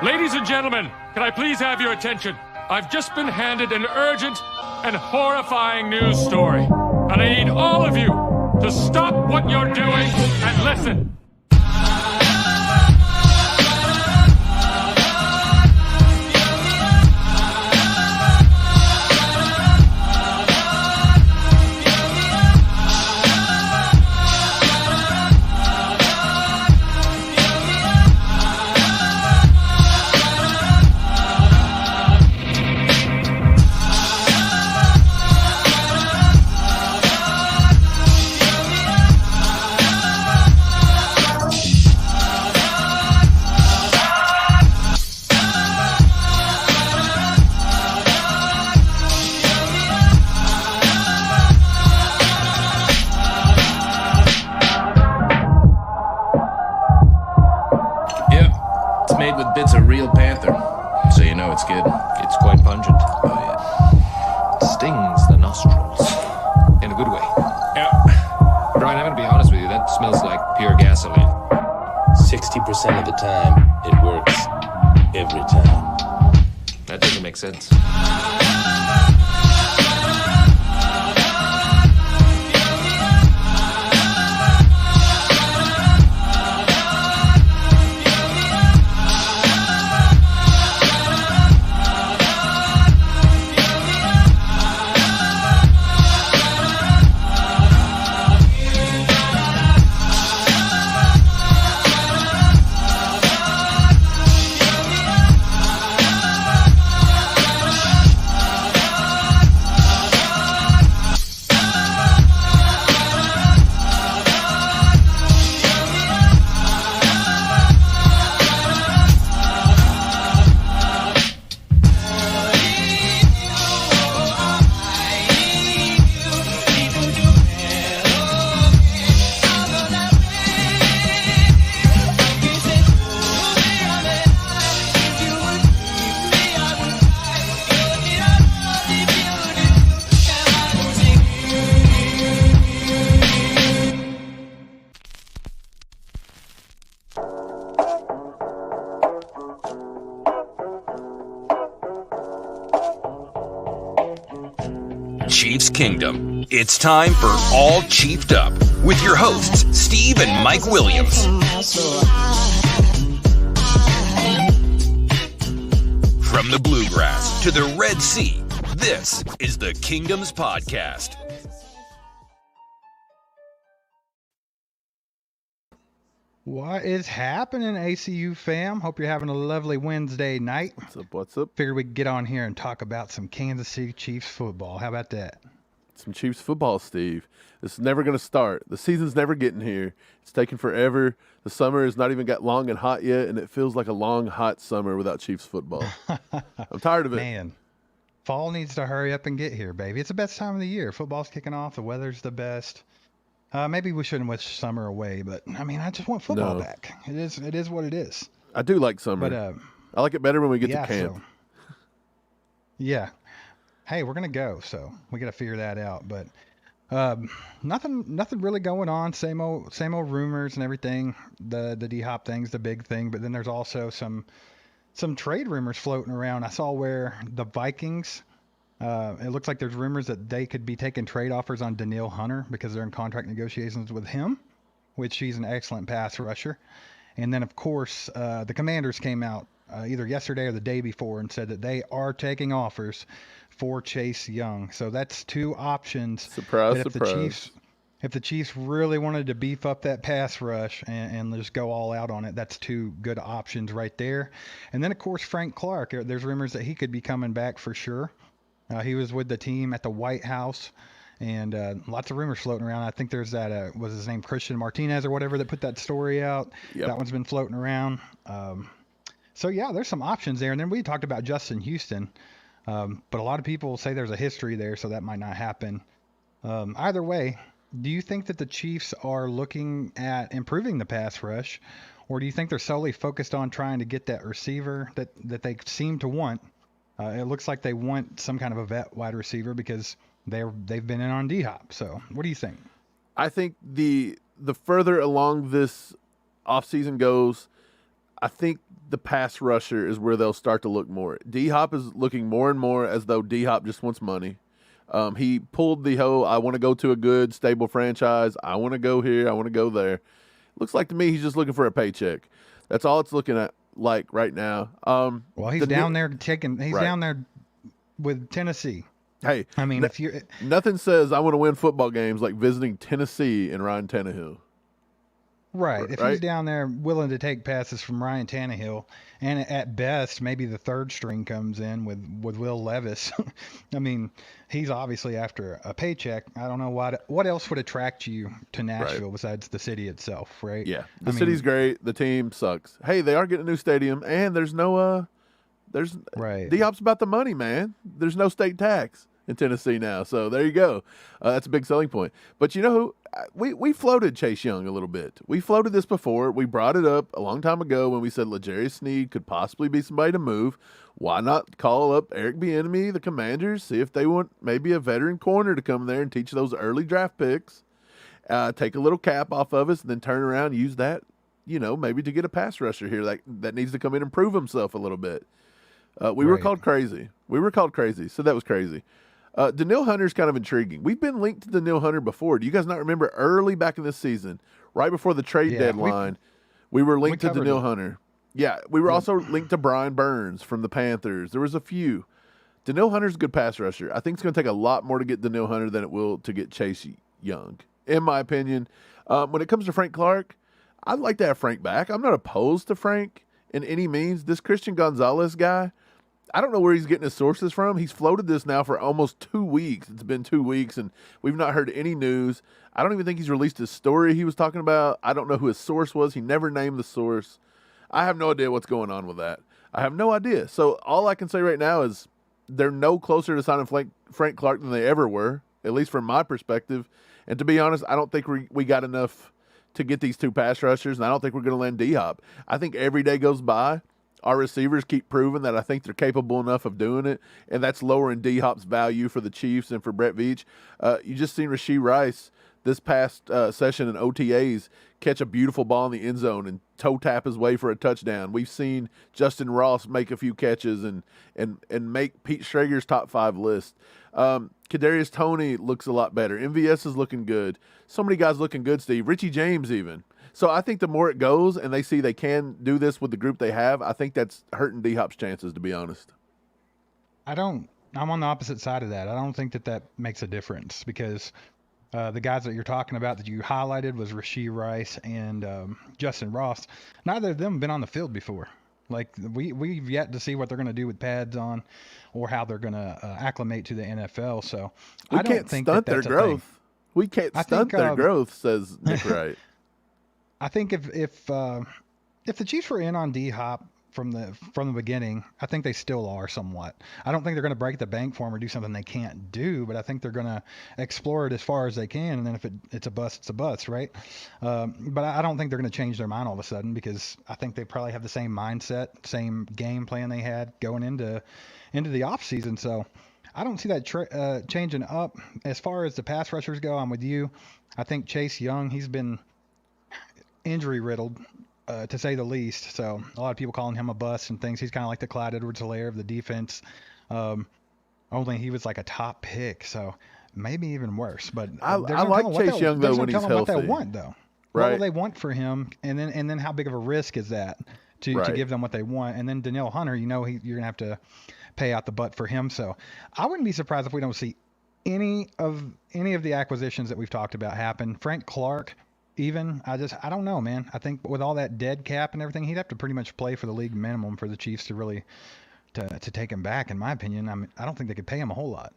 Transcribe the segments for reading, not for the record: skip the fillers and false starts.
Ladies and gentlemen, can I please have your attention? I've just been handed an urgent and horrifying news story. And I need all of you to stop what you're doing and listen. Bits of real panther, so you know it's good. It's quite pungent. Oh, yeah. It stings the nostrils. In a good way. Yeah. Brian, I'm going to be honest with you. That smells like pure gasoline. 60% of the time, it works. Every time. That doesn't make sense. Chiefs Kingdom. It's time for All Chiefed Up with your hosts, Steve and Mike Williams. From the Bluegrass to the Red Sea, this is the Kingdoms Podcast. What is happening, ACU fam? Hope you're having a lovely Wednesday night. What's up? Figured we could get on here and talk about some Kansas City Chiefs football. How about that? Some Chiefs football, Steve. This is never going to start. The season's never getting here. It's taking forever. The summer has not even got long and hot yet, and it feels like a long, hot summer without Chiefs football. I'm tired of it. Man, fall needs to hurry up and get here, baby. It's the best time of the year. Football's kicking off. The weather's the best. Maybe we shouldn't wish summer away, but I mean, I just want football back. It is what it is. I do like summer. But I like it better when we get to camp. So, yeah. Hey, we're gonna go, so we got to figure that out. But nothing really going on. Same old rumors and everything. The D-Hop thing's the big thing, but then there's also some trade rumors floating around. I saw where the Vikings. It looks like there's rumors that they could be taking trade offers on Danielle Hunter because they're in contract negotiations with him, which he's an excellent pass rusher. And then, of course, the Commanders came out either yesterday or the day before and said that they are taking offers for Chase Young. So that's two options. Surprise. If the Chiefs really wanted to beef up that pass rush and just go all out on it, that's two good options right there. And then, of course, Frank Clark. There's rumors that he could be coming back for sure. He was with the team at the White House, and lots of rumors floating around. I think there's that, was his name Christian Martinez or whatever that put that story out. Yep. That one's been floating around. So, yeah, there's some options there. And then we talked about Justin Houston, but a lot of people say there's a history there, so that might not happen. Either way, do you think that the Chiefs are looking at improving the pass rush, or do you think they're solely focused on trying to get that receiver that they seem to want? It looks like they want some kind of a vet wide receiver because they've been in on D-Hop. So what do you think? I think the further along this offseason goes, I think the pass rusher is where they'll start to look more. D-Hop is looking more and more as though D-Hop just wants money. He pulled the whole, I want to go to a good, stable franchise. I want to go here. I want to go there. Looks like to me he's just looking for a paycheck. That's all it's looking at like right now. Well, he's down there down there with Tennessee. Hey, I mean, if you nothing says I want to win football games like visiting Tennessee and Ryan Tannehill. Right. If he's down there willing to take passes from Ryan Tannehill, and at best, maybe the third string comes in with Will Levis. I mean, he's obviously after a paycheck. I don't know what else would attract you to Nashville besides the city itself, right? Yeah. The city's great. The team sucks. Hey, they are getting a new stadium, and there's no D-Hop's about the money, man. There's no state tax in Tennessee now. So there you go. That's a big selling point. But you know who? We floated Chase Young a little bit. We floated this before. We brought it up a long time ago when we said L'Jarius Sneed could possibly be somebody to move. Why not call up Eric Bieniemy, the Commanders, see if they want maybe a veteran corner to come there and teach those early draft picks, take a little cap off of us, and then turn around and use that, maybe to get a pass rusher here that needs to come in and prove himself a little bit. We were called crazy. So that was crazy. Danielle Hunter's kind of intriguing. We've been linked to Danielle Hunter before. Do you guys not remember early back in this season, right before the trade deadline, we were linked to Danielle Hunter. Yeah, we were also linked to Brian Burns from the Panthers. There was a few. Danielle Hunter's a good pass rusher. I think it's going to take a lot more to get Danielle Hunter than it will to get Chase Young, in my opinion. When it comes to Frank Clark, I'd like to have Frank back. I'm not opposed to Frank in any means. This Christian Gonzalez guy, I don't know where he's getting his sources from. He's floated this now for almost 2 weeks. It's been 2 weeks, and we've not heard any news. I don't even think he's released his story he was talking about. I don't know who his source was. He never named the source. I have no idea what's going on with that. I have no idea. So all I can say right now is they're no closer to signing Frank Clark than they ever were, at least from my perspective. And to be honest, I don't think we got enough to get these two pass rushers, and I don't think we're going to land D-Hop. I think every day goes by, our receivers keep proving that I think they're capable enough of doing it, and that's lowering D-Hop's value for the Chiefs and for Brett Veach. You just seen Rashee Rice this past session in OTAs catch a beautiful ball in the end zone and toe tap his way for a touchdown. We've seen Justin Ross make a few catches and make Pete Schrager's top 5 list. Kadarius Toney looks a lot better. MVS is looking good. So many guys looking good, Steve. Richie James even. So I think the more it goes and they see they can do this with the group they have, I think that's hurting D-Hop's chances, to be honest. I'm on the opposite side of that. I don't think that makes a difference because the guys that you're talking about that you highlighted was Rashee Rice and Justin Ross. Neither of them have been on the field before. Like we've yet to see what they're going to do with pads on or how they're going to acclimate to the NFL. So I don't think that's their growth. We can't stunt their growth, says Nick Wright. I think if the Chiefs were in on D-Hop from the beginning, I think they still are somewhat. I don't think they're going to break the bank for him or do something they can't do, but I think they're going to explore it as far as they can, and then if it's a bust, it's a bust, right? But I don't think they're going to change their mind all of a sudden because I think they probably have the same mindset, same game plan they had going into the offseason. So I don't see that changing up. As far as the pass rushers go, I'm with you. I think Chase Young, he's been injury riddled, to say the least. So a lot of people calling him a bust and things. He's kind of like the Clyde Edwards-Helaire of the defense. Only he was like a top pick, so maybe even worse. But I like Chase Young though when he's healthy. What they want though, right? What will they want for him, and then how big of a risk is that to give them what they want? And then Danielle Hunter, you're gonna have to pay out the butt for him. So I wouldn't be surprised if we don't see any of the acquisitions that we've talked about happen. Frank Clark. Even, I don't know, man. I think with all that dead cap and everything, he'd have to pretty much play for the league minimum for the Chiefs to really to take him back, in my opinion. I don't think they could pay him a whole lot.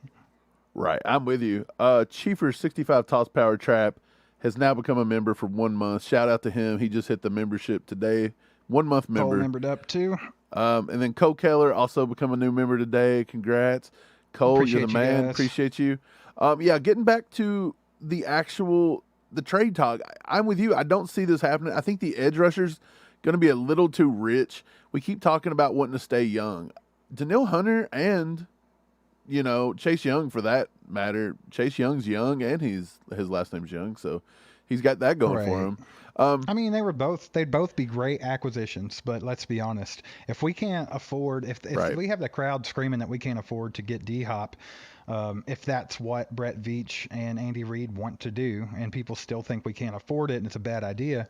Right, I'm with you. Chiefers 65 Toss Power Trap has now become a member for 1 month. Shout out to him. He just hit the membership today. 1 month member. Cole membered up too. And then Cole Keller also become a new member today. Congrats. Cole, you're the man. Guys. Appreciate you. Getting back to the trade talk, I'm with you. I don't see this happening. I think the edge rusher's going to be a little too rich. We keep talking about wanting to stay young. Danielle Hunter and Chase Young for that matter. Chase Young's young, and his last name's Young, so he's got that going for him. I mean, they'd both be great acquisitions, but let's be honest. If we can't afford, if we have the crowd screaming that we can't afford to get D-Hop, if that's what Brett Veach and Andy Reid want to do, and people still think we can't afford it and it's a bad idea,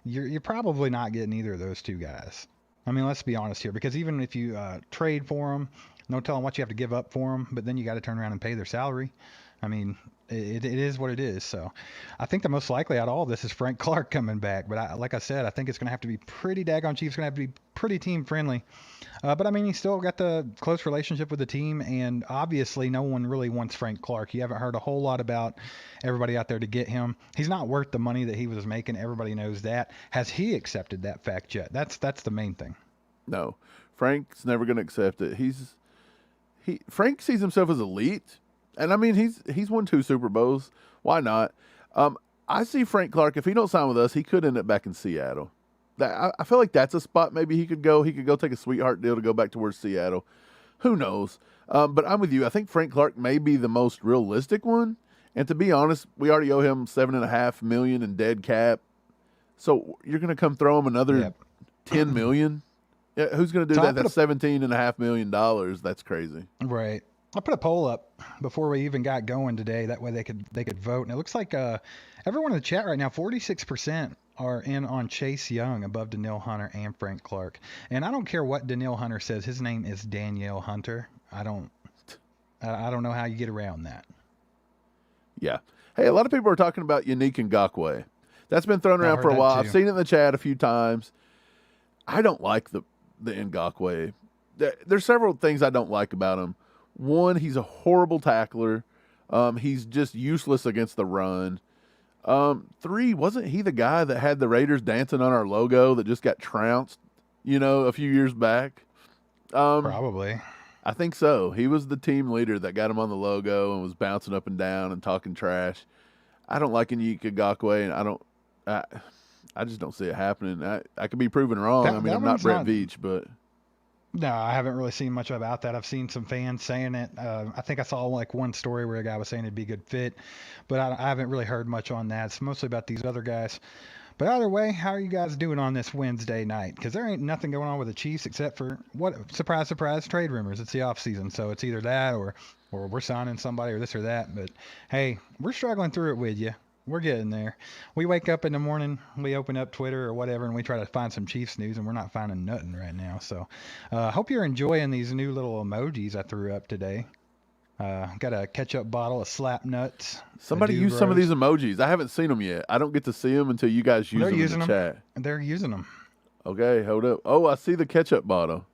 you're probably not getting either of those two guys. I mean, let's be honest here, because even if you trade for them, no telling what you have to give up for them, but then you got to turn around and pay their salary. I mean, it is what it is. So I think the most likely out of all this is Frank Clark coming back. But like I said, I think it's going to have to be pretty daggone cheap. It's going to have to be pretty team friendly. But I mean, he's still got the close relationship with the team. And obviously no one really wants Frank Clark. You haven't heard a whole lot about everybody out there to get him. He's not worth the money that he was making. Everybody knows that. Has he accepted that fact yet? That's the main thing. No, Frank's never going to accept it. Frank sees himself as elite. And I mean, he's won 2 Super Bowls. Why not? I see Frank Clark, if he don't sign with us, he could end up back in Seattle. I feel like that's a spot maybe he could go. He could go take a sweetheart deal to go back towards Seattle. Who knows? But I'm with you. I think Frank Clark may be the most realistic one. And to be honest, we already owe him $7.5 million in dead cap. So you're going to come throw him another $10 million? Yeah, who's going to do that? That's $17.5 million. That's crazy. Right. I put a poll up before we even got going today. That way they could vote. And it looks like everyone in the chat right now, 46% are in on Chase Young above Danielle Hunter and Frank Clark. And I don't care what Danielle Hunter says. His name is Danielle Hunter. I don't know how you get around that. Yeah. Hey, a lot of people are talking about Yannick Ngakoue. That's been thrown around for a while. I've seen it in the chat a few times. I don't like the Ngakoue. There's several things I don't like about him. One, he's a horrible tackler. He's just useless against the run. 3, wasn't he the guy that had the Raiders dancing on our logo that just got trounced, a few years back? Probably. I think so. He was the team leader that got him on the logo and was bouncing up and down and talking trash. I don't like Yannick Ngakoue, and I just don't see it happening. I could be proven wrong. I'm not Brett Veach, but... No, I haven't really seen much about that. I've seen some fans saying it. I think I saw like one story where a guy was saying it'd be a good fit, but I haven't really heard much on that. It's mostly about these other guys. But either way, how are you guys doing on this Wednesday night? Because there ain't nothing going on with the Chiefs except for, surprise, surprise, trade rumors. It's the off season, so it's either that or we're signing somebody or this or that. But hey, we're struggling through it with you. We're getting there. We wake up in the morning, we open up Twitter or whatever, and we try to find some Chiefs news, and we're not finding nothing right now. So hope you're enjoying these new little emojis I threw up today. Got a ketchup bottle, a slap nuts. Somebody use some of these emojis. I haven't seen them yet. I don't get to see them until you guys use them in the chat. They're using them. Okay, hold up. Oh, I see the ketchup bottle.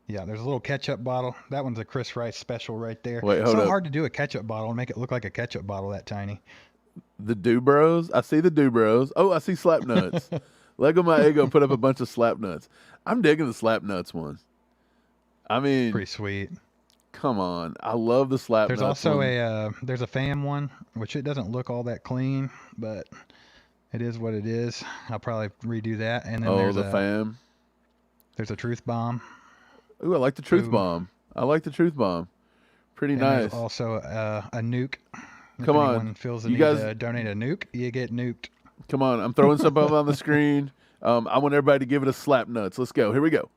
Yeah, there's a little ketchup bottle. That one's a Chris Rice special right there. Wait, hold up. It's so up. hard to do a ketchup bottle and make it look like a ketchup bottle that tiny. The Dubros. I see the Dubros. Oh, I see slap nuts. Lego My Ego put up a bunch of slap nuts. I'm digging the slap nuts one. I mean, pretty sweet. Come on. I love the slap nuts. There's also there's a fam one, which it doesn't look all that clean, but it is what it is. I'll probably redo that. And then there's the fam. There's a truth bomb. Ooh, I like the truth bomb. I like the truth bomb. Pretty nice. There's also a nuke. If Come on. anyone feels the need to donate a nuke, you get nuked. Come on. I'm throwing something up on the screen. I want everybody to give it a slap nuts. Let's go. Here we go.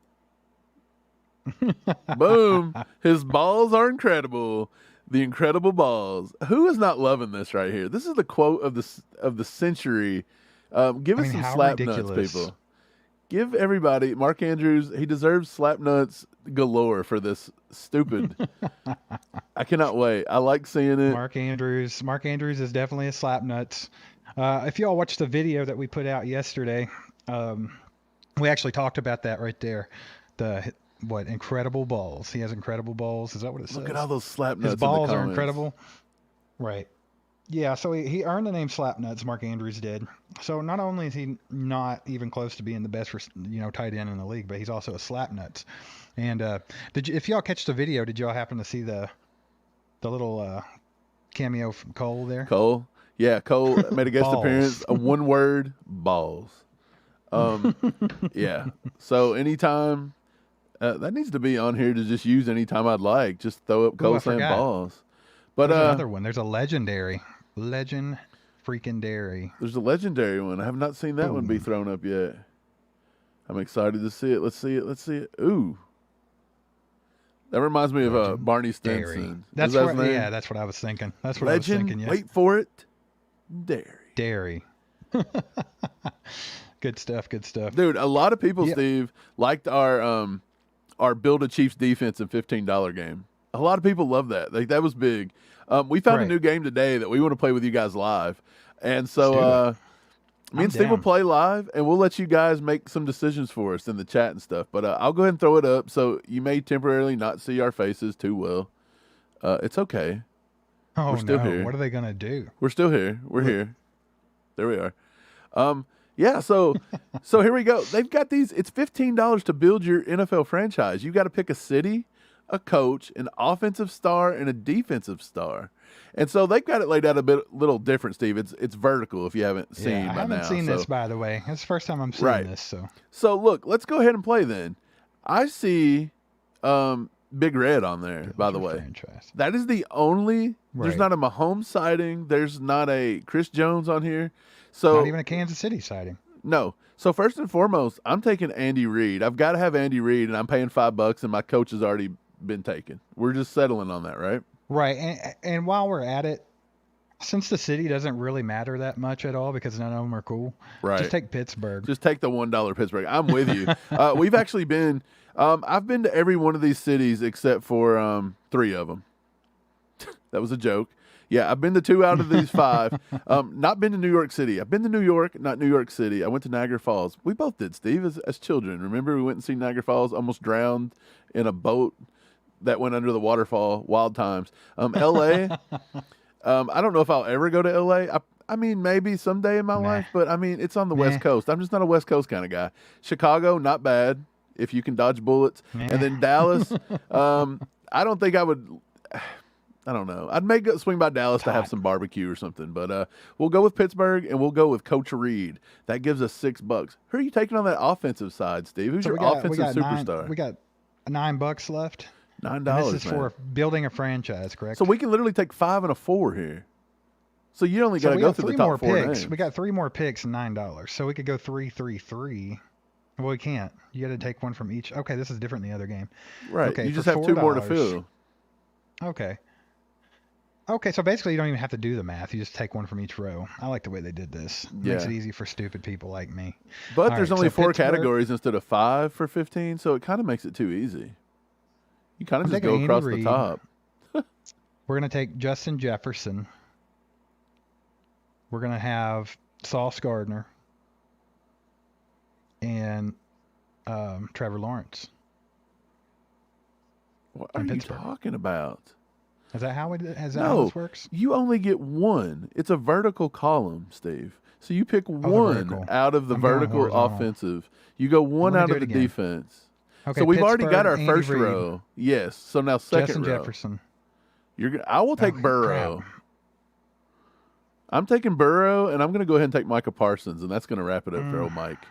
Boom. His balls are incredible. The incredible balls. Who is not loving this right here? This is the quote of the century. Give us some slap nuts, people. Give everybody, Mark Andrews, he deserves slap nuts galore for this stupid. I cannot wait. I like seeing it. Mark Andrews is definitely a slap nuts. If y'all watched the video that we put out yesterday, we actually talked about that right there. Incredible balls. He has incredible balls. Is that what it says? Look at all those slap nuts. His balls are incredible. Right. Yeah, so he earned the name Slapnuts, Mark Andrews did. So not only is he not even close to being the best tight end in the league, but he's also a Slapnuts. And if y'all catch the video, did y'all happen to see the little cameo from Cole there? Cole? Yeah, Cole made a guest appearance. A one word, balls. Yeah. So anytime That needs to be on here to just use anytime I'd like. Just throw up cold slam balls. But there's another one. There's a legendary. Freaking dairy. There's a legendary one. I have not seen that one be thrown up yet. I'm excited to see it. Let's see it. Ooh. That reminds me of Barney Stinson. That's what I was thinking. That's what I was thinking. Yeah. Wait for it. Dairy. Good stuff. Dude, a lot of people, Steve, liked our Build a Chiefs defense in $15 game. A lot of people love that. Like, that was big. We found a new game today that we want to play with you guys live. And so me and Steve will play live, and we'll let you guys make some decisions for us in the chat and stuff. But I'll go ahead and throw it up, so you may temporarily not see our faces too well. It's okay. Oh, we're still here. What are they going to do? We're still here. We're here. There we are. Yeah, so here we go. They've got these. It's $15 to build your NFL franchise. You got to pick a city, a coach, an offensive star, and a defensive star. And so they've got it laid out little different, Steve. It's vertical if you haven't seen by now. I haven't seen this, by the way. It's the first time I'm seeing this. So look, let's go ahead and play then. I see Big Red on there, by the way. Franchise. That is the only. There's not a Mahomes sighting. There's not a Chris Jones on here. So not even a Kansas City sighting. No. So first and foremost, I'm taking Andy Reid. I've got to have Andy Reid, and I'm paying $5, and my coach has already been taken. We're just settling on that, right? Right. And while we're at it, since the city doesn't really matter that much at all because none of them are cool, just take Pittsburgh. Just take the $1 Pittsburgh. I'm with you. We've actually been I've been to every one of these cities except for 3 of them. That was a joke. Yeah, I've been to 2 out of these 5. Not been to New York City. I've been to New York, not New York City. I went to Niagara Falls. We both did, Steve, as children. Remember, we went and seen Niagara Falls, almost drowned in a boat that went under the waterfall. Wild times. L.A., I don't know if I'll ever go to L.A. I mean, maybe someday in my life, but, I mean, it's on the West Coast. I'm just not a West Coast kind of guy. Chicago, not bad, if you can dodge bullets. And then Dallas, I don't think I would – I don't know. I'd swing by Dallas to have some barbecue or something. But we'll go with Pittsburgh, and we'll go with Coach Reid. That gives us $6. Who are you taking on that offensive side, Steve? Who's your offensive superstar? We got $9 left. $9. This is for building a franchise, correct? So we can literally take 5 and a 4 here. So you only got to go through the top 4 names. We got 3 more picks and $9. So we could go 3-3-3. Well, we can't. You got to take one from each. Okay, this is different than the other game. Right. Okay, you just have 2 more to fill. Okay, so basically you don't even have to do the math. You just take one from each row. I like the way they did this. Makes it easy for stupid people like me. But there's only 4 categories instead of 5 for 15, so it kind of makes it too easy. You kind of just go across the top. We're going to take Justin Jefferson. We're going to have Sauce Gardner and Trevor Lawrence. What are you talking about? Is that how this works? You only get 1. It's a vertical column, Steve. So you pick 1 out of the vertical offensive. You go 1 out of the defense. Okay, so we've already got our Andy first Reid. row. Yes. So now second Justin row. Jefferson. I will take Burrow. Crap. I'm taking Burrow, and I'm going to go ahead and take Micah Parsons, and that's going to wrap it up for old Mike.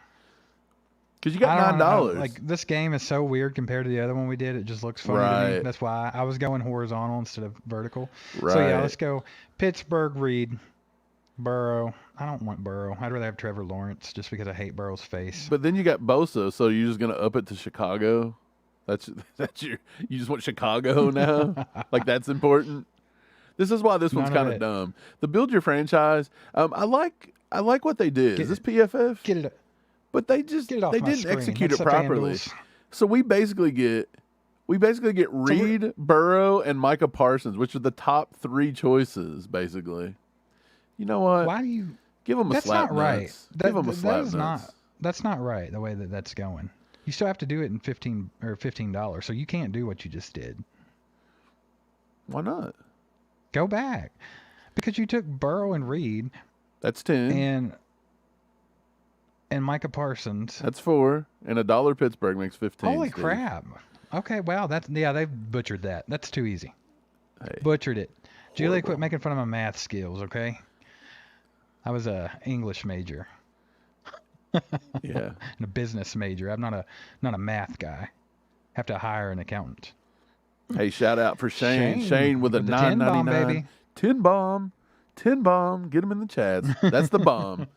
Because you got $9. Like, this game is so weird compared to the other one we did. It just looks funny to me. That's why I was going horizontal instead of vertical. Right. So, yeah, let's go Pittsburgh, Reid, Burrow. I don't want Burrow. I'd rather have Trevor Lawrence just because I hate Burrow's face. But then you got Bosa, so you're just going to up it to Chicago? You just want Chicago now? Like, that's important? This is why this one's kind of dumb. The build your franchise, I like what they did. Is this PFF? Get it. But they didn't execute it properly. So we basically get Reid, Burrow, and Micah Parsons, which are the top 3 choices, basically. You know what? Why do you give them a slap? That's not right. Give them a slap. That's not right. The way that's going. You still have to do it in $15. So you can't do what you just did. Why not? Go back, because you took Burrow and Reid. That's 10. And Micah Parsons. That's 4. And $1 Pittsburgh makes 15. Holy crap. Okay, wow. They've butchered that. That's too easy. Hey. Butchered it. Julia, quit making fun of my math skills, okay? I was a English major. Yeah. And a business major. I'm not a math guy. have to hire an accountant. Hey, shout out for Shane. Shane Shane with a with the 10 bomb, $9.99 baby. 10 bomb. 10 bomb. Get him in the chats. That's the bomb.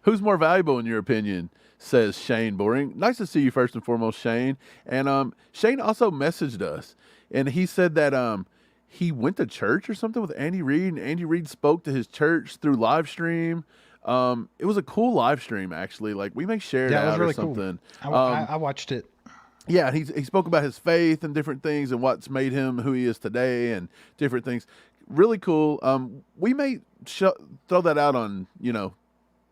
Who's more valuable in your opinion? Says Shane Boring. Nice to see you first and foremost, Shane. And Shane also messaged us, and he said that he went to church or something with Andy Reid, and Andy Reid spoke to his church through live stream. It was a cool live stream, actually. Like, we may share it Yeah, it was out really or something. cool. I watched it. Yeah, he spoke about his faith and different things and what's made him who he is today and different things. Really cool. We may throw that out on,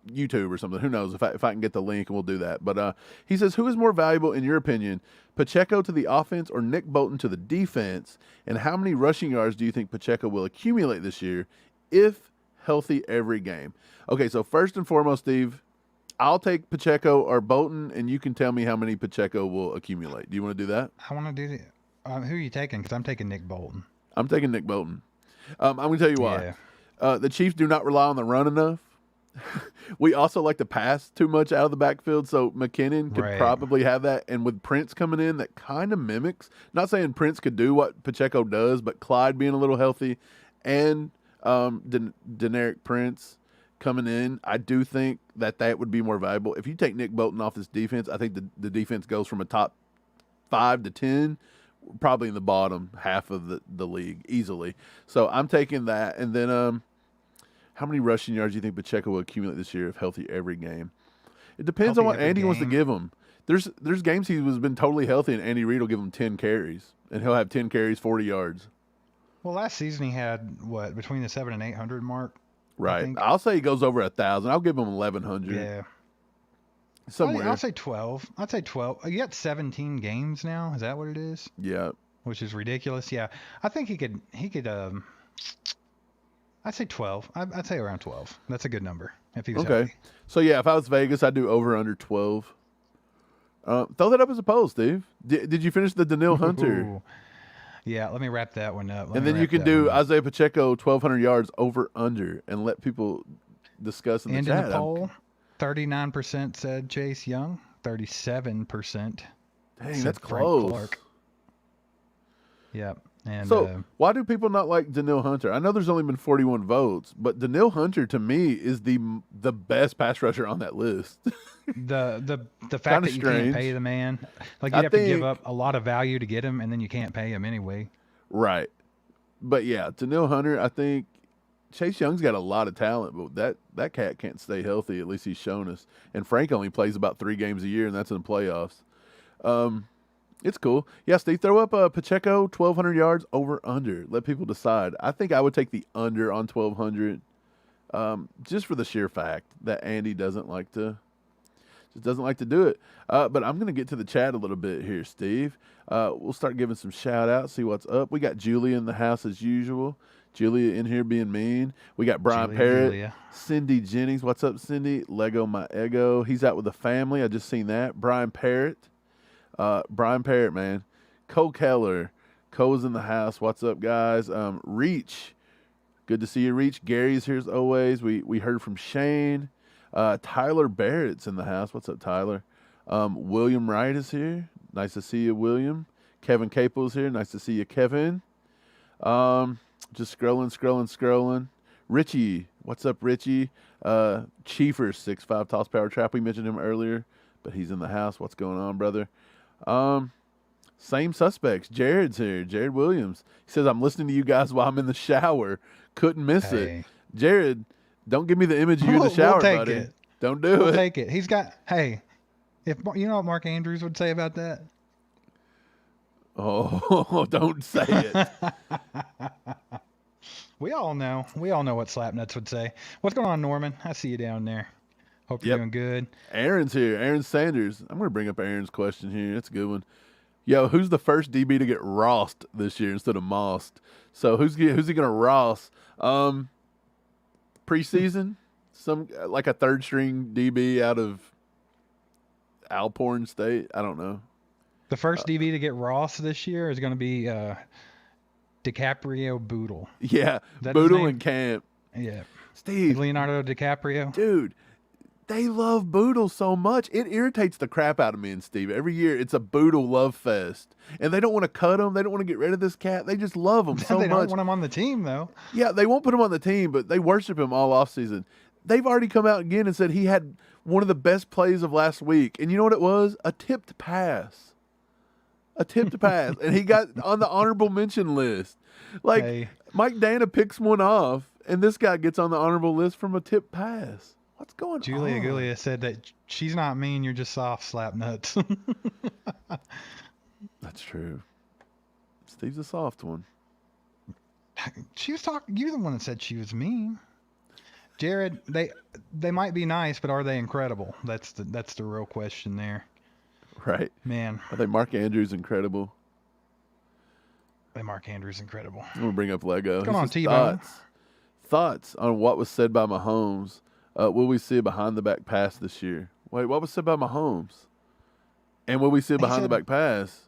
YouTube or something. Who knows if I can get the link, and we'll do that. But he says, who is more valuable in your opinion, Pacheco to the offense or Nick Bolton to the defense? And how many rushing yards do you think Pacheco will accumulate this year if healthy every game? Okay, so first and foremost, Steve, I'll take Pacheco or Bolton, and you can tell me how many Pacheco will accumulate. Do you want to do that? I want to do the. Who are you taking? Because I'm taking Nick Bolton. I'm taking Nick Bolton. I'm going to tell you why. Yeah. The Chiefs do not rely on the run enough. We also like to pass too much out of the backfield, so McKinnon could probably have that. And with Prince coming in, that kind of mimics. Not saying Prince could do what Pacheco does, but Clyde being a little healthy and Deneric Prince coming in, I do think that would be more valuable. If you take Nick Bolton off this defense, I think the defense goes from a top 5 to 10, probably in the bottom half of the league easily. So I'm taking that. And then how many rushing yards do you think Pacheco will accumulate this year if healthy every game? It depends on what Andy wants to give him. There's games he's been totally healthy, and Andy Reid will give him 10 carries, and he'll have 10 carries, 40 yards. Well, last season he had, between the 700 and 800 mark? Right. I'll say he goes over 1,000. I'll give him 1,100. Yeah. Somewhere. I'll say 12. I'd say 12. You got 17 games now. Is that what it is? Yeah. Which is ridiculous. Yeah. I think he could, I'd say 12. I'd say around 12. That's a good number if he was healthy. So, yeah, if I was Vegas, I'd do over under 12. Throw that up as a poll, Steve. Did you finish the Daniil Hunter? Ooh. Yeah, let me wrap that one up. And then you can do Isaiah Pacheco 1,200 yards over under and let people discuss in the chat. In the poll, 39% said Chase Young, 37%. Dang, that's close. Clark. Yep. And, so why do people not like Daniil Hunter? I know there's only been 41 votes, but Daniil Hunter to me is the best pass rusher on that list. the fact that you can't pay the man, like you'd have to give up a lot of value to get him, and then you can't pay him anyway. Right. But yeah, Daniil Hunter, I think Chase Young's got a lot of talent, but that cat can't stay healthy. At least he's shown us. And Frank only plays about 3 games a year, and that's in the playoffs. It's cool. Yeah, Steve, throw up Pacheco, 1,200 yards, over, under. Let people decide. I think I would take the under on 1,200 just for the sheer fact that Andy doesn't like to do it. But I'm going to get to the chat a little bit here, Steve. We'll start giving some shout-outs, see what's up. We got Julia in the house as usual. Julia in here being mean. We got Brian Parrott. Cindy Jennings. What's up, Cindy? Lego My Ego. He's out with the family. I just seen that. Brian Parrott, man. Cole Keller. Cole's in the house. What's up, guys? Reach. Good to see you, Reach. Gary's here as always. We heard from Shane. Tyler Barrett's in the house. What's up, Tyler? William Wright is here. Nice to see you, William. Kevin Capel's here. Nice to see you, Kevin. Just scrolling. Richie. What's up, Richie? Chiefers 6'5" toss power trap. We mentioned him earlier, but he's in the house. What's going on, brother? Same suspects. Jared's here. Jared Williams. He says, I'm listening to you guys while I'm in the shower. Couldn't miss it. Jared, don't give me the image of you in the shower, buddy. It. Don't do it. We'll take it. He's got, if you know what Mark Andrews would say about that? Oh, don't say it. We all know what Slapnuts would say. What's going on, Norman? I see you down there. Hope you're doing good. Aaron's here. Aaron Sanders. I'm going to bring up Aaron's question here. That's a good one. Yo, who's the first DB to get Rossed this year instead of Mossed? So who's he going to Ross? Preseason? Like a third string DB out of Alcorn State? I don't know. The first DB to get Ross this year is going to be DiCaprio Bootle. Yeah, Bootle and Camp. Yeah. Steve. Leonardo DiCaprio. Dude, They love Bootle so much. It irritates the crap out of me and Steve. Every year, it's a Bootle love fest. And they don't want to cut him. They don't want to get rid of this cat. They just love him so much. They don't want him on the team, though. Yeah, they won't put him on the team, but they worship him all offseason. They've already come out again and said he had one of the best plays of last week. And you know what it was? A tipped pass. A tipped pass. And he got on the honorable mention list. Like, Hey. Mike Dana picks one off, and this guy gets on the honorable list from a tipped pass. What's going Julia on? Gulia said that she's not mean, you're just soft slap nuts. That's true. Steve's a soft one. She was talking. You're the one that said she was mean. Jared, they might be nice, but are they incredible? That's the real question there. Right. Man, I think Mark Andrews incredible. Mark Andrews incredible. I'm gonna bring up Lego. What's going on, He says, T-Bone? Thoughts on what was said by Mahomes? Will we see a behind the back pass this year? Wait, what was said by Mahomes? And will we see a behind the back pass?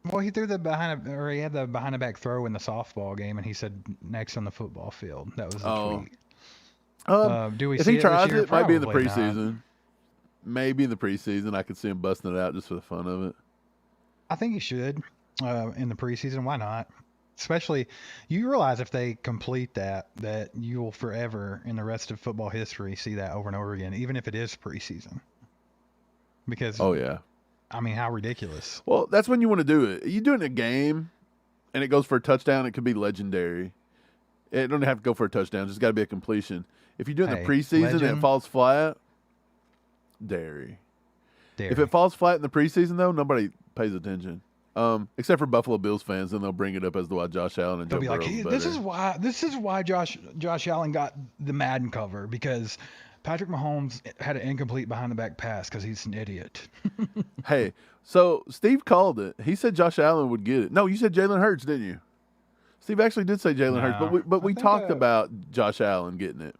Well, he threw he had the behind the back throw in the softball game, and he said next on the football field. That was the tweet. Do we if see he it tries this year? it, might be in the Probably not. preseason. Maybe in the preseason, I could see him busting it out just for the fun of it. I think he should in the preseason. Why not? Especially, you realize if they complete that you will forever in the rest of football history see that over and over again, even if it is preseason. Because Oh yeah. I mean, how ridiculous! Well, that's when you want to do it. You do it in a game, and it goes for a touchdown. It could be legendary. It don't have to go for a touchdown. It's just got to be a completion. If you do it in the preseason and it falls flat, dairy. If it falls flat in the preseason, though, nobody pays attention. Except for Buffalo Bills fans, then they'll bring it up as to why Josh Allen and They'll Joe be Burrow like, are this better. is why Josh Allen got the Madden cover, because Patrick Mahomes had an incomplete behind the back pass because he's an idiot. Hey, so Steve called it. He said Josh Allen would get it. No, you said Jalen Hurts, didn't you? Steve actually did say Jalen Hurts, but we talked about Josh Allen getting it.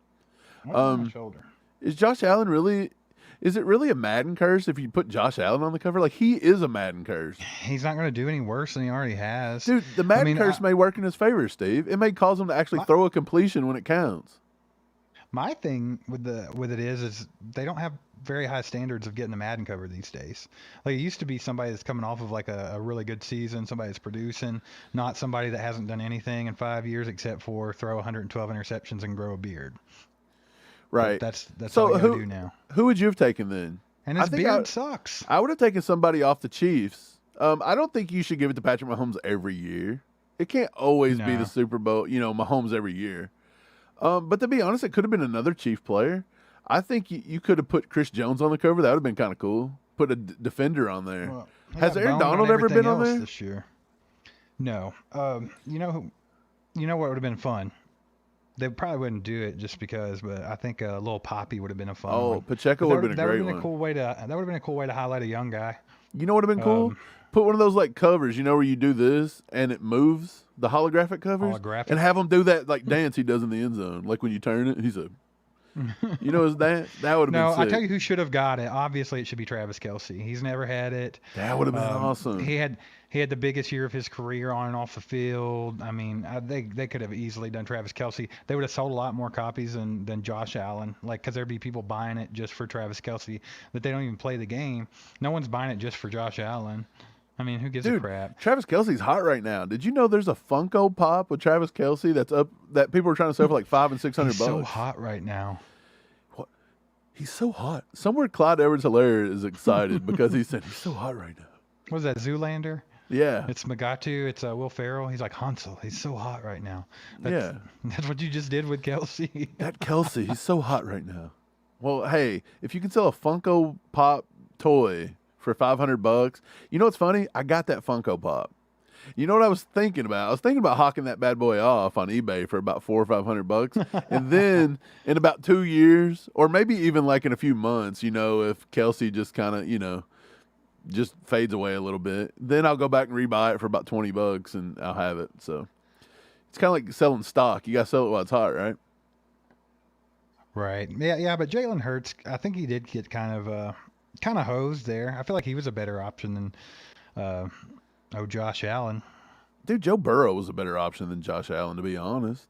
On my shoulder. Is Josh Allen really? Is it really a Madden curse if you put Josh Allen on the cover? Like, he is a Madden curse. He's not going to do any worse than he already has. Dude, the Madden curse may work in his favor, Steve. It may cause him to actually throw a completion when it counts. My thing with it is they don't have very high standards of getting the Madden cover these days. Like, it used to be somebody that's coming off of like a really good season, somebody that's producing, not somebody that hasn't done anything in 5 years except for throw 112 interceptions and grow a beard. Right. But that's so all you gotta do now. Who would you have taken then? And his beard sucks. I would have taken somebody off the Chiefs. I don't think you should give it to Patrick Mahomes every year. It can't always be the Super Bowl, Mahomes every year. But to be honest, it could have been another Chief player. I think you could have put Chris Jones on the cover. That would have been kind of cool. Put a defender on there. Well, Has Aaron Donald ever been on there? This year? No. You know what would have been fun? They probably wouldn't do it just because, but I think Lil Poppy would have been a fun one. Pacheco would have been a great one. That would have been a cool way to highlight a young guy. You know what would have been cool? Put one of those like covers, where you do this and it moves, the holographic covers, and have him do that like dance he does in the end zone, like when you turn it. He's a, his dance. That would have been sick. I tell you who should have got it. Obviously, it should be Travis Kelsey. He's never had it. That would have been awesome. He had the biggest year of his career on and off the field. I mean, they could have easily done Travis Kelsey. They would have sold a lot more copies than Josh Allen, because there'd be people buying it just for Travis Kelsey, but they don't even play the game. No one's buying it just for Josh Allen. I mean, who gives a crap? Travis Kelsey's hot right now. Did you know there's a Funko Pop with Travis Kelsey that's up that people are trying to sell for like $500 and $600? He's so hot right now. What? He's so hot. Somewhere Clyde Edwards-Helaire is excited because he said he's so hot right now. What was that, Zoolander? Yeah. It's Magatu. It's Will Ferrell. He's like, Hansel, he's so hot right now. That's what you just did with Kelsey. That Kelsey, he's so hot right now. Well, hey, if you can sell a Funko Pop toy for $500, you know what's funny? I got that Funko Pop. You know what I was thinking about? I was thinking about hawking that bad boy off on eBay for about $400 or $500, and then in about 2 years, or maybe even like in a few months, if Kelsey just kind of, just fades away a little bit, then I'll go back and rebuy it for about $20 and I'll have it. So it's kind of like selling stock. You got to sell it while it's hot, right? Right. Yeah. But Jalen Hurts, I think he did get kind of hosed there. I feel like he was a better option than Josh Allen. Dude, Joe Burrow was a better option than Josh Allen, to be honest.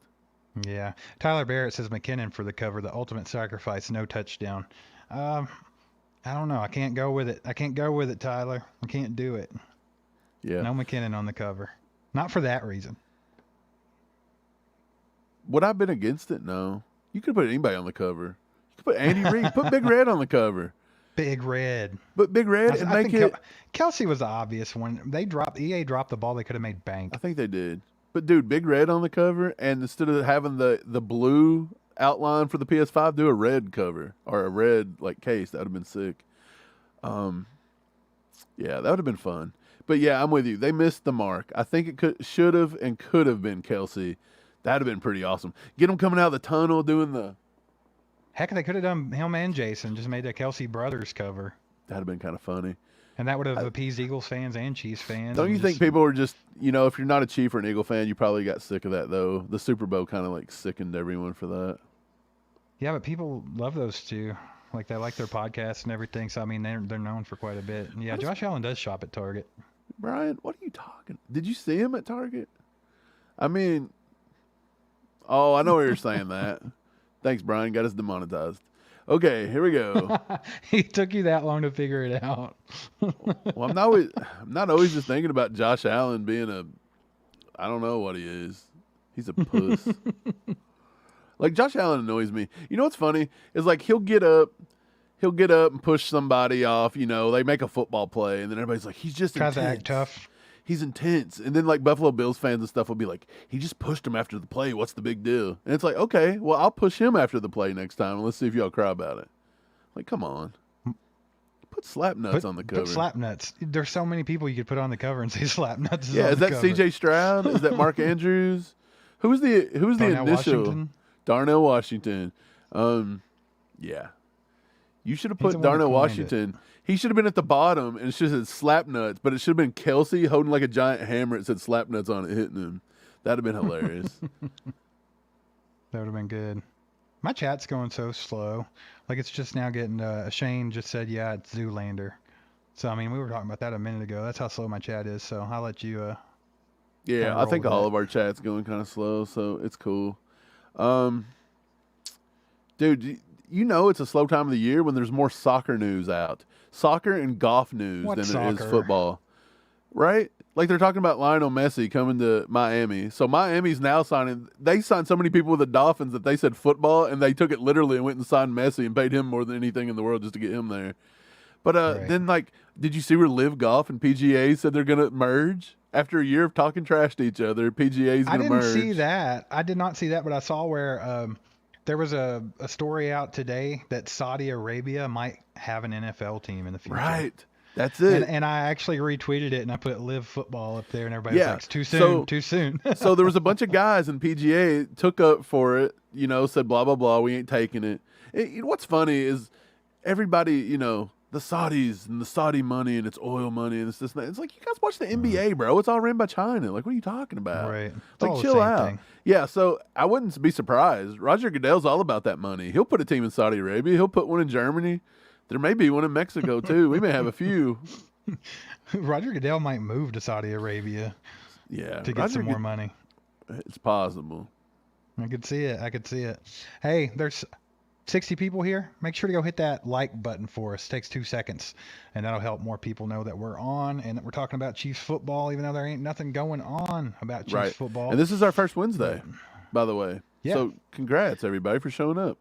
Yeah. Tyler Barrett says McKinnon for the cover, the ultimate sacrifice, no touchdown. I don't know. I can't go with it. I can't go with it, Tyler. I can't do it. Yeah. No McKinnon on the cover. Not for that reason. Would I have been against it? No. You could put anybody on the cover. You could put Andy Reid. Put Big Red on the cover. Big Red. But Big Red and I make think it. Kelsey was the obvious one. EA dropped the ball. They could have made bank. I think they did. But dude, Big Red on the cover, and instead of having the blue outline for the PS5, do a red cover or a red like case. That would have been sick. Yeah, that would have been fun. But yeah, I'm with you. They missed the mark. I think it should have and could have been Kelsey. That'd have been pretty awesome. Get them coming out of the tunnel doing the. Heck, they could have done him and Jason. Just made a Kelsey Brothers cover. That'd have been kind of funny. And that would have appeased Eagles fans and Chiefs fans. Don't you think people were just, if you're not a Chief or an Eagle fan, you probably got sick of that, though. The Super Bowl kind of, like, sickened everyone for that. Yeah, but people love those two. Like, they like their podcasts and everything. So, I mean, they're known for quite a bit. And yeah, Josh Allen does shop at Target. Brian, what are you talking? Did you see him at Target? I mean, oh, I know where you're saying that. Thanks, Brian. Got us demonetized. Okay, here we go. He took you that long to figure it out. Well, I'm not always just thinking about Josh Allen being I don't know what he is. He's a puss. Like, Josh Allen annoys me. You know what's funny? Is like he'll get up and push somebody off, they make a football play, and then everybody's like, he's just Tries intense. to act tough. He's intense. And then, like, Buffalo Bills fans and stuff will be like, he just pushed him after the play. What's the big deal? And it's like, okay, well, I'll push him after the play next time, and let's see if y'all cry about it. Like, come on. Put slap nuts on the cover. Put slap nuts. There's so many people you could put on the cover and say slap nuts. Yeah, is that C.J. Stroud? Is that Mark Andrews? Who's the Darnell initial? Washington? Darnell Washington. Yeah. You should have He's the put one who Darnell coined Washington. He should have been at the bottom, and it should have said slap nuts, but it should have been Kelsey holding like a giant hammer. It said slap nuts on it, hitting him. That'd have been hilarious. That would have been good. My chat's going so slow. Like, it's just now getting, Shane just said, yeah, it's Zoolander. So, I mean, we were talking about that a minute ago. That's how slow my chat is. So I'll let you, Yeah, I think all of our chat's going kind of slow, so it's cool. Dude, it's a slow time of the year when there's more soccer news out. Soccer and golf news than it is football. Right? Like, they're talking about Lionel Messi coming to Miami. So Miami's now they signed so many people with the Dolphins that they said football, and they took it literally and went and signed Messi and paid him more than anything in the world just to get him there. But Right. then, like, did you see where Live Golf and PGA said they're going to merge? After a year of talking trash to each other, PGA's going to merge. I didn't see that. I did not see that, but I saw where there was a story out today that Saudi Arabia might have an NFL team in the future. Right. That's it. And I actually retweeted it, and I put Live Football up there, and everybody was like, it's too soon, So- too soon. So there was a bunch of guys in PGA took up for it, said blah, blah, blah, we ain't taking it. What's funny is everybody, the Saudis and the Saudi money and it's oil money and it's this and that. It's like, you guys watch the NBA, bro. It's all ran by China. Like, what are you talking about? Right. It's Like, all the chill same out. thing. Yeah, so I wouldn't be surprised. Roger Goodell's all about that money. He'll put a team in Saudi Arabia. He'll put one in Germany. There may be one in Mexico, too. We may have a few. Roger Goodell might move to Saudi Arabia Yeah. to get some more money. It's possible. I could see it. Hey, there's 60 people here. Make sure to go hit that like button for us. It takes 2 seconds, and that'll help more people know that we're on and that we're talking about Chiefs football, even though there ain't nothing going on about Chiefs Right. football. And this is our first Wednesday, by the way. Yeah. So congrats, everybody, for showing up.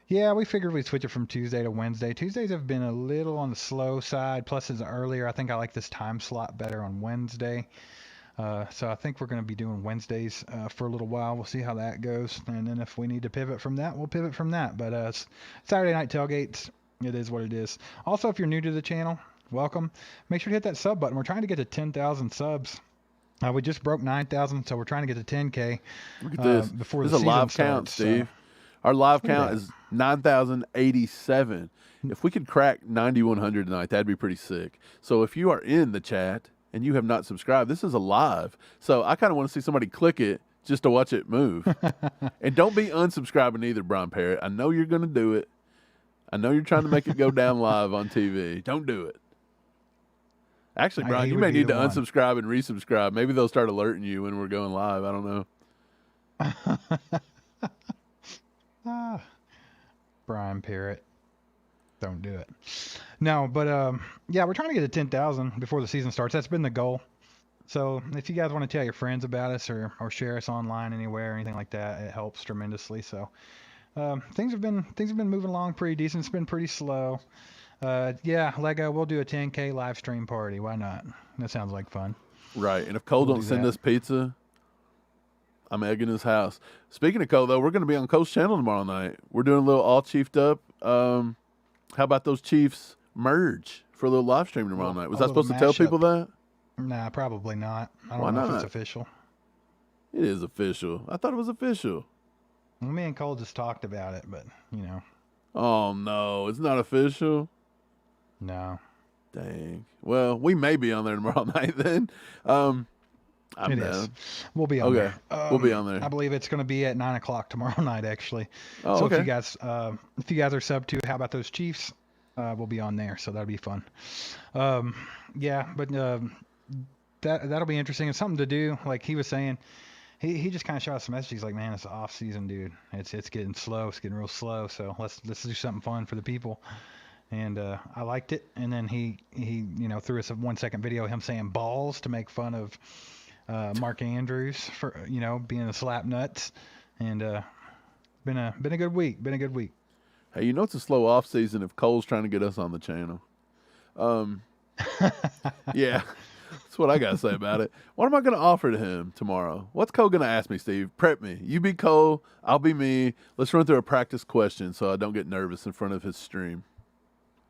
Yeah, we figured we'd switch it from Tuesday to Wednesday. Tuesdays have been a little on the slow side. Plus, it's earlier. I think I like this time slot better on Wednesday. So I think we're going to be doing Wednesdays for a little while. We'll see how that goes. And then if we need to pivot from that, we'll pivot from that. But Saturday night tailgates, it is what it is. Also, if you're new to the channel, welcome. Make sure to hit that sub button. We're trying to get to 10,000 subs. We just broke 9,000, so we're trying to get to 10K. Look at this. Before This the is a live season count, starts, Steve. Our live Look at count that. is 9,087. If we could crack 9,100 tonight, that'd be pretty sick. So if you are in the chat and you have not subscribed, this is a live. So I kind of want to see somebody click it just to watch it move. And don't be unsubscribing either, Brian Parrott. I know you're going to do it. I know you're trying to make it go down live on TV. Don't do it. Actually, Brian, He you would may be need to the one. unsubscribe and resubscribe. Maybe they'll start alerting you when we're going live. I don't know. Brian Parrott. Don't do it. No, but yeah, we're trying to get to 10,000 before the season starts. That's been the goal. So if you guys want to tell your friends about us or share us online anywhere or anything like that, it helps tremendously. So things have been moving along pretty decent. It's been pretty slow. Yeah, Lego, we'll do a 10K live stream party. Why not? That sounds like fun. Right. And if Cole don't send us pizza, I'm egging his house. Speaking of Cole, though, we're going to be on Cole's channel tomorrow night. We're doing a little all chiefed up. How about those Chiefs merge for a little live stream tomorrow night? Was I supposed to tell people that? Nah, probably not. I don't Why know not? if it's official. It is official. I thought it was official. Well, me and Cole just talked about it, but, you know. Oh, no. It's not official? No. Dang. Well, we may be on there tomorrow night then. I'm It down. is. We'll be on there. We'll be on there. I believe it's going to be at 9 o'clock tomorrow night, actually. Oh, so okay. if you guys are sub to How About Those Chiefs, we'll be on there. So that'll be fun. Yeah, but that'll be interesting. It's something to do. Like he was saying, he just kind of shot us a message. He's like, man, it's the off season, dude. It's getting slow. It's getting real slow. So let's do something fun for the people. And I liked it. And then he threw us a 1-second video of him saying balls to make fun of Mark Andrews for being a slap nuts. And been a good week. Hey, it's a slow off season if Cole's trying to get us on the channel. Yeah, that's what I got to say about it. What am I going to offer to him tomorrow? What's Cole going to ask me, Steve? Prep me. You be Cole. I'll be me. Let's run through a practice question so I don't get nervous in front of his stream.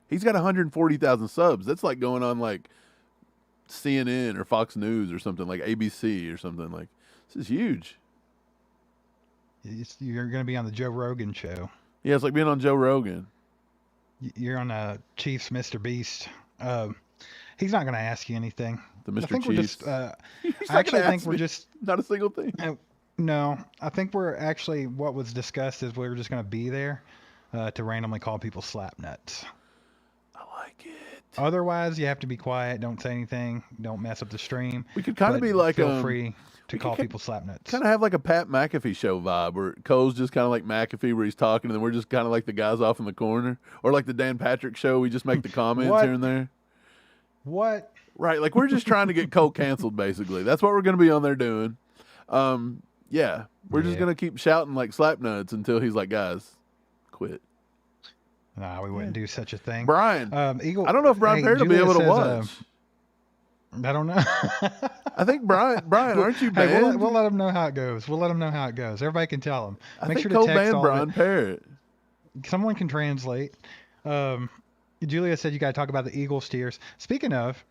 He's got 140,000 subs. That's like going on like CNN or Fox News or something, like ABC or something. Like, this is huge. You're going to be on the Joe Rogan show. Yeah, it's like being on Joe Rogan. You're on Chiefs Mr. Beast. He's not going to ask you anything. The Mr. I think Chiefs. we're just. I actually think we're just. Not a single thing. No, I think we're actually. What was discussed is we're just going to be there to randomly call people slap nuts. I like it. Otherwise, you have to be quiet. Don't say anything. Don't mess up the stream. We could kind of be like feel free to call people slap nuts. Kind of have like a Pat McAfee show vibe where Cole's just kind of like McAfee where he's talking and then we're just kind of like the guys off in the corner. Or like the Dan Patrick show, we just make the comments here and there. What? Right, like we're just trying to get Cole canceled basically. That's what we're going to be on there doing. Yeah, we're just going to keep shouting like slap nuts until he's like, guys, quit. Nah, we wouldn't do such a thing. Brian, Eagle, I don't know if Brian Parrott will be able to watch. I don't know. I think Brian, aren't you banned? Hey, we'll let him know how it goes. Everybody can tell him. Make sure to text Brian Parrott. Someone can translate. Julia said you got to talk about the Eagles tiers. Speaking of,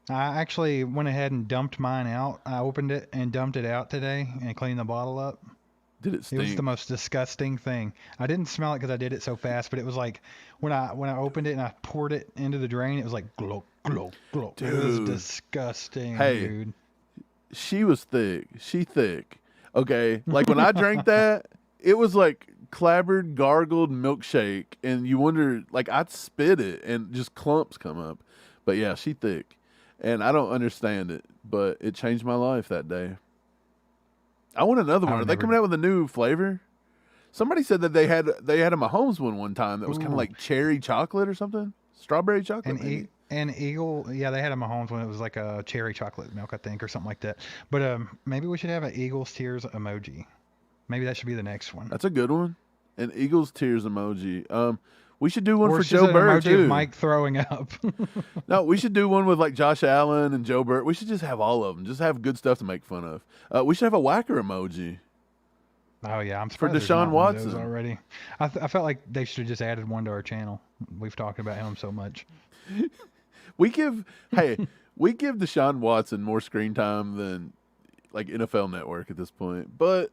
I actually went ahead and dumped mine out. I opened it and dumped it out today and cleaned the bottle up. Did it stink? It was the most disgusting thing. I didn't smell it because I did it so fast, but it was like when I opened it and I poured it into the drain, it was like glug, glug, glug. Dude. It was disgusting, dude. She was thick. She thick. Okay, like when I drank that, it was like clabbered, gargled milkshake, and you wonder, like I'd spit it and just clumps come up. But yeah, she thick, and I don't understand it, but it changed my life that day. I want another one. Are they coming out with a new flavor? Somebody said that they had a Mahomes one time that was kind of like cherry chocolate or something, strawberry chocolate. And Eagle, yeah, they had a Mahomes one. It was like a cherry chocolate milk, I think, or something like that. But maybe we should have an Eagles tears emoji. Maybe that should be the next one. That's a good one. An Eagles tears emoji. We should do one for just Joe an Burrow emoji too. Of Mike throwing up. No, we should do one with like Josh Allen and Joe Burrow. We should just have all of them. Just have good stuff to make fun of. We should have a whacker emoji. Oh yeah, I'm for surprised DeShaun Watson already. I felt like they should have just added one to our channel. We've talked about him so much. we give DeShaun Watson more screen time than like NFL Network at this point. But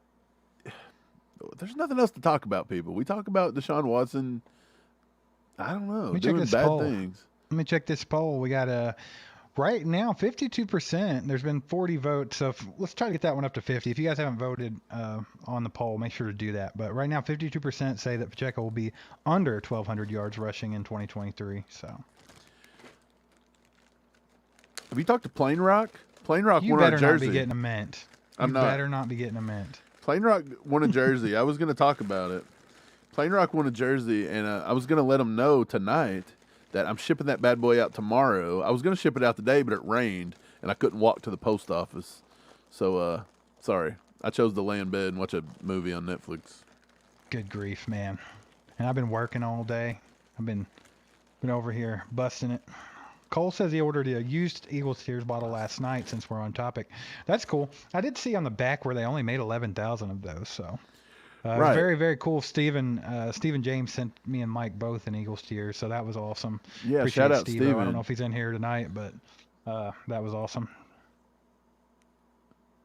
there's nothing else to talk about, people. We talk about DeShaun Watson, I don't know, doing bad things. Let me check this poll. We got right now 52%. There's been 40 votes. So let's try to get that one up to 50. If you guys haven't voted on the poll, make sure to do that. But right now 52% say that Pacheco will be under 1,200 yards rushing in 2023. So have you talked to Plain Rock? Plain Rock you won a jersey. You better not be getting a mint. I'm not. You better not be getting a mint. Plain Rock won a jersey. I was going to talk about it. Plain Rock won a jersey, and I was going to let them know tonight that I'm shipping that bad boy out tomorrow. I was going to ship it out today, but it rained, and I couldn't walk to the post office. So, sorry. I chose to lay in bed and watch a movie on Netflix. Good grief, man. And I've been working all day. I've been over here busting it. Cole says he ordered a used Eagles Tears bottle last night since we're on topic. That's cool. I did see on the back where they only made 11,000 of those, so... Right. Very, very cool. Stephen James sent me and Mike both an Eagles Tears, so that was awesome. Yeah, Appreciate shout out Steve-O. Steven. I don't know if he's in here tonight, but that was awesome.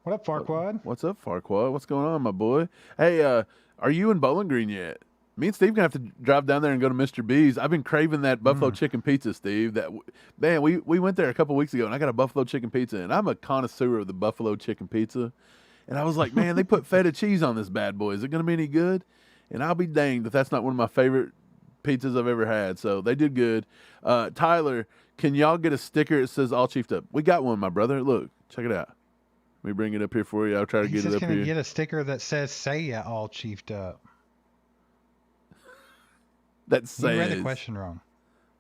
What up, Farquad? What's up, Farquad? What's going on, my boy? Hey, are you in Bowling Green yet? Me and Steve gonna have to drive down there and go to Mr. B's. I've been craving that buffalo chicken pizza, Steve. Man, we went there a couple weeks ago, and I got a buffalo chicken pizza, and I'm a connoisseur of the buffalo chicken pizza. And I was like, man, they put feta cheese on this bad boy. Is it going to be any good? And I'll be danged if that's not one of my favorite pizzas I've ever had. So they did good. Tyler, can y'all get a sticker that says all chiefed up? We got one, my brother. Look, check it out. Let me bring it up here for you. I'll try to get it up here. He's just going to get a sticker that says, say ya all chiefed up. That says. You read the question wrong.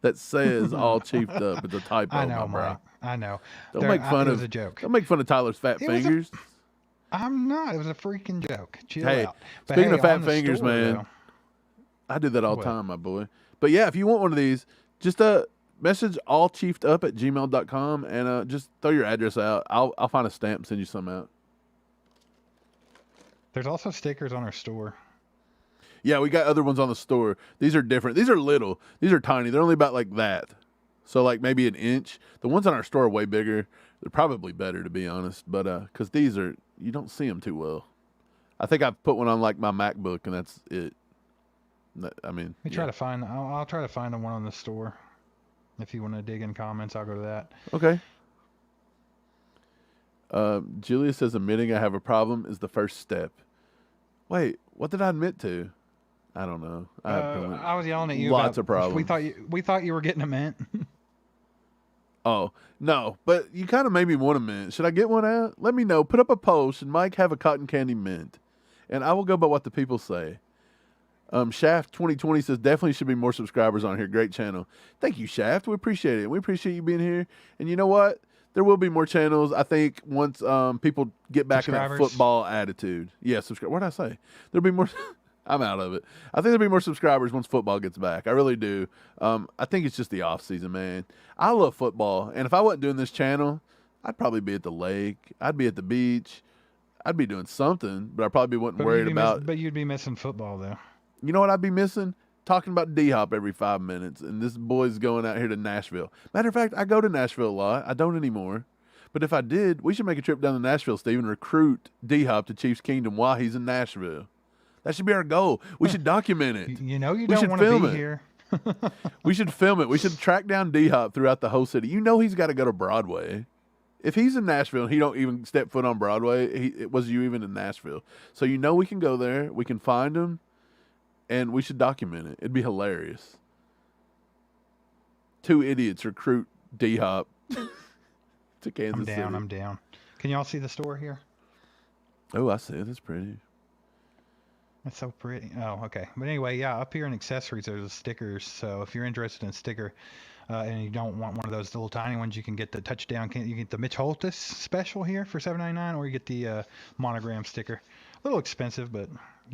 That says all chiefed up. It's a typo, I know, my bro. Mike. I know. Don't make fun it of. was a joke. Don't make fun of Tyler's fat fingers. I'm not. It was a freaking joke. Chill Hey, out. But speaking of fat on the fingers, store, man, though, I do that all the What? time, my boy. But yeah, if you want one of these, just message allchiefedup@gmail.com and just throw your address out. I'll find a stamp and send you some out. there's also stickers on our store. Yeah, we got other ones on the store. These are different. These are little. These are tiny. They're only about like that. So like maybe an inch. The ones on our store are way bigger. They're probably better, to be honest. But because these are, you don't see them too well. I think I've put one on like my MacBook, and that's it. I mean, We try to find. I'll try to find the one on the store. If you want to dig in comments, I'll go to that. Okay. Julia says admitting I have a problem is the first step. Wait, what did I admit to? I don't know. I was yelling at you. Lots about, of problems. We thought you were getting a mint. Oh, no, but you kind of made me want a mint. Should I get one out? Let me know. Put up a post and Mike have a cotton candy mint. And I will go by what the people say. Shaft 2020 says definitely should be more subscribers on here. Great channel. Thank you, Shaft. We appreciate it. We appreciate you being here. And you know what? There will be more channels, I think, once people get back in that football attitude. Yeah, subscribe. What did I say? There'll be more. I'm out of it. I think there'll be more subscribers once football gets back. I really do. I think it's just the off season, man. I love football, and if I wasn't doing this channel, I'd probably be at the lake. I'd be at the beach. I'd be doing something, but I probably wasn't worried about. But you'd be missing football, though. You know what I'd be missing? Talking about D-Hop every 5 minutes, and this boy's going out here to Nashville. Matter of fact, I go to Nashville a lot. I don't anymore. But if I did, we should make a trip down to Nashville, Steve, and recruit D-Hop to Chiefs Kingdom while he's in Nashville. That should be our goal. We should document it. You know you don't want to be here. We should film it. We should track down D-Hop throughout the whole city. You know he's got to go to Broadway. If he's in Nashville and he don't even step foot on Broadway, it was you even in Nashville. So you know we can go there. We can find him, and we should document it. It'd be hilarious. 2 idiots recruit D-Hop to Kansas City. I'm down. Can y'all see the store here? Oh, I see it. That's pretty. That's so pretty. Oh, okay. But anyway, yeah, up here in accessories, there's the stickers. So if you're interested in a sticker and you don't want one of those little tiny ones, you can get the touchdown. You get the Mitch Holthus special here for $7.99, or you get the monogram sticker. A little expensive, but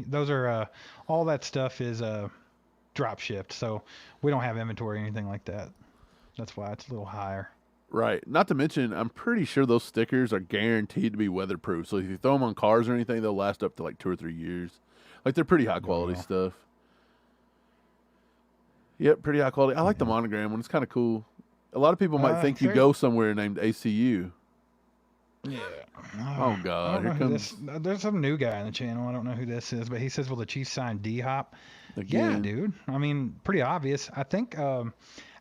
those are all that stuff is drop shipped. So we don't have inventory or anything like that. That's why it's a little higher. Right. Not to mention, I'm pretty sure those stickers are guaranteed to be weatherproof. So if you throw them on cars or anything, they'll last up to like 2 or 3 years. Like, they're pretty high quality stuff. Yep, pretty high quality. I like the monogram one. It's kind of cool. A lot of people might think you go somewhere named ACU. Yeah. Oh, God. Here comes... There's some new guy on the channel. I don't know who this is, but he says, will the Chiefs sign D-Hop? Again. Yeah, dude. I mean, pretty obvious. I think,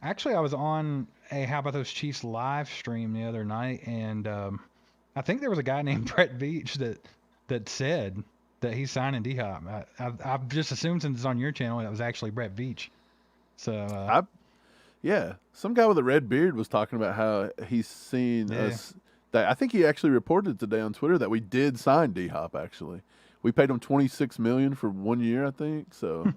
actually, I was on a How About Those Chiefs live stream the other night, and I think there was a guy named Brett Veach that said that he's signing D-Hop. I've just assumed since it's on your channel that it was actually Brett Veach. So, yeah, some guy with a red beard was talking about how he's seen us. That I think he actually reported today on Twitter that we did sign D-Hop, actually. We paid him $26 million for 1 year, I think. So,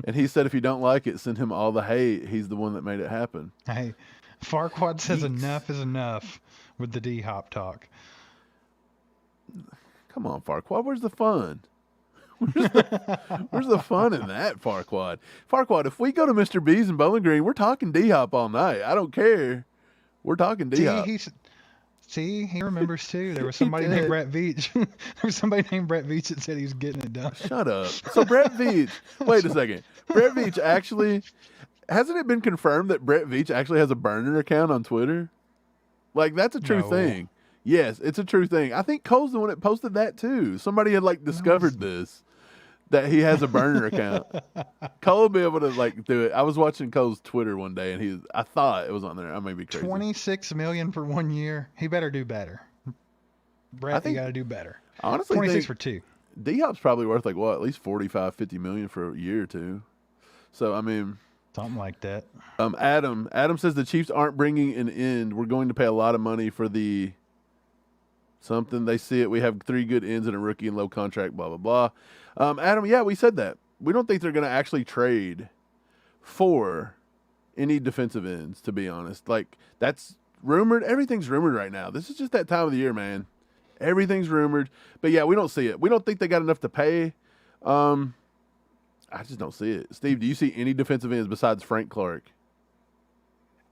and he said if you don't like it, send him all the hate. He's the one that made it happen. Hey, Farquaad says Yeeks. enough is enough with the D-Hop talk. Come on, Farquaad. Where's the fun? Where's the fun in that, Farquaad? Farquaad, if we go to Mr. B's in Bowling Green, we're talking D-Hop all night. I don't care. We're talking D-Hop. See, he remembers too. There was somebody named Brett Veach. There was somebody named Brett Veach that said he was getting it done. Shut up. So Brett Veach, wait a second. Brett Veach actually, hasn't it been confirmed that Brett Veach actually has a burner account on Twitter? Like, that's a true thing. Yes, it's a true thing. I think Cole's the one that posted that too. Somebody had discovered this, that he has a burner account. Cole will be able to do it. I was watching Cole's Twitter one day and I thought it was on there. I may be crazy. $26 million for 1 year. He better do better. Brett, you got to do better. Honestly, 26 for 2. D-Hop's probably worth at least 45, 50 million for a year or two. So, I mean, something like that. Adam says the Chiefs aren't bringing an end. We're going to pay a lot of money for the something. They see it. We have 3 good ends and a rookie and low contract, blah, blah, blah. Adam, yeah, we said that. We don't think they're going to actually trade for any defensive ends, to be honest. That's rumored. Everything's rumored right now. This is just that time of the year, man. Everything's rumored. But, yeah, we don't see it. We don't think they got enough to pay. I just don't see it. Steve, do you see any defensive ends besides Frank Clark?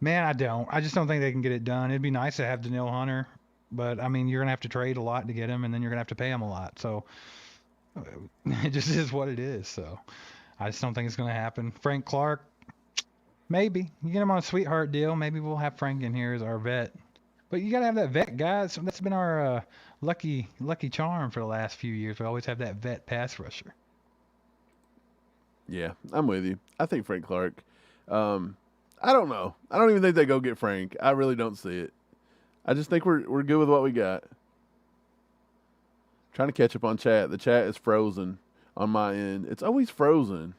Man, I don't. I just don't think they can get it done. It'd be nice to have Danielle Hunter. But, I mean, you're going to have to trade a lot to get him, and then you're going to have to pay him a lot. So, it just is what it is. So, I just don't think it's going to happen. Frank Clark, maybe. You get him on a sweetheart deal. Maybe we'll have Frank in here as our vet. But you got to have that vet, guys. That's been our lucky charm for the last few years. We always have that vet pass rusher. Yeah, I'm with you. I think Frank Clark. I don't know. I don't even think they go get Frank. I really don't see it. I just think we're good with what we got. Trying to catch up on chat. The chat is frozen on my end. It's always frozen.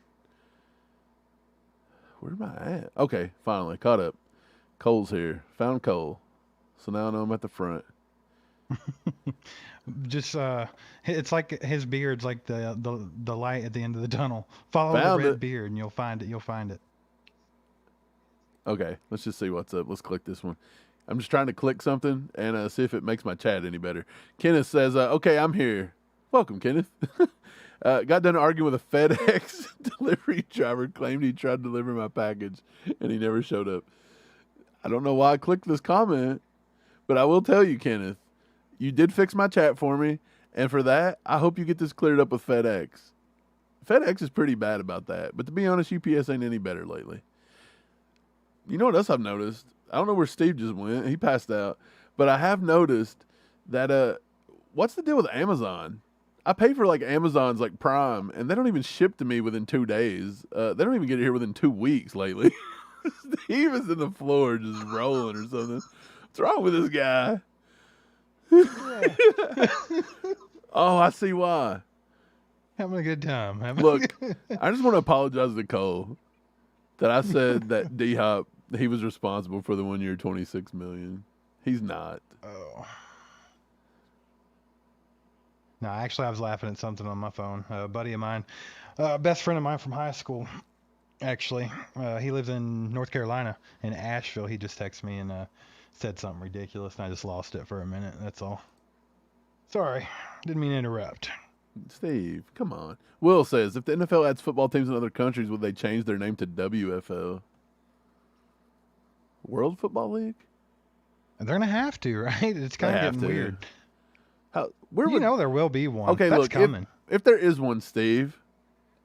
Where am I at? Okay, finally caught up. Cole's here. Found Cole. So now I know I'm at the front. Just it's like his beard's like the light at the end of the tunnel. Follow Found the red it. beard and you'll find it. You'll find it. Okay, let's just see what's up. Let's click this one. I'm just trying to click something and see if it makes my chat any better. Kenneth says, okay, I'm here. Welcome, Kenneth. Got done arguing with a FedEx delivery driver, claimed he tried to deliver my package, and he never showed up. I don't know why I clicked this comment, but I will tell you, Kenneth, you did fix my chat for me, and for that, I hope you get this cleared up with FedEx. FedEx is pretty bad about that, but to be honest, UPS ain't any better lately. You know what else I've noticed? I don't know where Steve just went. He passed out. But I have noticed that, what's the deal with Amazon? I pay for Amazon's Prime, and they don't even ship to me within 2 days. They don't even get it here within 2 weeks lately. Steve is in the floor just rolling or something. What's wrong with this guy? Oh, I see why. Having a good time. Look, I just want to apologize to Cole that I said that D-Hop, he was responsible for the 1 year $26 million. He's not. Oh. No, actually, I was laughing at something on my phone. A buddy of mine, best friend of mine from high school, actually. He lives in North Carolina, in Asheville. He just texted me and said something ridiculous, and I just lost it for a minute. That's all. Sorry. Didn't mean to interrupt. Steve, come on. Will says, if the NFL adds football teams in other countries, would they change their name to WFL? World Football League? They're going to have to, right? It's kind of getting weird. There will be one. Okay, That's look, coming. If there is one, Steve,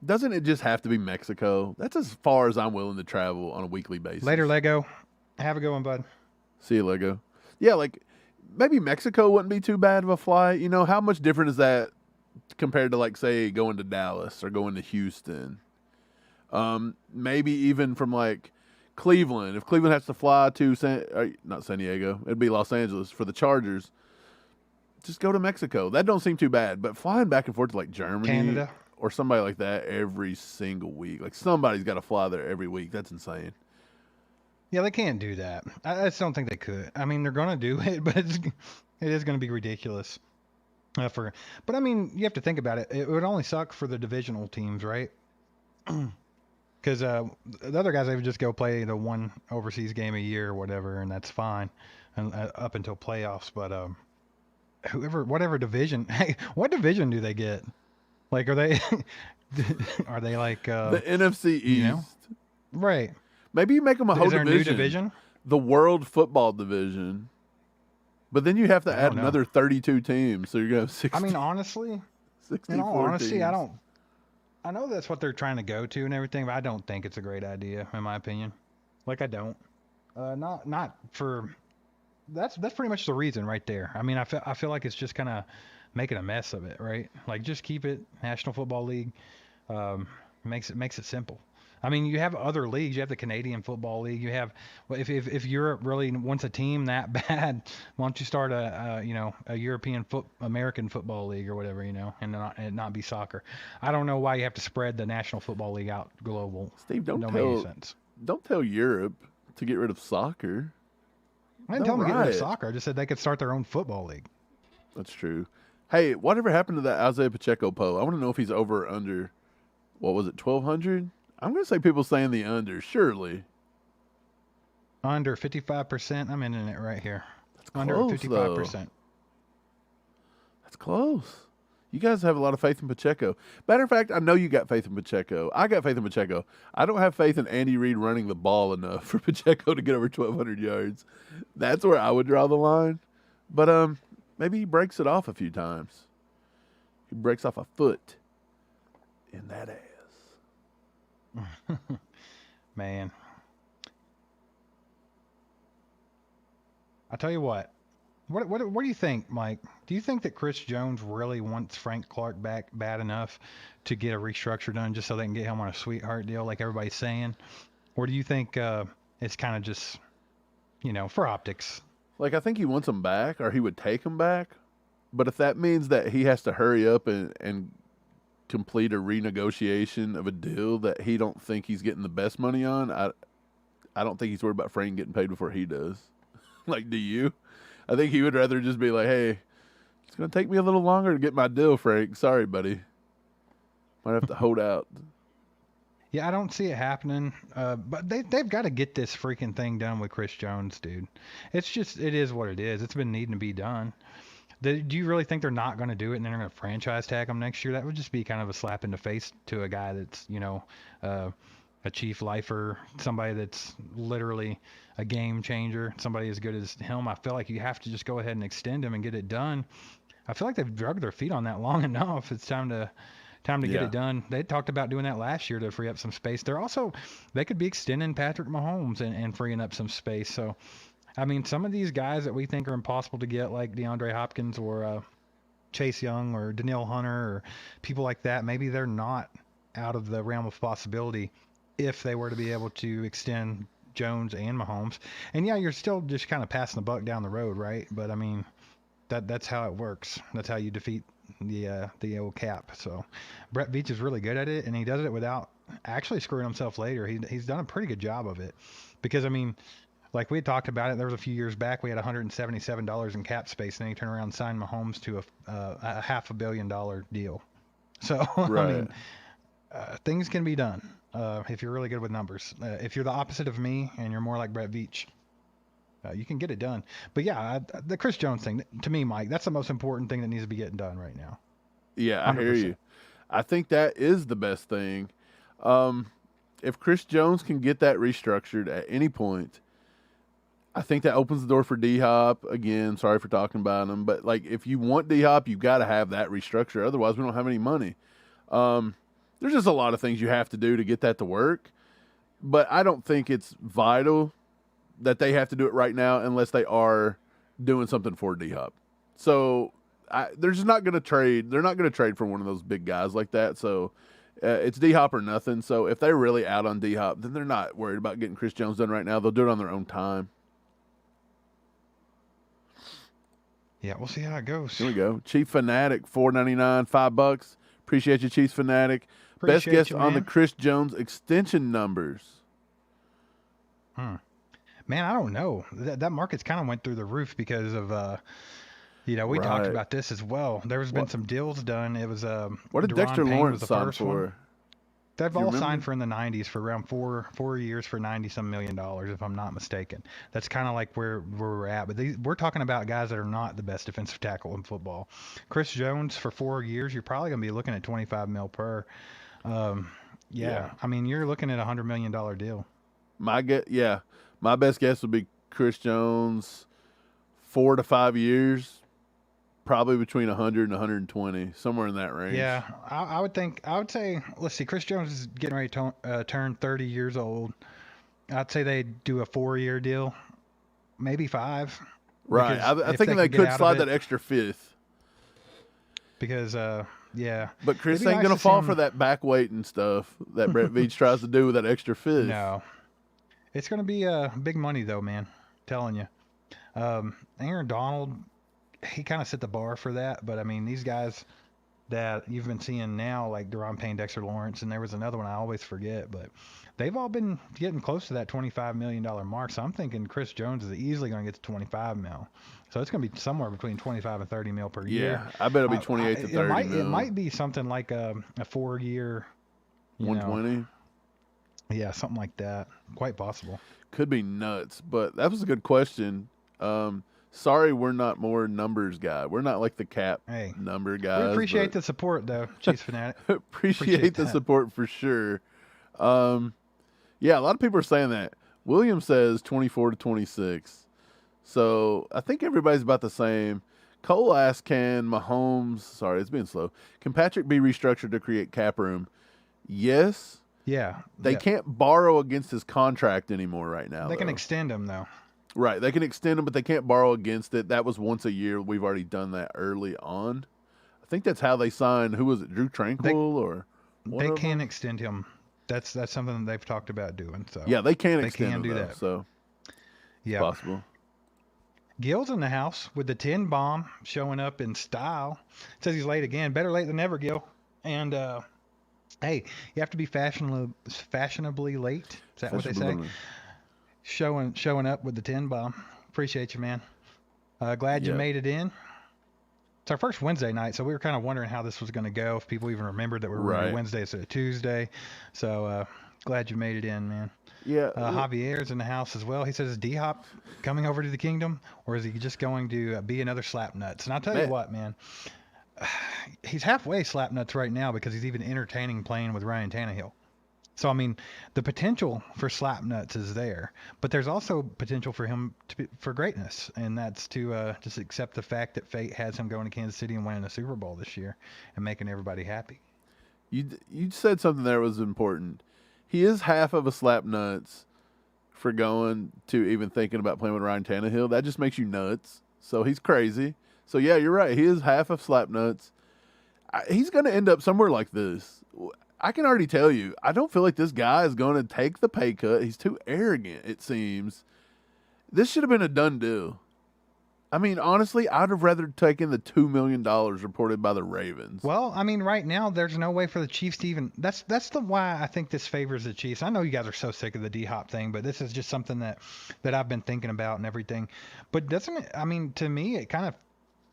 doesn't it just have to be Mexico? That's as far as I'm willing to travel on a weekly basis. Later, Lego. Have a good one, bud. See you, Lego. Yeah, maybe Mexico wouldn't be too bad of a flight. You know, how much different is that compared to, say, going to Dallas or going to Houston? Maybe even from, Cleveland. If Cleveland has to fly to not San Diego, it'd be Los Angeles for the Chargers. Just go to Mexico. That don't seem too bad. But flying back and forth to Germany, Canada, or somebody like that every single week, somebody's got to fly there every week. That's insane. Yeah, they can't do that. I just don't think they could. I mean, they're going to do it, but it is going to be ridiculous. But I mean, you have to think about it. It would only suck for the divisional teams, right? Because the other guys, they would just go play the one overseas game a year or whatever, and that's fine, and up until playoffs. But whatever division, hey, what division do they get? Like, are they are they like The NFC East. you know? Right? Maybe you make them a whole Is there a new division? The World Football Division. But then you have to add don't know. another 32 teams, so you're going to have 60. I mean, honestly, 64 in all honesty, teams. I know that's what they're trying to go to and everything, but I don't think it's a great idea, in my opinion. Like, I don't. Not for. That's pretty much the reason right there. I mean, I feel like it's just kind of making a mess of it, right? Like, just keep it National Football League. Makes it simple. I mean, you have other leagues. You have the Canadian Football League. You have, well, if Europe really wants a team that bad, why don't you start a European American Football League or whatever, and not be soccer. I don't know why you have to spread the National Football League out global. Steve, don't make any sense. Don't tell Europe to get rid of soccer. I didn't tell them to get rid of soccer. I just said they could start their own football league. That's true. Hey, whatever happened to that Isaiah Pacheco poll? I want to know if he's over or under. What was it, 1,200? I'm going to say people saying the under, surely. Under 55%. I'm in it right here. That's Under close, 55%. though. That's close. You guys have a lot of faith in Pacheco. Matter of fact, I know you got faith in Pacheco. I got faith in Pacheco. I don't have faith in Andy Reid running the ball enough for Pacheco to get over 1,200 yards. That's where I would draw the line. But maybe he breaks it off a few times. He breaks off a foot in that ass. Man, I tell you what do you think, Mike? Do you think that Chris Jones really wants Frank Clark back bad enough to get a restructure done just so they can get him on a sweetheart deal like everybody's saying? Or do you think it's kind of just, for optics? Like, I think he wants him back, or he would take him back. But if that means that he has to hurry up and complete a renegotiation of a deal that he don't think he's getting the best money on, I don't think he's worried about Frank getting paid before he does. Like, do you? I think he would rather just be like, hey, it's going to take me a little longer to get my deal, Frank. Sorry, buddy. Might have to hold out. Yeah, I don't see it happening. But they've got to get this freaking thing done with Chris Jones, dude. It is what it is. It's been needing to be done. Do you really think they're not going to do it and then they're going to franchise tag him next year? That would just be kind of a slap in the face to a guy that's, a chief lifer, somebody that's literally a game changer, somebody as good as him. I feel like you have to just go ahead and extend him and get it done. I feel like they've drug their feet on that long enough. It's time to get it done. They talked about doing that last year to free up some space. They could be extending Patrick Mahomes and freeing up some space. So, I mean, some of these guys that we think are impossible to get, like DeAndre Hopkins or Chase Young or Danielle Hunter or people like that, maybe they're not out of the realm of possibility if they were to be able to extend Jones and Mahomes. And yeah, you're still just kind of passing the buck down the road, right? But I mean, that's how it works. That's how you defeat the old cap. So Brett Veach is really good at it, and he does it without actually screwing himself later. He's done a pretty good job of it, because I mean, like we had talked about it, there was a few years back, we had $177 in cap space, and then he turned around and signed Mahomes to a $500 million deal. So, Right. I mean, things can be done if you're really good with numbers. If you're the opposite of me and you're more like Brett Veach, you can get it done. But yeah, the Chris Jones thing, to me, Mike, that's the most important thing that needs to be getting done right now. Yeah, I 100%. hear you. I think that is the best thing. If Chris Jones can get that restructured at any point, I think that opens the door for D-Hop. Again, sorry for talking about him, but like, if you want D-Hop, you've got to have that restructure. Otherwise, we don't have any money. There's just a lot of things you have to do to get that to work, but I don't think it's vital that they have to do it right now unless they are doing something for D-Hop. So they're just not going to trade. They're not going to trade for one of those big guys like that. So it's D-Hop or nothing. So if they're really out on D-Hop, then they're not worried about getting Chris Jones done right now. They'll do it on their own time. Yeah, we'll see how it goes. Here we go. Chief Fanatic, $4.99, $5. Appreciate you, Chief Fanatic. Best Appreciate guess you, on the man. Chris Jones extension numbers. Man, I don't know. That market's kind of went through the roof because of You know, we talked Right. about this as well. There's been some deals done. It was What did Deron Dexter Payne Lawrence was the sign first one. for? They've Do you all remember? signed for in the 90s for around 4 years for $90-some million, if I'm not mistaken. That's kind of like where we're at. But we're talking about guys that are not the best defensive tackle in football. Chris Jones for 4 years, you're probably going to be looking at $25 million per. Yeah, I mean, you're looking at a $100 million deal. My best guess would be Chris Jones, 4 to 5 years, probably between 100 and 120, somewhere in that range. Yeah, I would say, let's see, Chris Jones is getting ready to turn 30 years old. I'd say they do a 4-year deal, maybe 5. Right. because I if think they get could out of slide it- that extra fifth. Because, yeah. But Chris It'd be ain't nice going to to see fall him- for that back weight and stuff that Brett Veach tries to do with that extra fifth. No. It's going to be big money, though, man. Telling you. Aaron Donald, he kind of set the bar for that. But, I mean, these guys that you've been seeing now, like Deron Payne, Dexter Lawrence, and there was another one I always forget. But they've all been getting close to that $25 million mark. So I'm thinking Chris Jones is easily going to get to $25 million. So it's going to be somewhere between 25 and 30 mil per year. Yeah, I bet it'll be 28 to 30 It might be something like a 4-year, 120. Yeah, something like that. Quite possible. Could be nuts, but that was a good question. Sorry, we're not more numbers guy. We're not like the cap Hey, number guys. We appreciate but the support, though, Chiefs fanatic. appreciate the that. support for sure. Yeah, a lot of people are saying that. William says 24 to 26. So I think everybody's about the same. Cole asked, can Patrick be restructured to create cap room? Yes. Yeah. They can't borrow against his contract anymore right now. They can though. extend them, though. Right. They can extend them, but they can't borrow against it. That was once a year. We've already done that early on. I think that's how they signed, who was it, Drew Tranquil or one They of can them? extend him. That's something that they've talked about doing. So Yeah, they can they extend can him, do though, that. so yeah. possible. Gil's in the house with the 10 bomb showing up in style. Says he's late again. Better late than never, Gil. And hey, you have to be fashionably late. Is that what they say? Fashionably. Showing up with the 10 bomb. Appreciate you, man. Glad you Yeah. made it in. It's our first Wednesday night, so we were kind of wondering how this was going to go. If people even remembered that we were Right. on Wednesday instead of Tuesday. So glad you made it in, man. Yeah. Javier's in the house as well. He says, is D-Hop coming over to the kingdom, or is he just going to be another slap nuts? And I'll tell you Man. what, man. He's halfway slap nuts right now because he's even entertaining playing with Ryan Tannehill. So, I mean, the potential for slap nuts is there, but there's also potential for him for greatness, and that's to just accept the fact that fate has him going to Kansas City and winning a Super Bowl this year and making everybody happy. You said something there was important. He is half of a slap nuts for going to even thinking about playing with Ryan Tannehill. That just makes you nuts. So he's crazy. So yeah, you're right. He is half of slap nuts. He's going to end up somewhere like this. I can already tell you, I don't feel like this guy is going to take the pay cut. He's too arrogant, it seems. This should have been a done deal. I mean, honestly, I'd have rather taken the $2 million reported by the Ravens. Well, I mean, right now there's no way for the Chiefs to even. That's why I think this favors the Chiefs. I know you guys are so sick of the D-Hop thing, but this is just something that I've been thinking about and everything. But doesn't it? I mean, to me, it kind of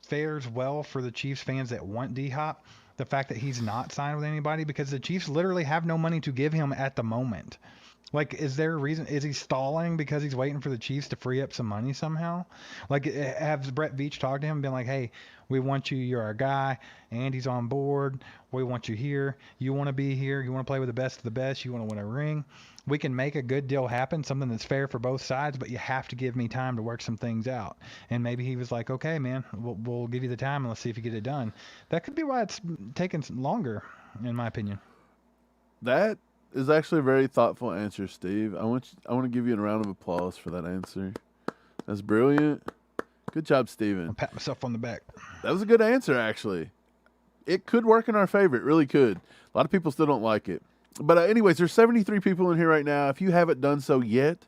fares well for the Chiefs fans that want D-Hop. The fact that he's not signed with anybody, because the Chiefs literally have no money to give him at the moment. Like, is there a reason? Is he stalling because he's waiting for the Chiefs to free up some money somehow? Like, has Brett Veach talked to him and been like, hey, we want you. You're our guy. Andy's on board. We want you here. You want to be here. You want to play with the best of the best. You want to win a ring. We can make a good deal happen, something that's fair for both sides, but you have to give me time to work some things out. And maybe he was like, okay, man, we'll give you the time and let's see if you get it done. That could be why it's taking longer, in my opinion. That is actually a very thoughtful answer, Steve. I want to give you a round of applause for that answer. That's brilliant. Good job, Steven. I'll pat myself on the back. That was a good answer, actually. It could work in our favor. It really could. A lot of people still don't like it. But anyways, there's 73 people in here right now. If you haven't done so yet,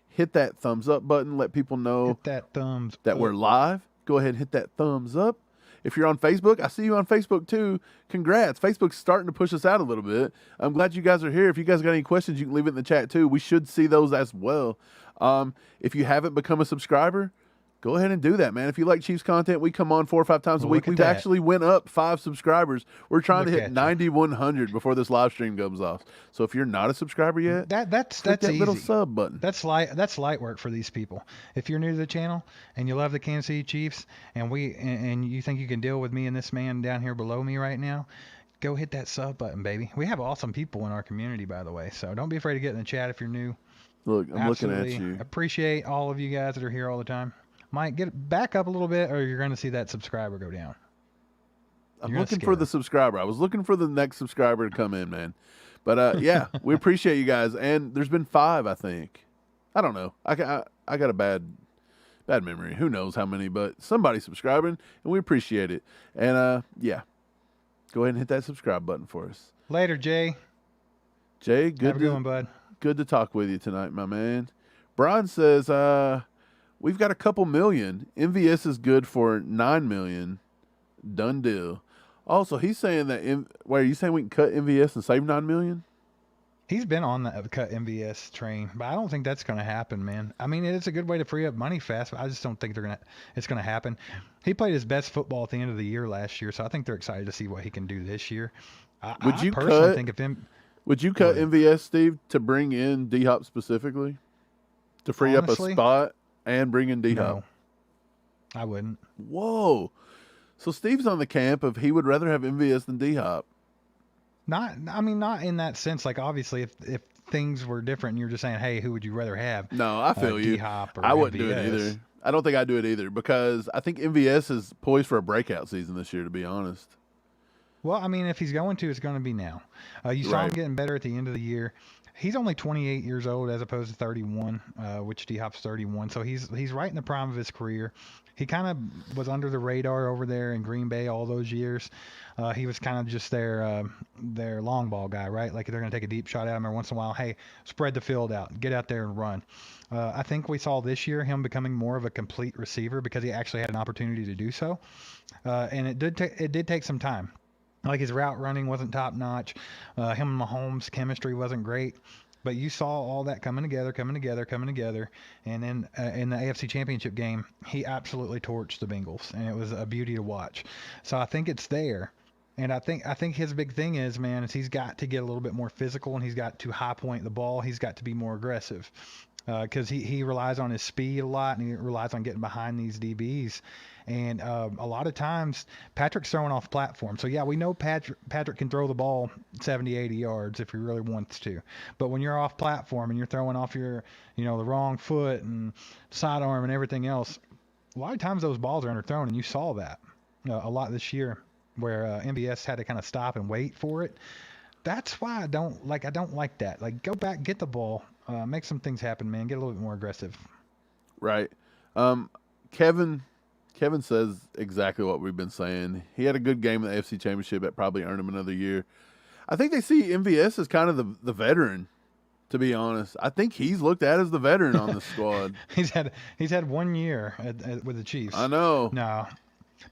hit that thumbs up button. Let people know Hit that thumbs that up. we're live. Go ahead and hit that thumbs up. If you're on Facebook, I see you on Facebook too. Congrats. Facebook's starting to push us out a little bit. I'm glad you guys are here. If you guys got any questions, you can leave it in the chat too. We should see those as well. If you haven't become a subscriber, go ahead and do that, man. If you like Chiefs content, we come on 4 or 5 times a Well, week. look at We've that. actually went up 5 subscribers. We're trying to Look hit at you. 9,100 before this live stream comes off. So if you're not a subscriber yet, That's click that easy. little sub button. That's light work for these people. If you're new to the channel and you love the Kansas City Chiefs and you think you can deal with me and this man down here below me right now, go hit that sub button, baby. We have awesome people in our community, by the way. So don't be afraid to get in the chat if you're new. Look, I'm looking at Absolutely you. appreciate all of you guys that are here all the time. Mike, get back up a little bit, or you're going to see that subscriber go down. I'm You're looking gonna for scare the subscriber. I was looking for the next subscriber to come in, man. But yeah, we appreciate you guys. And there's been 5, I think. I don't know. I got a bad memory. Who knows how many? But somebody subscribing, and we appreciate it. And yeah, go ahead and hit that subscribe button for us. Later, Jay. Jay, Have good a good one, bud. good to talk with you tonight, my man. Brian says, we've got a couple million. MVS is good for 9 million. Done deal. Also, he's saying that. Wait, are you saying we can cut MVS and save 9 million? He's been on the cut MVS train, but I don't think that's going to happen, man. I mean, it's a good way to free up money fast, but I just don't think it's going to happen. He played his best football at the end of the year last year, so I think they're excited to see what he can do this year. Would you personally cut- think if him? Would you cut MVS, Steve, to bring in D-Hop specifically? To free Honestly? up a spot and bring in D-Hop? No, I wouldn't. Whoa. So Steve's on the camp of he would rather have MVS than D-Hop. Not in that sense. Like, obviously, if things were different and you're just saying, hey, who would you rather have? No, I feel you. D-Hop or I wouldn't do it MVS? either. I don't think I'd do it either because I think MVS is poised for a breakout season this year, to be honest. Well, I mean, if he's going to, it's going to be now. You saw him Right. getting better at the end of the year. He's only 28 years old as opposed to 31, which D-Hop's 31. So he's right in the prime of his career. He kind of was under the radar over there in Green Bay all those years. He was kind of just their long ball guy, right? Like, they're going to take a deep shot at him every once in a while. Hey, spread the field out. Get out there and run. I think we saw this year him becoming more of a complete receiver because he actually had an opportunity to do so. And it did take some time. Like, his route running wasn't top notch. Him and Mahomes' chemistry wasn't great. But you saw all that coming together. And then in the AFC Championship game, he absolutely torched the Bengals. And it was a beauty to watch. So I think it's there. And I think his big thing is he's got to get a little bit more physical, and he's got to high point the ball. He's got to be more aggressive because he relies on his speed a lot, and he relies on getting behind these DBs. And a lot of times, Patrick's throwing off platform. So, yeah, we know Patrick can throw the ball 70, 80 yards if he really wants to. But when you're off platform and you're throwing off your, the wrong foot and sidearm and everything else, a lot of times those balls are underthrown, and you saw that a lot this year where MVS had to kind of stop and wait for it. That's why I don't like that. Like, go back, get the ball, make some things happen, man. Get a little bit more aggressive. Right. Kevin says exactly what we've been saying. He had a good game in the AFC Championship that probably earned him another year. I think they see MVS as kind of the veteran, to be honest. I think he's looked at as the veteran on the squad. He's had 1 year with the Chiefs. I know. No.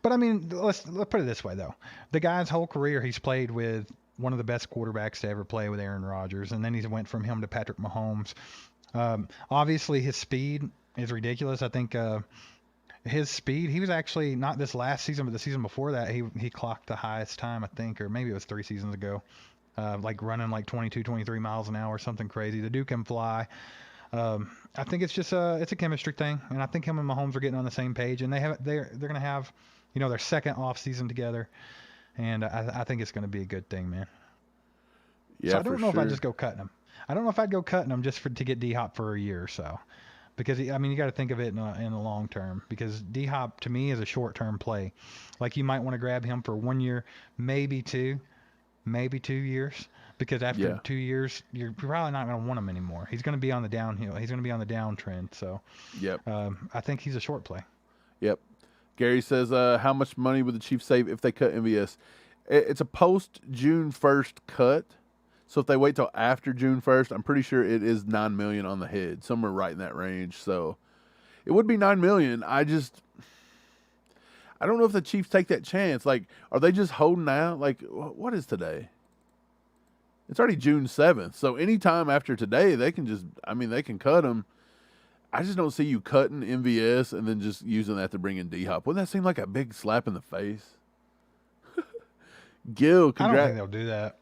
But, I mean, let's put it this way, though. The guy's whole career, he's played with one of the best quarterbacks to ever play with Aaron Rodgers, and then he went from him to Patrick Mahomes. Obviously, his speed is ridiculous. I think his speed, he was actually not this last season, but the season before that, he clocked the highest time, I think, or maybe it was 3 seasons ago, like running like 22, 23 miles an hour, something crazy. The dude can fly. I think it's just it's a chemistry thing, and I think him and Mahomes are getting on the same page, and they're going to have their second off season together, and I think it's going to be a good thing, man. Yeah, so I don't know if sure. I'd just go cutting him. I don't know if I'd go cutting him just to get D-Hop for a year or so, because you got to think of it in the long term, because D-Hop to me is a short term play. Like, you might want to grab him for 1 year, maybe 2 years. Because after 2 years, you're probably not going to want him anymore. He's going to be on the downhill. He's going to be on the downtrend. So, Yep. I think he's a short play. Yep. Gary says, how much money would the Chiefs save if they cut MVS? It's a post-June 1st cut. So if they wait till after June 1st, I'm pretty sure it is $9 million on the head, somewhere right in that range. So it would be $9 million. I don't know if the Chiefs take that chance. Like, are they just holding out? Like, what is today? It's already June 7th. So anytime after today, they can cut him. I just don't see you cutting MVS and then just using that to bring in D-Hop. Wouldn't that seem like a big slap in the face? Gil, I don't congrats. think they'll do that.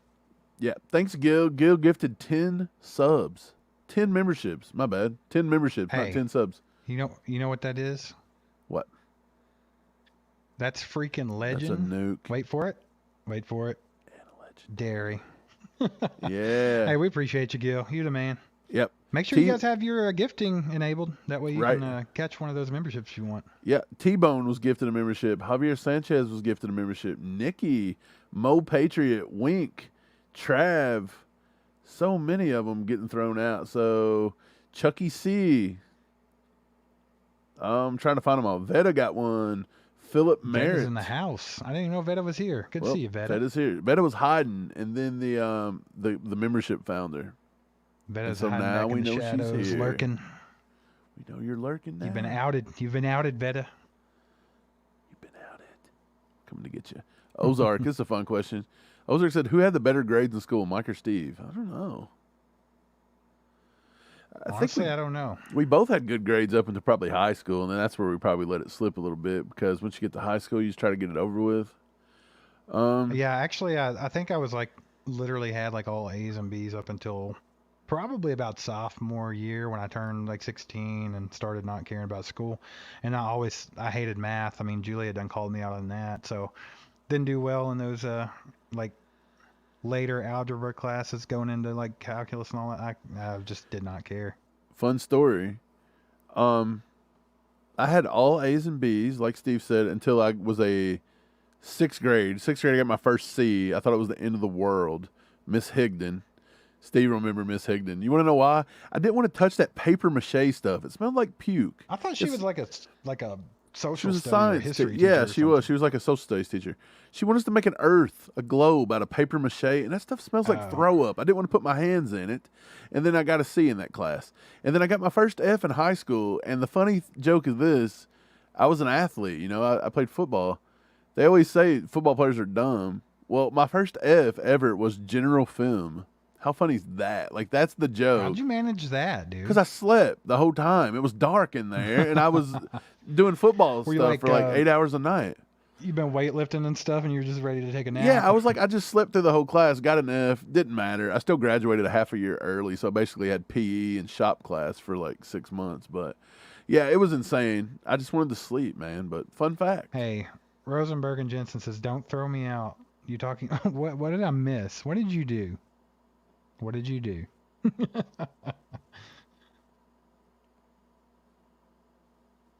Yeah, thanks, Gil. Gil gifted 10 subs. 10 memberships. My bad. 10 memberships, not Hey. 10 subs. You know what that is? What? That's freaking That's a legend. nuke. Wait for it. Wait for it. And a legend. Dairy. Yeah. Hey, we appreciate you, Gil. You're the man. Yep. Make sure you guys have your gifting enabled. That way you Right. can catch one of those memberships you want. Yeah, T-Bone was gifted a membership. Javier Sanchez was gifted a membership. Nikki, Mo Patriot, Wink, Trav. So many of them getting thrown out. So, Chucky C. I'm trying to find them all. Veta got one. Philip Vetta's Merritt. in the house. I didn't even know Vetta was here. Good to see you, Vetta. Vetta's here. Veta was hiding, and then the membership found her. Vetta's so hiding now back we in the know she's shadows, here. lurking. We know you're lurking now. You've been outed. You've been outed, Vetta. You've been outed. Coming to get you. Ozark, this is a fun question. Ozark said, who had the better grades in school, Mike or Steve? I don't know. Honestly, I don't know. We both had good grades up until probably high school, and then that's where we probably let it slip a little bit because once you get to high school, you just try to get it over with. Yeah, actually, I think I was like literally had like all A's and B's up until probably about sophomore year when I turned like 16 and started not caring about school. And I hated math. I mean, Julia done called me out on that, so didn't do well in those like later algebra classes going into like calculus and all that. I just did not care. Fun story. I had all A's and B's, like Steve said, until I was a sixth grade. Sixth grade, I got my first C. I thought it was the end of the world. Miss Higdon. Steve remember Miss Higdon. You want to know why? I didn't want to touch that paper mache stuff. It smelled like puke. I thought she was like a social She was a study or science history teacher. Yeah, teacher or she was. She was like a social studies teacher. She wanted us to make an earth, a globe out of paper mache, and that stuff smells like throw up. I didn't want to put my hands in it, and then I got a C in that class. And then I got my first F in high school, and the funny joke is this, I was an athlete, you know, I played football. They always say football players are dumb. Well, my first F ever was general film. How funny is that? Like, that's the joke. How'd you manage that, dude? Because I slept the whole time. It was dark in there, and I was doing football Were you stuff like, for like 8 hours a night. You've been weightlifting and stuff, and you're just ready to take a nap. Yeah, I was like, I just slept through the whole class, got an F, didn't matter. I still graduated a half a year early, so I basically had PE and shop class for like 6 months. But yeah, it was insane. I just wanted to sleep, man. But fun fact. Hey, Rosenberg and Jensen says, "Don't throw me out." You talking? What did I miss? What did you do? What did you do?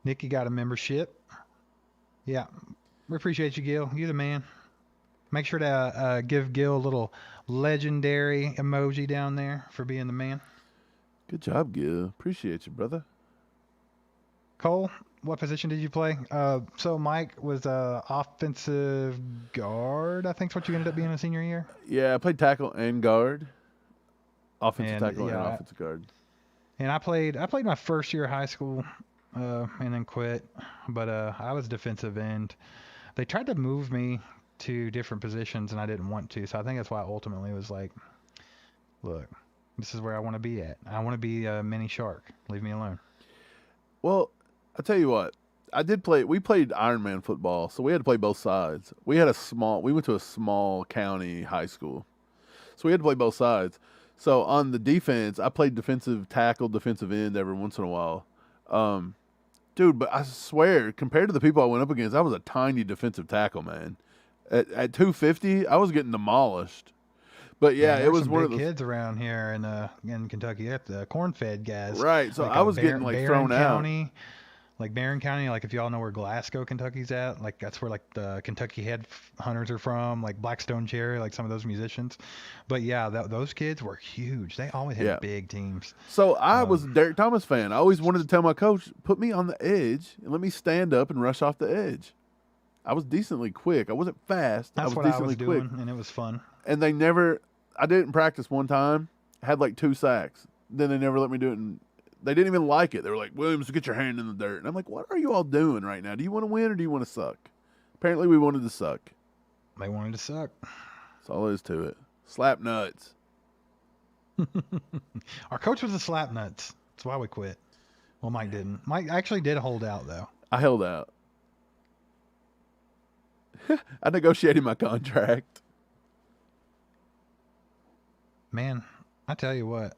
Nikki got a membership. Yeah, we appreciate you, Gil. You're the man. Make sure to give Gil a little legendary emoji down there for being the man. Good job, Gil. Appreciate you, brother. Cole, what position did you play? So Mike was offensive guard, I think is what you ended up being in senior year. Yeah, I played tackle and guard. Offensive And, tackle yeah, and offensive guard. And I played my first year of high school, and then quit. But I was defensive end. They tried to move me to different positions, and I didn't want to. So I think that's why I ultimately was like, look, this is where I want to be at. I want to be a mini shark. Leave me alone. Well, I'll tell you what. We played Ironman football, so we had to play both sides. We went to a small county high school. So we had to play both sides. So on the defense, I played defensive tackle, defensive end every once in a while. Dude, but I swear, compared to the people I went up against, I was a tiny defensive tackle, man. At 250, I was getting demolished. But yeah, it was one of the those kids around here in Kentucky. The corn-fed guys. Right. So like I was getting like thrown County, out. Like Barron County, like if y'all know where Glasgow, Kentucky's at, like that's where like the Kentucky head hunters are from, like Blackstone Cherry, like some of those musicians. But yeah, those kids were huge. They always had big teams. So I was a Derek Thomas fan. I always wanted to tell my coach, put me on the edge and let me stand up and rush off the edge. I was decently quick. I wasn't fast. That's what I was doing, and it was fun. And I did it in practice one time, had like 2 sacks. Then they never let me do it, and they didn't even like it. They were like, Williams, get your hand in the dirt. And I'm like, what are you all doing right now? Do you want to win or do you want to suck? Apparently we wanted to suck. They wanted to suck. That's all there is to it. Slap nuts. Our coach was a slap nuts. That's why we quit. Well, Mike didn't. Mike actually did hold out, though. I held out. I negotiated my contract. Man, I tell you what,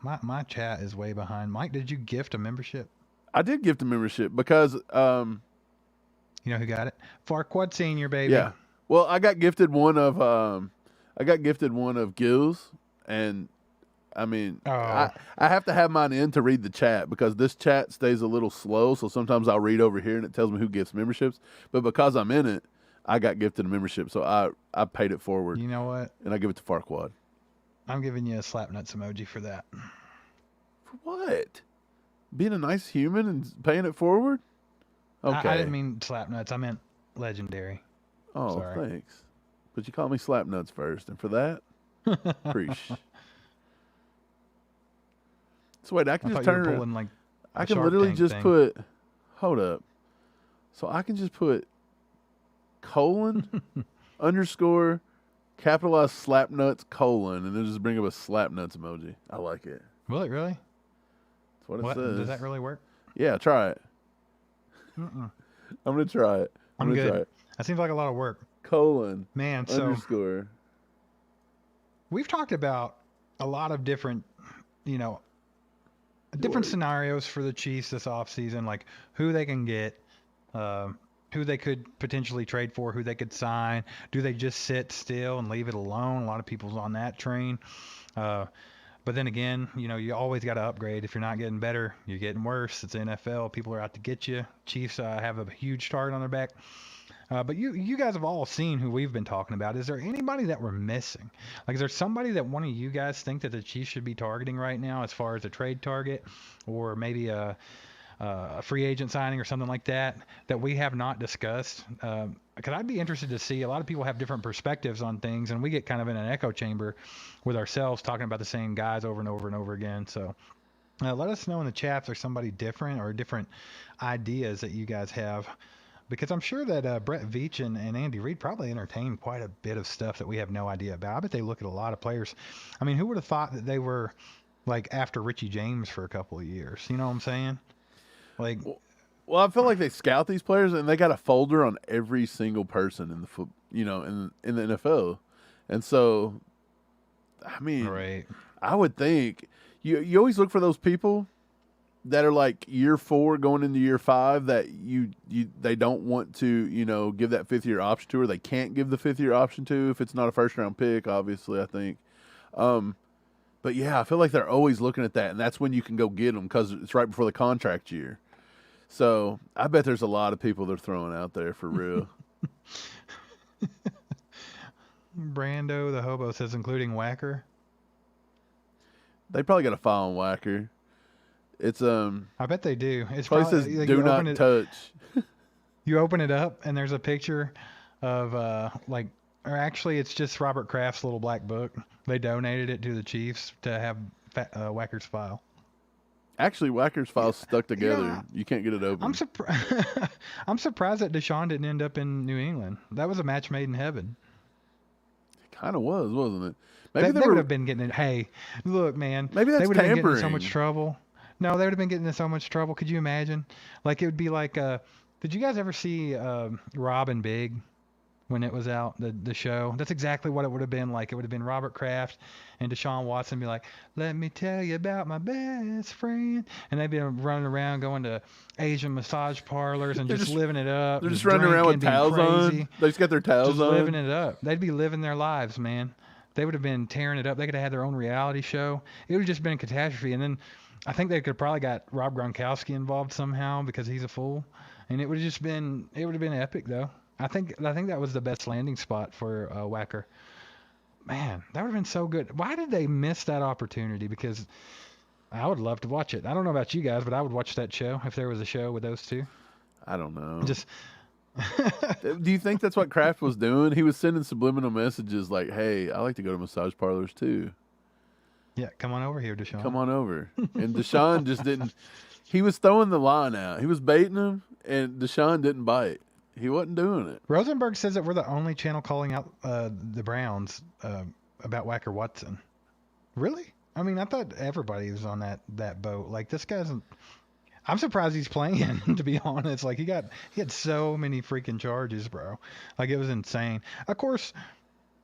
my chat is way behind. Mike, did you gift a membership? I did gift a membership because you know who got it? Farquad Senior, baby. Yeah. Well, I got gifted one of Gil's, and I mean, I have to have mine in to read the chat because this chat stays a little slow. So sometimes I'll read over here and it tells me who gifts memberships. But because I'm in it, I got gifted a membership, so I paid it forward. You know what? And I give it to Farquad. I'm giving you a slapnuts emoji for that. For what? Being a nice human and paying it forward? Okay. I didn't mean slapnuts. I meant legendary. Oh, sorry. Thanks. But you called me slapnuts first, and for that, appreciate. So wait, I can just turn it. Like I can literally just put. Hold up. So I can just put colon underscore capitalized slapnuts colon, and then just bring up a slapnuts emoji. I like it. Will it really? That's what it says. Does that really work? Yeah, try it. I'm gonna try it. I'm gonna good. try it. That seems like a lot of work. Colon. Man, so underscore. We've talked about a lot of different, different scenarios for the Chiefs this offseason, like who they can get, who they could potentially trade for, who they could sign. Do they just sit still and leave it alone? A lot of people's on that train. But then again, you always got to upgrade. If you're not getting better, you're getting worse. It's the NFL. People are out to get you. Chiefs have a huge target on their back. But you guys have all seen who we've been talking about. Is there anybody that we're missing? Like, is there somebody that one of you guys think that the Chiefs should be targeting right now as far as a trade target, or maybe a free agent signing or something like that we have not discussed? Because I'd be interested to see. A lot of people have different perspectives on things, and we get kind of in an echo chamber with ourselves talking about the same guys over and over and over again. So let us know in the chat if there's somebody different or different ideas that you guys have. Because I'm sure that Brett Veach and Andy Reid probably entertain quite a bit of stuff that we have no idea about. I bet they look at a lot of players. I mean, who would have thought that they were like after Richie James for a couple of years? You know what I'm saying? Like, well, I feel like they scout these players and they got a folder on every single person in the in the NFL, and so, I mean, right. I would think you always look for those people that are like year 4 going into year 5 that they don't want to give that 5th year option to, or they can't give the 5th year option to if it's not a first round pick, obviously, I think. But yeah, I feel like they're always looking at that, and that's when you can go get them because it's right before the contract year. So I bet there's a lot of people they're throwing out there for real. Brando the hobo says including Whacker. They probably got a file on Whacker. It's I bet they do. It's probably says like do not touch. You open it up and there's a picture of or actually it's just Robert Kraft's little black book. They donated it to the Chiefs to have Whacker's file. Actually, Whacker's file's stuck together. You can't get it open. I'm surprised that DeShaun didn't end up in New England. That was a match made in heaven. It kind of was, wasn't it? Maybe they would have been getting it. Hey, look, man. Maybe that's they would have been getting in tampering. so much trouble. No, they would have been getting in so much trouble. Could you imagine? Like, it would be like, did you guys ever see Rob and Big when it was out, the show? That's exactly what it would have been like. It would have been Robert Kraft and DeShaun Watson be like, let me tell you about my best friend. And they'd be running around going to Asian massage parlors and just living it up. They're just running around with towels on. They just got their towels on. Living it up. They'd be living their lives, man. They would have been tearing it up. They could have had their own reality show. It would have just been a catastrophe. And then I think they could have probably got Rob Gronkowski involved somehow because he's a fool. And it would have been epic though. I think that was the best landing spot for Whacker. Man, that would have been so good. Why did they miss that opportunity? Because I would love to watch it. I don't know about you guys, but I would watch that show if there was a show with those two. I don't know. Just do you think that's what Kraft was doing? He was sending subliminal messages like, hey, I like to go to massage parlors too. Yeah, come on over here, DeShaun. Come on over. And DeShaun just didn't. He was throwing the line out. He was baiting him, and DeShaun didn't bite. He wasn't doing it. Rosenberg says that we're the only channel calling out the Browns about Whacker Watson. Really? I mean, I thought everybody was on that boat. Like, this guy's I'm surprised he's playing, to be honest. Like he had so many freaking charges, bro. Like it was insane. Of course,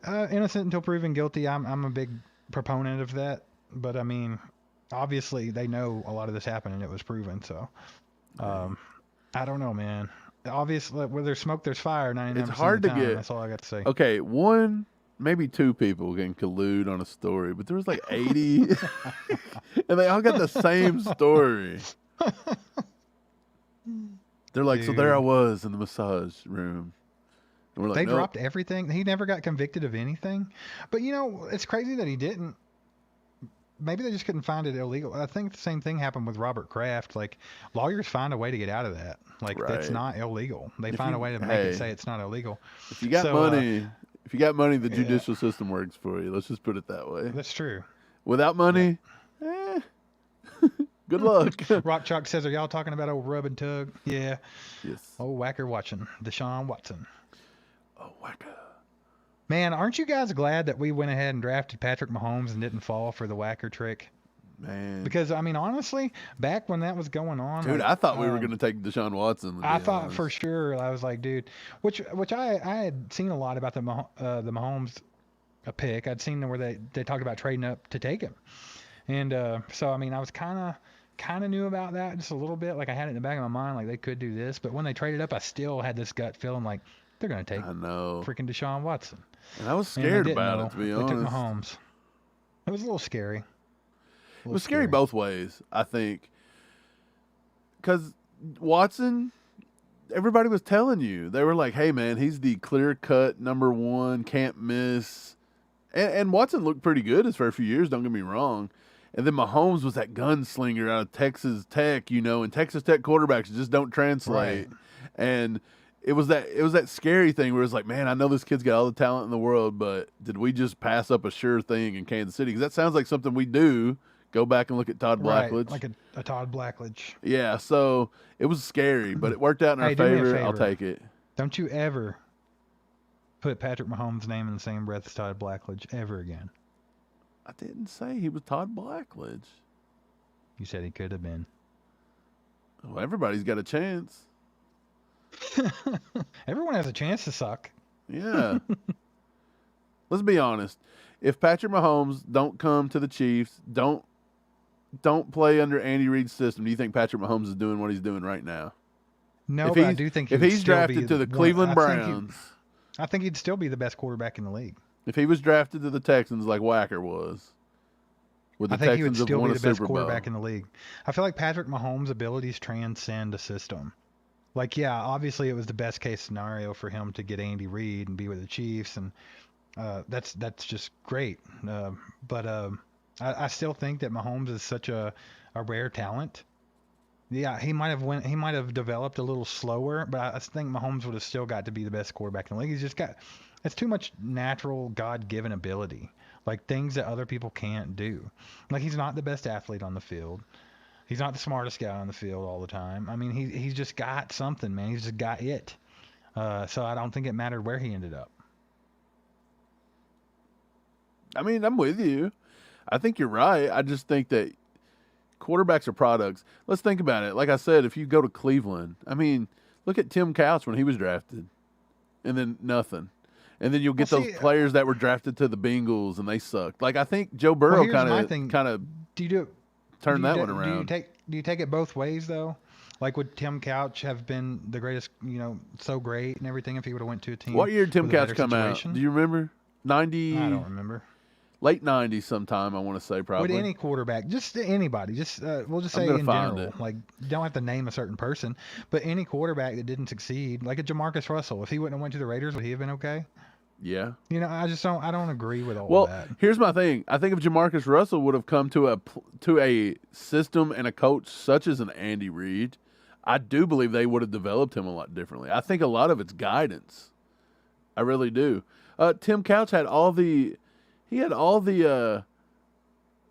innocent until proven guilty. I'm a big proponent of that. But I mean, obviously they know a lot of this happened and it was proven. So, I don't know, man. Obviously, where there's smoke, there's fire. 99% It's hard of the to time. get. That's all I got to say. Okay, one, maybe two people can collude on a story, but there was like 80, and they all got the same story. They're like, so there I was in the massage room. And we're like, They nope. dropped everything. He never got convicted of anything. But it's crazy that he didn't. Maybe they just couldn't find it illegal. I think the same thing happened with Robert Kraft. Like lawyers find a way to get out of that. Like that's Right. not illegal. They If find a you- way to make hey. it say it's not illegal. If you got So, money, the judicial system works for you. Let's just put it that way. That's true. Without money, good luck. Rock Chalk says, "Are y'all talking about old rub and tug?" Yeah. Yes. Old whacker watching DeShaun Watson. Oh, wacka. Man, aren't you guys glad that we went ahead and drafted Patrick Mahomes and didn't fall for the whacker trick? Man. Because I mean, honestly, back when that was going on, Dude, like, I thought we were going to take DeShaun Watson. to be I thought honest. for sure. I was like, dude, which I had seen a lot about the Mahomes pick. I'd seen where they talked about trading up to take him, and so I mean, I was kind of knew about that just a little bit. Like I had it in the back of my mind, like they could do this. But when they traded up, I still had this gut feeling like they're going to take I know. freaking DeShaun Watson. And I was And they scared didn't, about though. it, to be They honest. took Mahomes. It was a little scary. It was scary both ways, I think. Because Watson, everybody was telling you. They were like, hey, man, he's the clear-cut number one, can't miss. And Watson looked pretty good his first few years, don't get me wrong. And then Mahomes was that gunslinger out of Texas Tech, and Texas Tech quarterbacks just don't translate. Right. And it was that scary thing where it's like, man, I know this kid's got all the talent in the world, but did we just pass up a sure thing in Kansas City? Because that sounds like something we do. Go back and look at Todd Blackledge. Right, like a Todd Blackledge. Yeah, so it was scary, but it worked out in our Hey, do me a favor. I'll favor. take it. Don't you ever put Patrick Mahomes' name in the same breath as Todd Blackledge ever again. I didn't say he was Todd Blackledge. You said he could have been. Well, everybody's got a chance. Everyone has a chance to suck. Yeah. Let's be honest. If Patrick Mahomes don't come to the Chiefs, don't play under Andy Reid's system, do you think Patrick Mahomes is doing what he's doing right now? No, If but I he's- do think if he would he's still drafted be to the one- Cleveland I think Browns, I think he'd still be the best quarterback in the league. if he was drafted to the Texans like Wacker was, would the I think he would Texans have still won be a the best Super Bowl? quarterback in the league. I feel like Patrick Mahomes' abilities transcend a system. Like, yeah, obviously it was the best case scenario for him to get Andy Reid and be with the Chiefs, and that's just great. But I still think that Mahomes is such a rare talent. Yeah, he might have developed a little slower, but I think Mahomes would have still got to be the best quarterback in the league. He's just got it's too much natural God-given ability, like things that other people can't do. Like he's not the best athlete on the field. He's not the smartest guy on the field all the time. I mean, he's just got something, man. He's just got it. So I don't think it mattered where he ended up. I mean, I'm with you. I think you're right. I just think that quarterbacks are products. Let's think about it. Like I said, if you go to Cleveland, I mean, look at Tim Couch when he was drafted, and then nothing. And then you'll get Well, those see, players that were drafted to the Bengals, and they sucked. Like I think Joe Burrow here's my thing. kind of Do you do turned do you that ta- one Do around. you take it both ways though? Like would Tim Couch have been the greatest, so great and everything if he would have went to a team? What year did Tim with a Couch better come situation? out? Do you remember? 90. I don't remember. Late 90s sometime, I want to say probably. Would any quarterback, just anybody, just we'll just I'm say gonna in find general, it. like you don't have to name a certain person, but any quarterback that didn't succeed, like a Jamarcus Russell, if he wouldn't have went to the Raiders, would he have been okay? Yeah. I don't agree with all Well, of that. here's my thing. I think if Jamarcus Russell would have come to a system and a coach such as an Andy Reid, I do believe they would have developed him a lot differently. I think a lot of it's guidance. I really do. Tim Couch had all the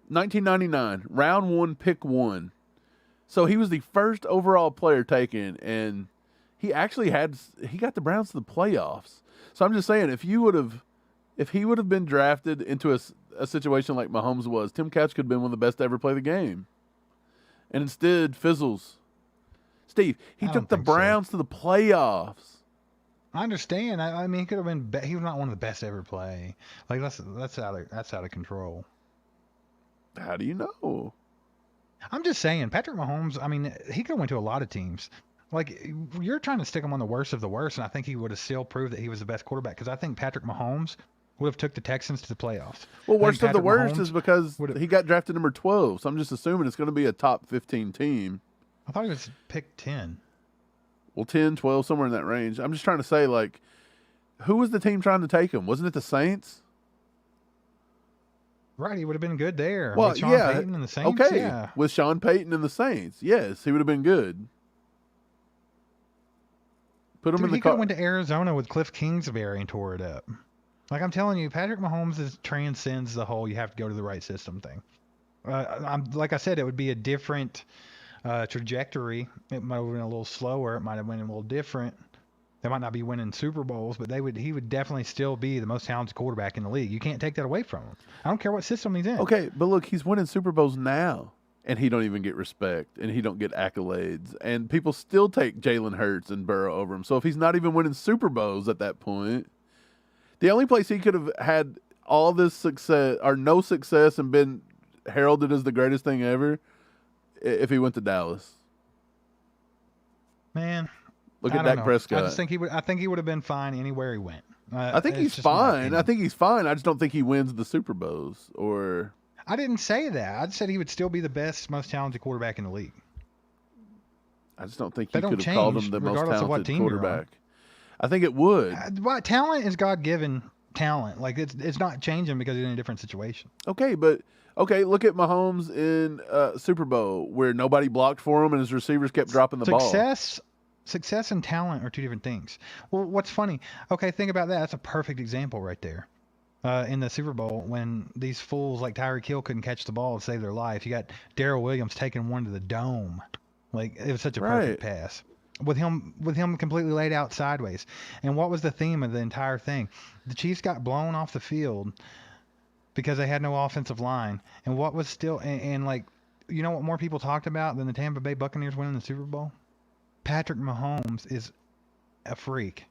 1999 round 1 pick 1. So he was the first overall player taken, and he actually got the Browns to the playoffs. So I'm just saying, if he would have been drafted into a situation like Mahomes was, Tim Couch could have been one of the best to ever play the game. And instead fizzles Steve, he I took don't the think so. Browns to the playoffs. I understand. I mean, he could have been. He was not one of the best to ever play. Like that's out of control. How do you know? I'm just saying, Patrick Mahomes. I mean, he could have went to a lot of teams. Like you're trying to stick him on the worst of the worst, and I think he would have still proved that he was the best quarterback. Because I think Patrick Mahomes would have took the Texans to the playoffs. Well, I think worst of the Patrick worst Mahomes is because would've- he got drafted number 12. So I'm just assuming it's going to be a top 15 team. I thought he was picked 10. Well, 10, 12, somewhere in that range. I'm just trying to say, like, who was the team trying to take him? Wasn't it the Saints? Right, he would have been good there. Well, with Sean yeah. Payton and the Saints. Okay, Yeah. with Sean Payton and the Saints. Yes, he would have been good. Put him Dude, in the he could car. have went to Arizona with Cliff Kingsbury and tore it up. Like I'm telling you, Patrick Mahomes transcends the whole you have to go to the right system thing. Like I said, it would be a different trajectory. It might have been a little slower. It might have been a little different. They might not be winning Super Bowls, but he would definitely still be the most talented quarterback in the league. You can't take that away from him. I don't care what system he's in. Okay, but look, he's winning Super Bowls now, and he don't even get respect, and he don't get accolades, and people still take Jalen Hurts and Burrow over him. So if he's not even winning Super Bowls at that point, the only place he could have had all this success or no success and been heralded as the greatest thing ever, if he went to Dallas. Man, Look I at don't Dak know. Prescott. I just think he would. I think he would have been fine anywhere he went. I think it's he's just my fine. opinion. I think he's fine. I just don't think he wins the Super Bowls or. I didn't say that. I said he would still be the best, most talented quarterback in the league. I just don't think They you don't could have called change him the most regardless of what talented team you're on. quarterback. I think it would. Well, talent is God-given talent. Like it's not changing because he's in a different situation. Okay, but look at Mahomes in Super Bowl where nobody blocked for him and his receivers kept dropping the ball. Success and talent are two different things. Well, what's funny? Okay, think about that. That's a perfect example right there. In the Super Bowl, when these fools like Tyreek Hill couldn't catch the ball to save their life, you got Darrell Williams taking one to the dome. Like it was such a perfect pass. With him completely laid out sideways. And what was the theme of the entire thing? The Chiefs got blown off the field because they had no offensive line. And what was still and like, you know what more people talked about than the Tampa Bay Buccaneers winning the Super Bowl? Patrick Mahomes is a freak.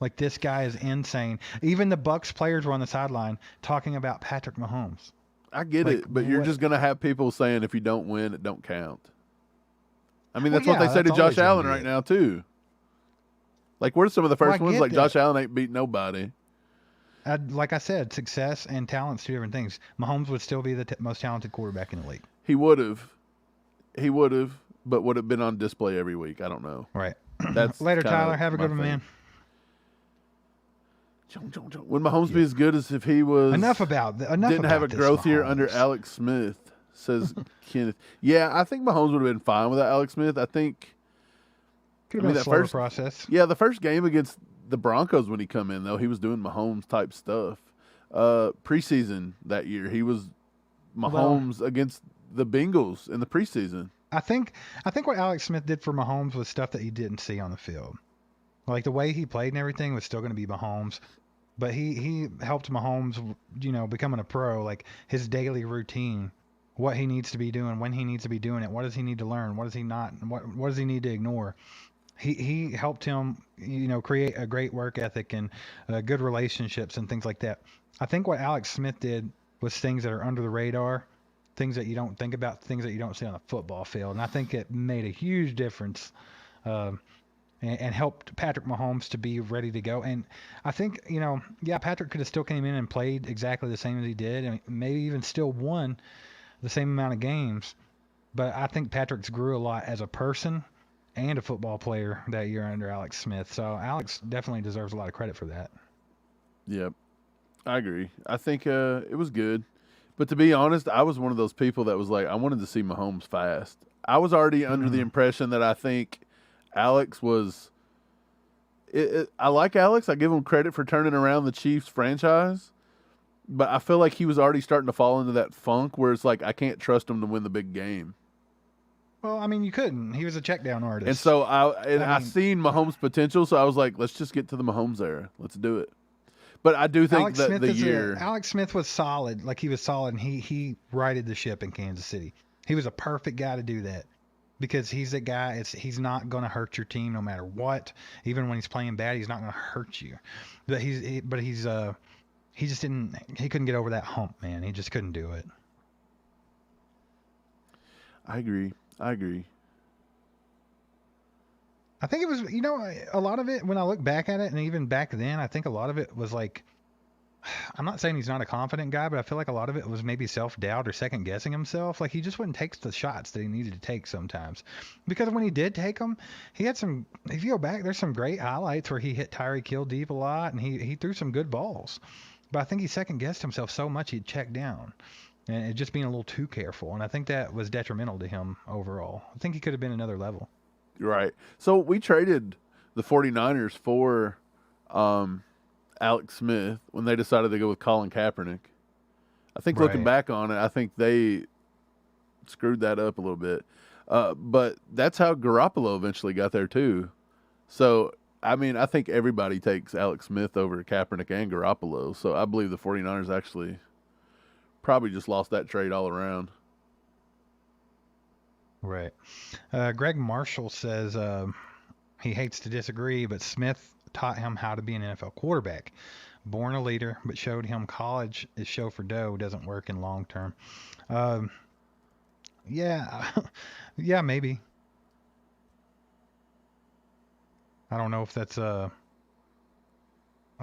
Like this guy is insane. Even the Bucs players were on the sideline talking about Patrick Mahomes. I get Like, it, but you're what- just going to have people saying if you don't win, it don't count. I mean, that's Well, what they yeah, say to that's Josh always gonna Allen be right it. now, too. Like, we're some of the Well, I first ones. get Like, that. Josh Allen ain't beat nobody. Like I said, success and talent's two different things. Mahomes would still be the most talented quarterback in the league. He would have, but would have been on display every week. I don't know. Right. That's Later, kinda Tyler. Have a my good one, thing. man. Would Mahomes be as good as if he was Enough didn't about have a this growth year Mahomes. under Alex Smith? Says Kenneth. Yeah, I think Mahomes would have been fine without Alex Smith. I think. Could I mean, have been a that slower first- process. Yeah, the first game against the Broncos when he come in though, he was doing Mahomes type stuff. Preseason that year, he was Mahomes against the Bengals in the preseason. I think what Alex Smith did for Mahomes was stuff that you didn't see on the field. Like the way he played and everything was still going to be Mahomes, but he helped Mahomes, becoming a pro, like his daily routine, what he needs to be doing, when he needs to be doing it, what does he need to learn, what does he not, what does he need to ignore. He helped him, create a great work ethic and good relationships and things like that. I think what Alex Smith did was things that are under the radar, things that you don't think about, things that you don't see on a football field. And I think it made a huge difference and helped Patrick Mahomes to be ready to go. And I think, Patrick could have still came in and played exactly the same as he did and maybe even still won the same amount of games. But I think Patrick's grew a lot as a person and a football player that year under Alex Smith. So Alex definitely deserves a lot of credit for that. Yep, I agree. I think it was good. But to be honest, I was one of those people that was like, I wanted to see Mahomes fast. I was already under the impression that I think Alex was I like Alex. I give him credit for turning around the Chiefs franchise. But I feel like he was already starting to fall into that funk where it's like, I can't trust him to win the big game. Well, I mean, you couldn't. He was a check down artist. And so I seen Mahomes' potential, so I was like, let's just get to the Mahomes era. Let's do it. But I do think that the year Alex Smith was solid. Like he was solid, and he righted the ship in Kansas City. He was a perfect guy to do that. because he's a guy. He's not going to hurt your team no matter what. Even when he's playing bad, he's not going to hurt you. But he just didn't. He couldn't get over that hump, man. He just couldn't do it. I agree. I think it was, a lot of it, when I look back at it, and even back then, I think a lot of it was like, I'm not saying he's not a confident guy, but I feel like a lot of it was maybe self-doubt or second-guessing himself. Like, he just wouldn't take the shots that he needed to take sometimes. Because when he did take them, he had some, if you go back, there's some great highlights where he hit Tyreek Hill deep a lot, and he threw some good balls. But I think he second-guessed himself so much he'd check down. And it just being a little too careful. And I think that was detrimental to him overall. I think he could have been another level. Right. So we traded the 49ers for Alex Smith when they decided to go with Colin Kaepernick. I think looking back on it, I think they screwed that up a little bit. But that's how Garoppolo eventually got there too. So, I mean, I think everybody takes Alex Smith over Kaepernick and Garoppolo. So I believe the 49ers actually probably just lost that trade all around. Right. Greg Marshall says he hates to disagree, but Smith taught him how to be an NFL quarterback. Born a leader, but showed him college is show for dough, doesn't work in long term. Yeah, maybe. I don't know if that's I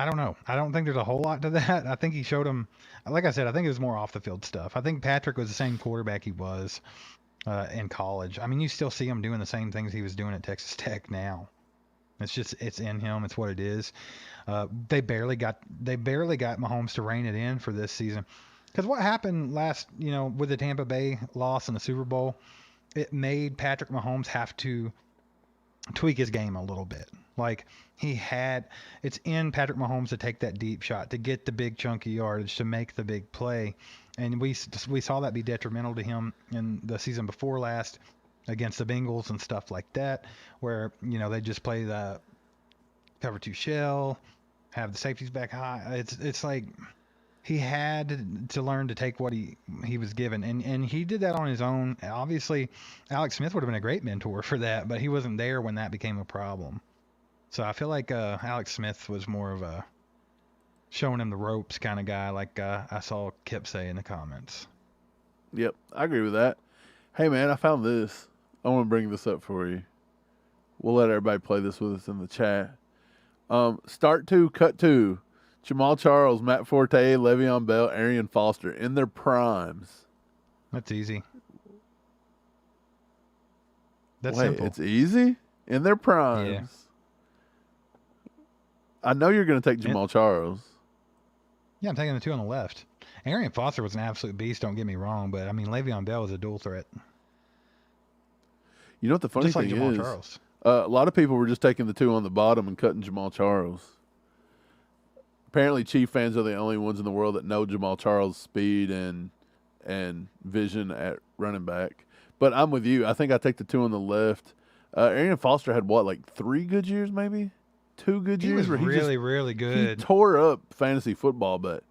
don't know. I don't think there's a whole lot to that. I think he showed him, like I said, I think it was more off the field stuff. I think Patrick was the same quarterback he was in college. I mean, you still see him doing the same things he was doing at Texas Tech now. It's in him. It's what it is. They barely got Mahomes to rein it in for this season. Because what happened last, with the Tampa Bay loss in the Super Bowl, it made Patrick Mahomes have to tweak his game a little bit. Like, it's in Patrick Mahomes to take that deep shot, to get the big chunky yardage, to make the big play. And we saw that be detrimental to him in the season before last against the Bengals and stuff like that, where, they just play the cover 2 shell, have the safeties back high. It's like he had to learn to take what he was given. And he did that on his own. Obviously, Alex Smith would have been a great mentor for that, but he wasn't there when that became a problem. So I feel like Alex Smith was more of a showing him the ropes kind of guy, like I saw Kip say in the comments. Yep, I agree with that. Hey, man, I found this. I want to bring this up for you. We'll let everybody play this with us in the chat. Start 2, cut 2. Jamal Charles, Matt Forte, Le'Veon Bell, Arian Foster in their primes. That's easy. That's Wait, simple. It's easy? In their primes. Yeah. I know you're going to take Jamal Charles. Yeah, I'm taking the 2 on the left. Arian Foster was an absolute beast, don't get me wrong, but, I mean, Le'Veon Bell was a dual threat. You know what the funny thing Jamal is? Charles. A lot of people were just taking the 2 on the bottom and cutting Jamal Charles. Apparently, Chief fans are the only ones in the world that know Jamal Charles' speed and vision at running back. But I'm with you. I think I take the 2 on the left. Arian Foster had, 3 good years maybe? 2 good years? He was really good. He tore up fantasy football, but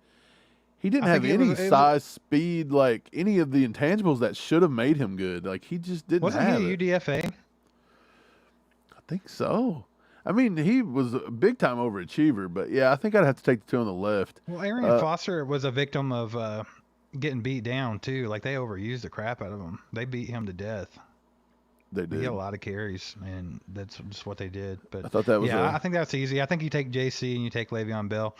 he didn't have any size, speed, like any of the intangibles that should have made him good. Like, he just didn't have it. Wasn't he a UDFA? I think so. I mean, he was a big-time overachiever, but, yeah, I think I'd have to take the 2 on the left. Well, Arian Foster was a victim of getting beat down, too. Like, they overused the crap out of him. They beat him to death. They did. He had a lot of carries, and that's just what they did. But I thought that was I think that's easy. I think you take JC and you take Le'Veon Bell.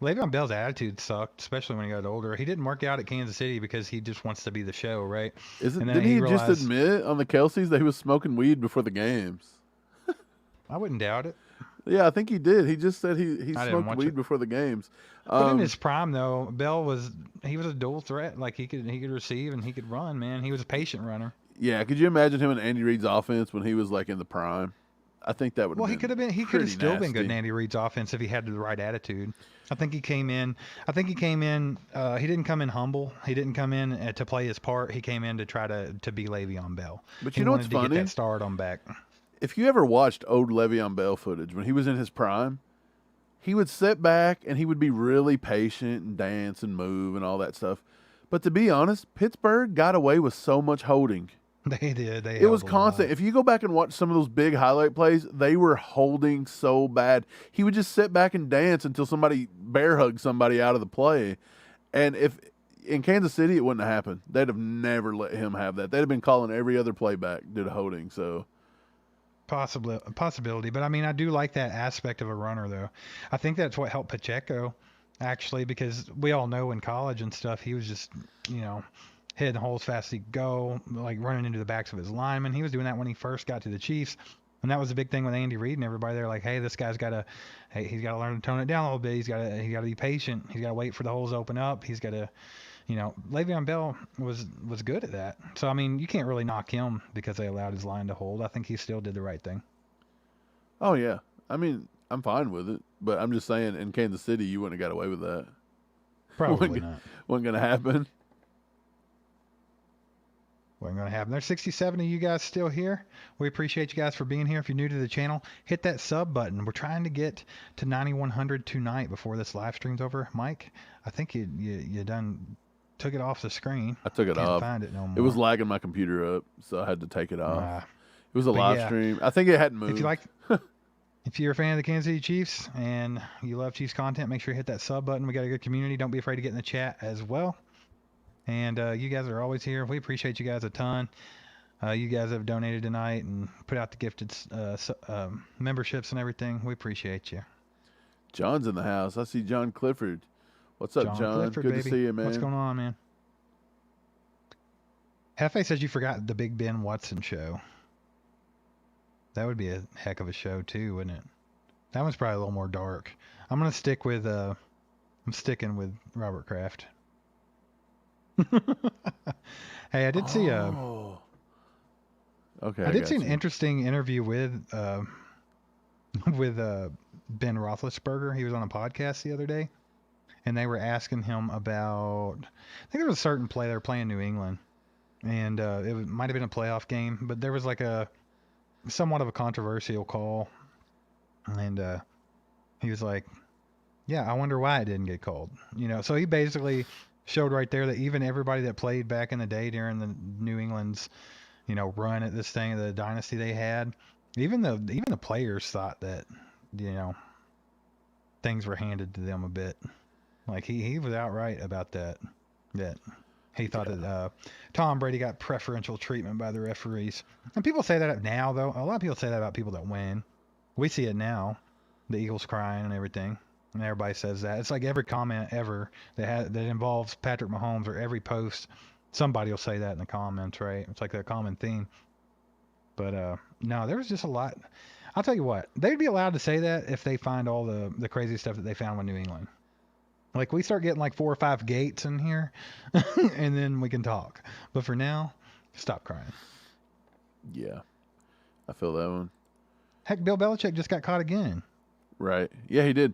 Le'Veon Bell's attitude sucked, especially when he got older. He didn't work out at Kansas City because he just wants to be the show, right? Didn't he just admit on the Kelseys that he was smoking weed before the games? I wouldn't doubt it. Yeah, I think he did. He just said he smoked weed before the games. But in his prime, though, Bell was a dual threat. Like, he could receive and he could run, man. He was a patient runner. Yeah, could you imagine him in Andy Reid's offense when he was like in the prime? I think that would. Well, he could have still been good in Andy Reid's offense if he had the right attitude. I think he came in. He didn't come in humble. He didn't come in to play his part. He came in to try to be Le'Veon Bell. But you know what's funny? To get that start on back. If you ever watched old Le'Veon Bell footage when he was in his prime, he would sit back and he would be really patient and dance and move and all that stuff. But to be honest, Pittsburgh got away with so much holding They did. It was constant. If you go back and watch some of those big highlight plays, they were holding so bad. He would just sit back and dance until somebody bear hugged somebody out of the play. And if in Kansas City, it wouldn't have happened. They'd have never let him have that. They'd have been calling every other play back due to holding. So possibility. But I mean, I do like that aspect of a runner, though. I think that's what helped Pacheco, actually, because we all know in college and stuff, he was just, hitting holes fast as he go, like running into the backs of his linemen. He was doing that when he first got to the Chiefs. And that was the big thing with Andy Reid and everybody. They're like, hey, this guy's got to, he's got to learn to tone it down a little bit. He's got to be patient. He's got to wait for the holes to open up. He's got to, Le'Veon Bell was good at that. So, I mean, you can't really knock him because they allowed his line to hold. I think he still did the right thing. Oh, yeah. I mean, I'm fine with it. But I'm just saying, in Kansas City, you wouldn't have got away with that. Probably not. Wasn't going to happen. Wasn't going to happen. There's 67 of you guys still here. We appreciate you guys for being here. If you're new to the channel, hit that sub button. We're trying to get to 9,100 tonight before this live stream's over. Mike, I think you done took it off the screen. I took it Can't off. Find it no more. It was lagging my computer up, so I had to take it off. It was a live stream. I think it hadn't moved. If you're a fan of the Kansas City Chiefs and you love Chiefs content, make sure you hit that sub button. We got a good community. Don't be afraid to get in the chat as well. And you guys are always here. We appreciate you guys a ton. You guys have donated tonight and put out the gifted memberships and everything. We appreciate you. John's in the house. I see John Clifford. What's up, John? Clifford, good baby. to see you, man. What's going on, man? Hefe says you forgot the Big Ben Watson show. That would be a heck of a show too, wouldn't it? That one's probably a little more dark. I'm gonna stick with I'm sticking with Robert Kraft. Hey, I did see okay. I did see an interesting interview with Ben Roethlisberger. He was on a podcast the other day, and they were asking him about, I think there was a certain play they were playing New England, and might have been a playoff game, but there was like a somewhat of a controversial call, and he was like, yeah, I wonder why it didn't get called. So he basically showed right there that even everybody that played back in the day during the New England's, run at this thing, the dynasty they had, even the players thought that, things were handed to them a bit. Like he was outright about that he thought that Tom Brady got preferential treatment by the referees. And people say that now, though. A lot of people say that about people that win. We see it now, the Eagles crying and everything. And everybody says that. It's like every comment ever that involves Patrick Mahomes, or every post, somebody will say that in the comments, right? It's like a common theme. But no, there was just a lot. I'll tell you what, they'd be allowed to say that if they find all the crazy stuff that they found with New England. Like, we start getting like 4 or 5 gates in here, and then we can talk. But for now, stop crying. Yeah, I feel that one. Heck, Bill Belichick just got caught again. Right. Yeah, he did.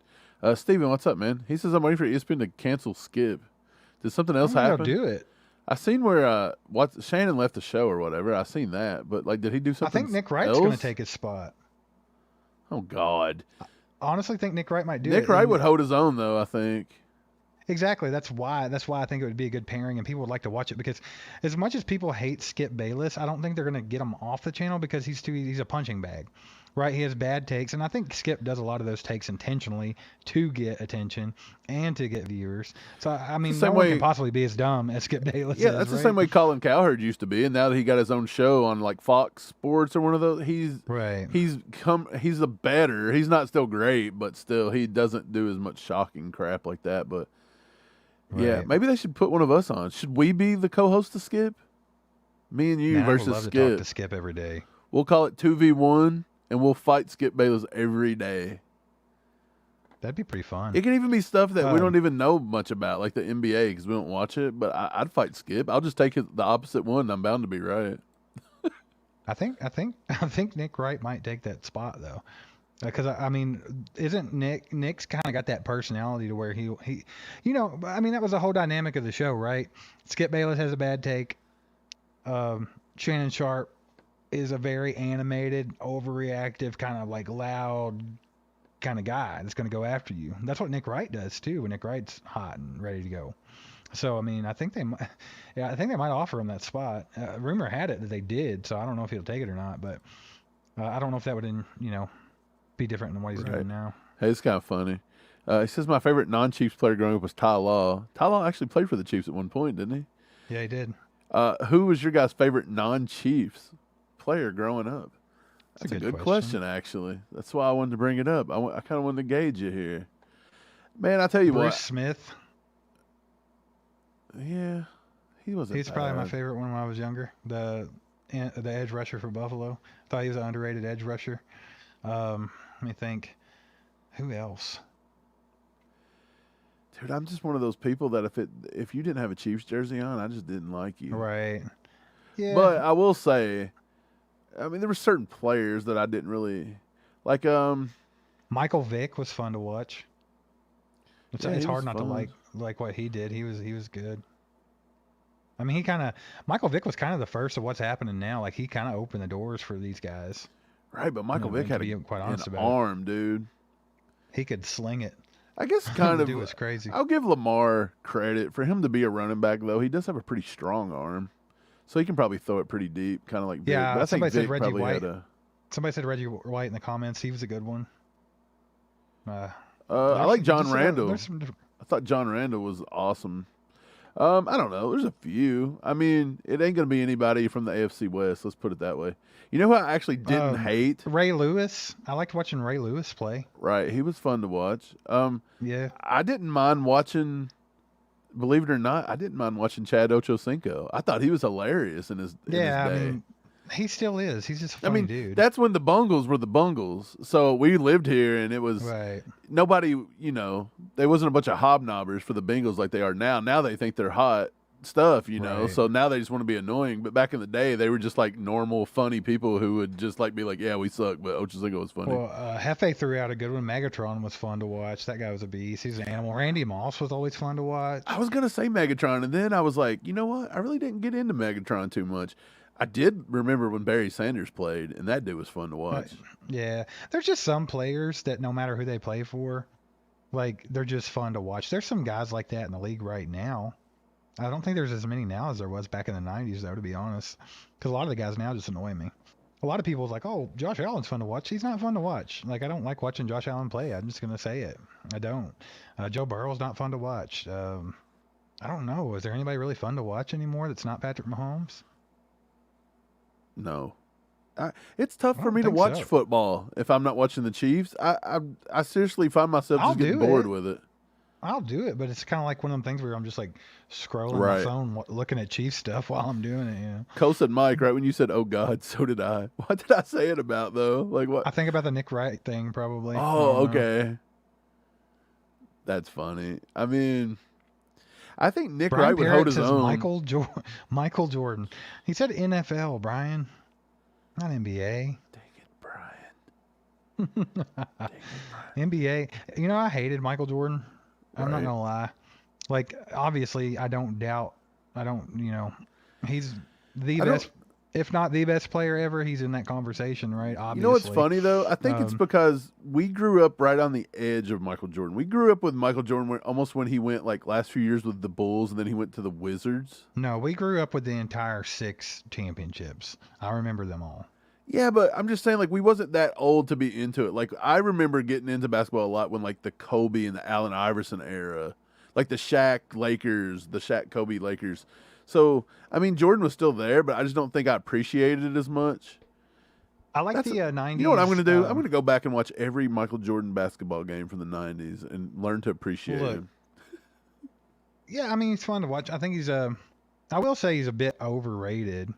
Steven, what's up, man? He says, I'm waiting for ESPN to cancel Skip. Did something else happen? Do it. I seen where Shannon left the show or whatever. I seen that, but like, did he do something? I think Nick Wright's going to take his spot. Oh God. I honestly think Nick Wright might do it. Nick Wright would hold his own, though, I think. Exactly. That's why I think it would be a good pairing, and people would like to watch it, because as much as people hate Skip Bayless, I don't think they're going to get him off the channel because he's a punching bag. Right, he has bad takes, and I think Skip does a lot of those takes intentionally to get attention and to get viewers. So, I mean, no one can possibly be as dumb as Skip Bayless is, that's the same way Colin Cowherd used to be, and now that he got his own show on like Fox Sports or one of those, he's a better. He's not still great, but still he doesn't do as much shocking crap like that. But yeah, maybe they should put one of us on. Should we be the co-host of Skip? Me and you versus I would love Skip. to talk to Skip every day. We'll call it 2v1. And we'll fight Skip Bayless every day. That'd be pretty fun. It can even be stuff that we don't even know much about, like the NBA, because we don't watch it. But I'd fight Skip. I'll just take the opposite one. And I'm bound to be right. I think Nick Wright might take that spot, though, because I mean, isn't Nick's kind of got that personality to where he I mean, that was the whole dynamic of the show, right? Skip Bayless has a bad take. Shannon Sharp is a very animated, overreactive, kind of like loud kind of guy that's going to go after you. That's what Nick Wright does too, when Nick Wright's hot and ready to go. So I mean, I think they might, yeah, I think they might offer him that spot. Rumor had it that they did, so I don't know if he'll take it or not. But I don't know if that would, be different than what he's doing now. Hey, it's kind of funny. He says my favorite non-Chiefs player growing up was Ty Law. Ty Law actually played for the Chiefs at one point, didn't he? Yeah, he did. Who was your guys' favorite non-Chiefs player growing up? That's a good question, actually. That's why I wanted to bring it up. I kind of wanted to gauge you here. Man, I tell you Bruce Smith. Yeah, he wasn't. He's probably my favorite one when I was younger. The edge rusher for Buffalo. Thought he was an underrated edge rusher. Let me think. Who else? Dude, I'm just one of those people that if you didn't have a Chiefs jersey on, I just didn't like you. Right. Yeah. But I will say, I mean, there were certain players that I didn't really like. Michael Vick was fun to watch. It's hard not to like what he did. He was good. I mean, Michael Vick was kind of the first of what's happening now. Like he kind of opened the doors for these guys. Right, but Michael Vick had an about arm, dude. He could sling it. I guess kind of. It was crazy. I'll give Lamar credit for him to be a running back, though. He does have a pretty strong arm, so he can probably throw it pretty deep, kind of like Vick. Yeah, but I think somebody said Vick Reggie probably White. had Somebody said Reggie White in the comments. He was a good one. I like John Randall. I thought John Randall was awesome. I don't know. There's a few. I mean, it ain't going to be anybody from the AFC West. Let's put it that way. You know who I actually didn't hate? Ray Lewis. I liked watching Ray Lewis play. Right. He was fun to watch. Yeah. I didn't mind watching, believe it or not, I didn't mind watching Chad Ochocinco. I thought he was hilarious in his day. I mean, he still is. He's just a funny dude. That's when the Bungles were the Bungles. So we lived here, and it was nobody, there wasn't a bunch of hobnobbers for the Bengals like they are now. Now they think they're hot stuff, so now they just want to be annoying. But back in the day, they were just like normal, funny people who would just like be like, yeah, we suck, but Ochocinco was funny. Well, Hefe threw out a good one. Megatron was fun to watch. That guy was a beast. He's an animal. Randy Moss was always fun to watch. I was going to say Megatron, and then I was like, you know what? I really didn't get into Megatron too much. I did remember when Barry Sanders played, and that dude was fun to watch. Yeah. There's just some players that no matter who they play for, like, they're just fun to watch. There's some guys like that in the league right now. I don't think there's as many now as there was back in the 90s, though, to be honest. Because a lot of the guys now just annoy me. A lot of people was like, oh, Josh Allen's fun to watch. He's not fun to watch. Like, I don't like watching Josh Allen play. I'm just going to say it. I don't. Joe Burrow's not fun to watch. I don't know. Is there anybody really fun to watch anymore that's not Patrick Mahomes? No. It's tough for me to watch football if I'm not watching the Chiefs. I seriously find myself just getting bored with it. I'll do it, but it's kind of like one of them things where I'm just like scrolling my phone, looking at Chiefs stuff while I'm doing it. Cole said, Mike, right when you said, "Oh God," so did I. What did I say it about though? Like what? I think about the Nick Wright thing probably. Oh, okay. That's funny. I mean, I think Nick Wright would hold his own. Michael Jordan. He said NFL, Brian, not NBA. Dang it, Brian. NBA. I hated Michael Jordan. I'm not gonna lie. Like, obviously, I don't doubt. He's the best, if not the best player ever. He's in that conversation, right? Obviously. You know what's funny though? I think it's because we grew up right on the edge of Michael Jordan. We grew up with Michael Jordan almost when he went like last few years with the Bulls, and then he went to the Wizards. No, we grew up with the entire 6 championships. I remember them all. Yeah, but I'm just saying, like, we wasn't that old to be into it. Like, I remember getting into basketball a lot when, like, the Kobe and the Allen Iverson era. Like, the Shaq Lakers, the Shaq Kobe Lakers. So, I mean, Jordan was still there, but I just don't think I appreciated it as much. I like the 90s. You know what I'm going to do? I'm going to go back and watch every Michael Jordan basketball game from the 90s and learn to appreciate him. Yeah, I mean, he's fun to watch. I think I will say he's a bit overrated.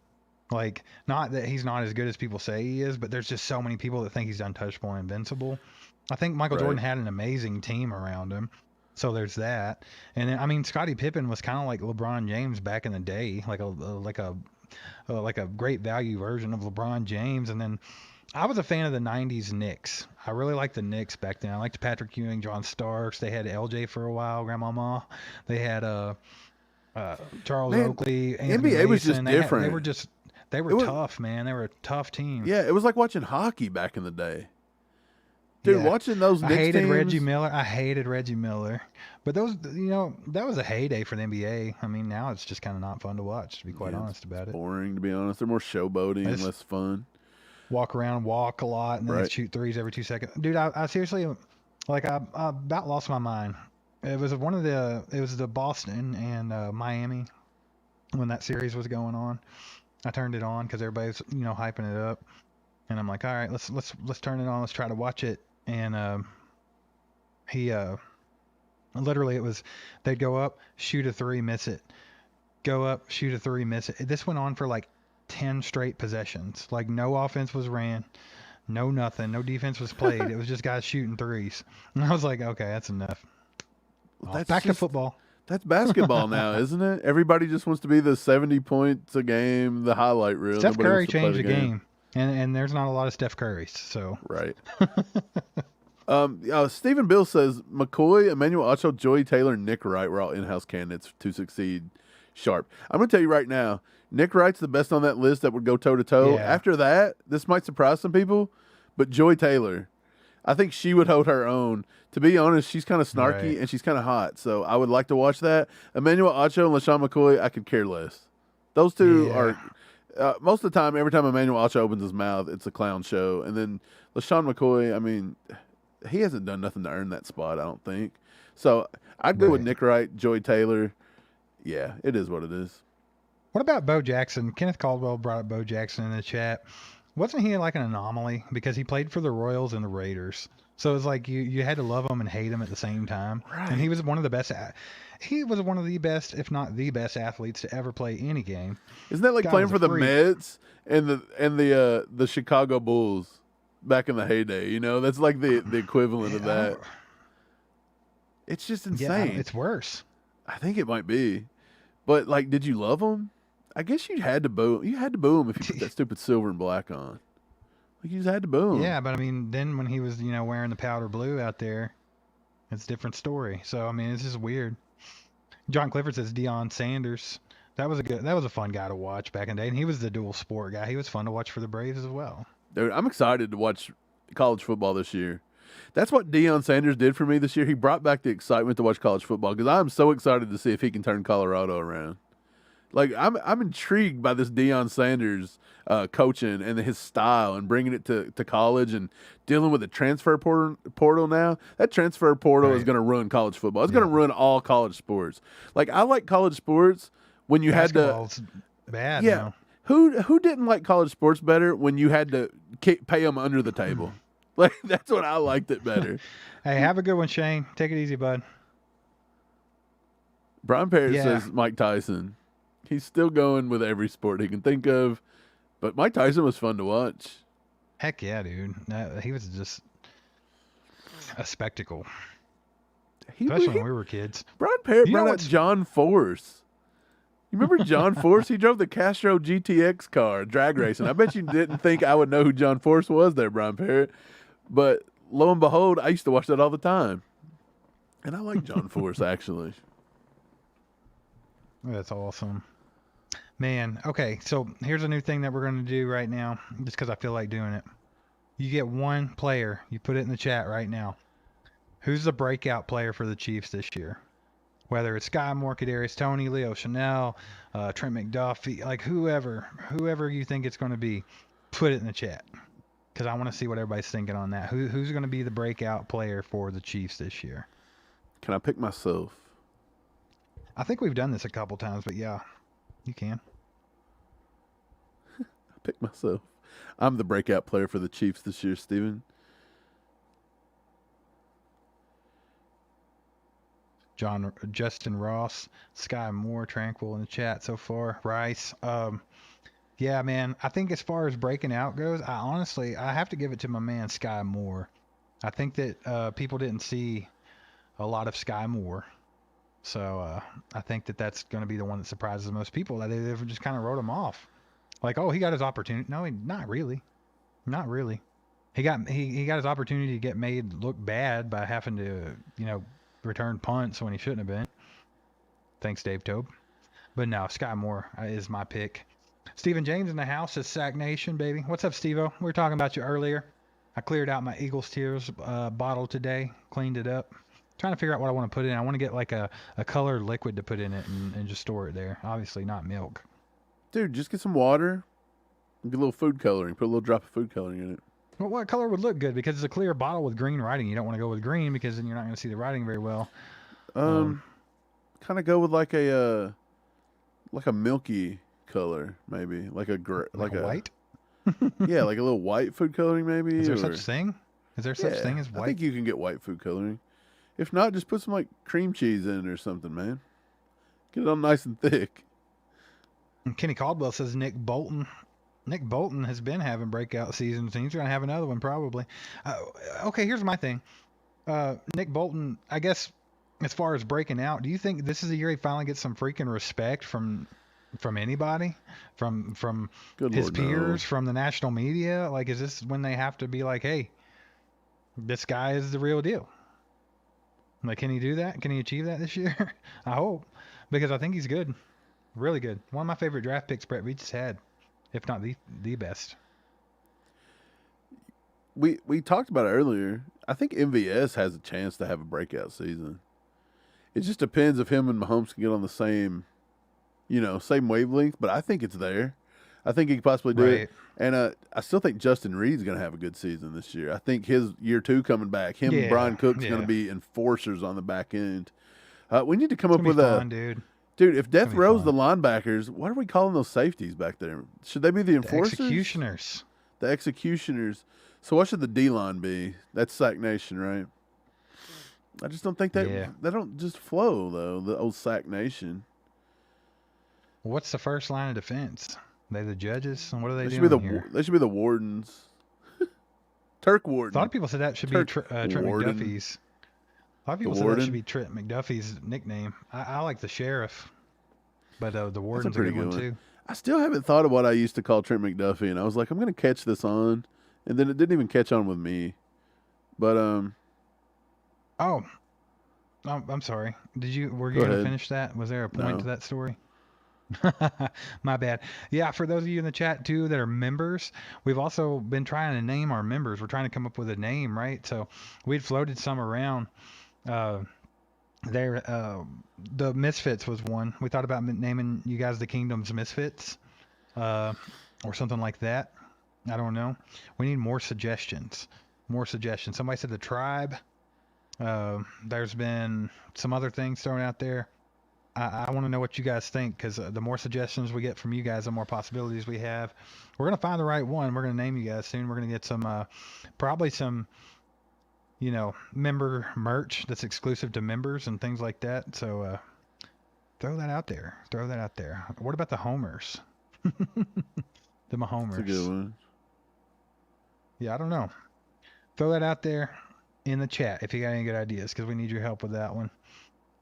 Like, not that he's not as good as people say he is, but there's just so many people that think he's untouchable and invincible. I think Michael Jordan had an amazing team around him. So there's that. And then, I mean, Scottie Pippen was kind of like LeBron James back in the day, like a great value version of LeBron James. And then I was a fan of the 90s Knicks. I really liked the Knicks back then. I liked Patrick Ewing, John Starks. They had LJ for a while, Grandmama. They had Charles Oakley. Anthony NBA was Mason. just different. They were tough, man. They were a tough team. Yeah, it was like watching hockey back in the day. Dude, watching those Knicks I hated teams, Reggie Miller. I hated Reggie Miller. But those, that was a heyday for the NBA. I mean, now it's just kind of not fun to watch, to be quite honest about it. boring, to be honest. They're more showboating and less fun. Walk around, walk a lot, and then they shoot threes every 2 seconds. Dude, I seriously, like, I about lost my mind. It was the Boston and Miami when that series was going on. I turned it on because everybody's, hyping it up. And I'm like, all right, let's turn it on. Let's try to watch it. And literally it was, they'd go up, shoot a three, miss it. Go up, shoot a three, miss it. This went on for like 10 straight possessions. Like no offense was ran, no nothing, no defense was played. It was just guys shooting threes. And I was like, okay, that's enough. Back to football. That's basketball now, isn't it? Everybody just wants to be the 70 points a game, the highlight reel. Steph Curry changed the game. And there's not a lot of Steph Currys, so. Right. Stephen Bill says, McCoy, Emmanuel Ocho, Joey Taylor, and Nick Wright were all in-house candidates to succeed sharp. I'm going to tell you right now, Nick Wright's the best on that list that would go toe-to-toe. Yeah. After that, this might surprise some people, but Joy Taylor, I think she would hold her own. To be honest, she's kind of snarky and she's kind of hot, so I would like to watch that. Emmanuel Ocho and LaShawn McCoy, I could care less. Those two are... most of the time, every time Emmanuel Ocho opens his mouth, it's a clown show. And then LaShawn McCoy, I mean, he hasn't done nothing to earn that spot, I don't think. So I'd go with Nick Wright, Joy Taylor. Yeah, it is what it is. What about Bo Jackson? Kenneth Caldwell brought up Bo Jackson in the chat. Wasn't he like an anomaly? Because he played for the Royals and the Raiders. So it's like you had to love him and hate him at the same time. Right. And he was one of the best. He was one of the best, if not the best, athletes to ever play any game. Isn't that like playing for the Mets and the Chicago Bulls back in the heyday? That's like the equivalent of that. It's just insane. Yeah, it's worse. I think it might be. But like, did you love him? I guess you had to boo. You had to boo him if you put that stupid silver and black on. Like, you just had to boo him. Yeah, but I mean, then when he was wearing the powder blue out there, it's a different story. So I mean, it's just weird. John Clifford says Deion Sanders. That was a fun guy to watch back in the day, and he was the dual sport guy. He was fun to watch for the Braves as well. Dude, I'm excited to watch college football this year. That's what Deion Sanders did for me this year. He brought back the excitement to watch college football because I'm so excited to see if he can turn Colorado around. Like, I'm intrigued by this Deion Sanders coaching and his style and bringing it to college and dealing with the transfer portal now. That transfer portal is going to ruin college football. It's going to ruin all college sports. Like, I like college sports when you had to – bad. Yeah. Now. Who didn't like college sports better when you had to pay them under the table? Like, that's what I liked it better. Hey, have a good one, Shane. Take it easy, bud. Brian Parrott says Mike Tyson. He's still going with every sport he can think of, but Mike Tyson was fun to watch. Heck yeah, dude. He was just a spectacle. Especially when we were kids. Brian Parrott brought out John Force. You remember John Force? He drove the Castro GTX car, drag racing. I bet you didn't think I would know who John Force was there, Brian Parrott. But lo and behold, I used to watch that all the time. And I like John Force, actually. That's awesome. Man, okay, so here's a new thing that we're going to do right now, just because I feel like doing it. You get one player. You put it in the chat right now. Who's the breakout player for the Chiefs this year? Whether it's Sky Moore, Kadarius Toney, Leo Chanel, Trent McDuffie, like whoever you think it's going to be, put it in the chat. Because I want to see what everybody's thinking on that. Who's going to be the breakout player for the Chiefs this year? Can I pick myself? I think we've done this a couple times, but yeah, you can. Pick myself. I'm the breakout player for the Chiefs this year, Steven. Justin Ross, Sky Moore, Tranquil in the chat so far. Rice. Yeah, man. I think as far as breaking out goes, I have to give it to my man Sky Moore. I think that people didn't see a lot of Sky Moore. So I think that's going to be the one that surprises the most people. That they just kind of wrote him off. Like, oh, he got his opportunity. No, not really. Not really. He got his opportunity to get made look bad by having to, return punts when he shouldn't have been. Thanks, Dave Tobe. But no, Sky Moore is my pick. Stephen James in the house is Sack Nation, baby. What's up, Steve-O? We were talking about you earlier. I cleared out my Eagles Tears bottle today, cleaned it up. Trying to figure out what I want to put in. I want to get like a colored liquid to put in it and just store it there. Obviously not milk. Dude, just get some water. Get a little food coloring. Put a litof drop of food coloring in it. Well, what color would look good? Because it's a clear bottle with green writing. You don't want to go with green because then you're not going to see the writing very well. Kind of go with like a milky color, maybe like a white. Yeah, like a little white food coloring, maybe. Is there such thing? Is there such thing as white? I think you can get white food coloring. If not, just put some like cream cheese in it or something, man. Get it on nice and thick. And Kenny Caldwell says Nick Bolton. Nick Bolton has been having breakout seasons, and he's going to have another one probably. Okay, here's my thing. Nick Bolton, I guess, as far as breaking out, do you think this is the year he finally gets some freaking respect from anybody, from his peers, from the national media? Like, is this when they have to be like, hey, this guy is the real deal? Like, can he do that? Can he achieve that this year? I hope, because I think he's good, really good. One of my favorite draft picks Brett Veach has had, if not the best. We talked about it earlier. I think MVS has a chance to have a breakout season. It just depends if him and Mahomes can get on the same wavelength, but I think it's there. I think he could possibly do it. And I still think Justin Reed's going to have a good season this year. I think his year 2 coming back, him and Brian Cook's going to be enforcers on the back end. We need to come up with dude, if death row's the linebackers, what are we calling those safeties back there? Should they be the enforcers? The executioners. The executioners. So what should the D-line be? That's Sack Nation, right? I just don't think they don't just flow, though, the old Sack Nation. What's the first line of defense? They the judges? And what are they doing here? They should be the wardens. Turk Warden. A lot of people said that should be Trent McDuffie's. A lot of people said that should be Trent McDuffie's nickname. I like the sheriff, but the warden's a pretty good one too. I still haven't thought of what I used to call Trent McDuffie, and I was like, I'm going to catch this on, and then it didn't even catch on with me. But I'm sorry. Were you going to finish that? Was there a point to that story? My bad. Yeah, for those of you in the chat too that are members, we've also been trying to name our members. We're trying to come up with a name, right? So we'd floated some around. The Misfits was one. We thought about naming you guys the Kingdom's Misfits, or something like that. I don't know. We need more suggestions. Somebody said the Tribe. There's been some other things thrown out there. I want to know what you guys think, because the more suggestions we get from you guys, the more possibilities we have. We're going to find the right one. We're going to name you guys soon. We're going to get some, probably some, member merch that's exclusive to members and things like that. So throw that out there. What about the Homers? The Mahomers. That's a good one. Yeah, I don't know. Throw that out there in the chat if you got any good ideas, because we need your help with that one.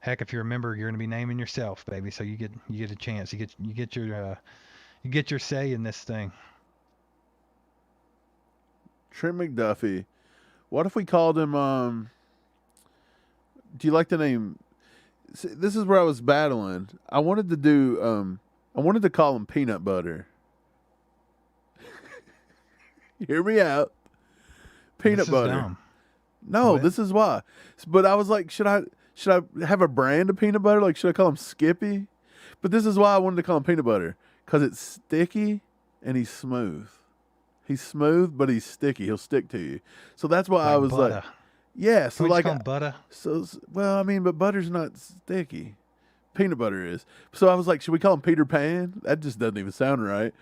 Heck, if you're a member, you're going to be naming yourself, baby. So you get a chance. You get your say in this thing. Trent McDuffie. What if we called him? Do you like the name? See, this is where I was battling. I wanted to call him Peanut Butter. Hear me out. Peanut Butter. Dumb. No, this is why. But I was like, should I have a brand of peanut butter? Like, should I call him Skippy? But this is why I wanted to call him Peanut Butter, because it's sticky and he's smooth. He's smooth, but he's sticky. He'll stick to you. So that's why I was butter. Like, yeah. So Can we like, call him butter? So well, I mean, but butter's not sticky. Peanut butter is. So I was like, should we call him Peter Pan? That just doesn't even sound right.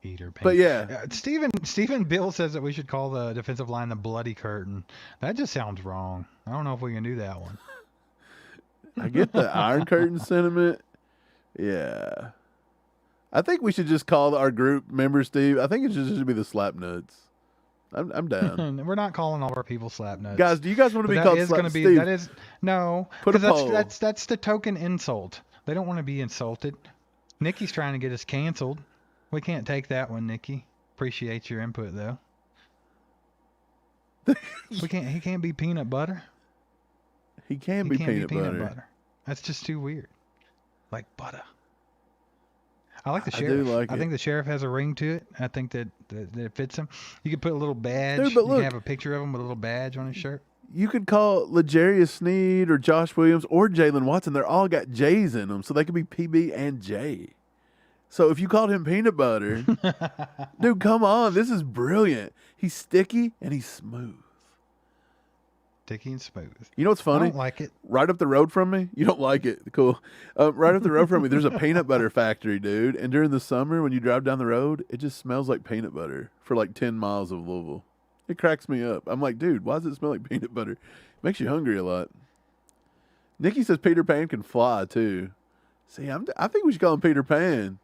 Peter Pan. But yeah, Stephen Bill says that we should call the defensive line the Bloody Curtain. That just sounds wrong. I don't know if we can do that one. I get the Iron Curtain sentiment. Yeah. I think we should just call our group members, Steve. I think it should just be the Slapnuts. I'm down. We're not calling all our people Slapnuts. Guys, do you guys want to be called Slapnuts? Steve, that is no. Put a poll. That's the token insult. They don't want to be insulted. Nikki's trying to get us canceled. We can't take that one, Nikki. Appreciate your input though. He can't be peanut butter. He can't be peanut butter. That's just too weird. Like butter. I like the I sheriff. do like I it. think the sheriff has a ring to it. I think that it fits him. You could put a little badge. Dude, but You look- can have a picture of him with a little badge on his shirt. You could call L'Jarius Sneed or Josh Williams or Jalen Watson. They're all got J's in them, so they could be PB and J. So if you called him Peanut Butter, dude, come on. This is brilliant. He's sticky and he's smooth. Sticky and smooth. You know what's I funny? don't like it. Right up the road from me, you don't like it. Cool. Right up the road from me, there's a peanut butter factory, dude. And during the summer, when you drive down the road, it just smells like peanut butter for like 10 miles of Louisville. It cracks me up. I'm like, dude, why does it smell like peanut butter? It makes you hungry a lot. Nikki says Peter Pan can fly too. See, I think we should call him Peter Pan.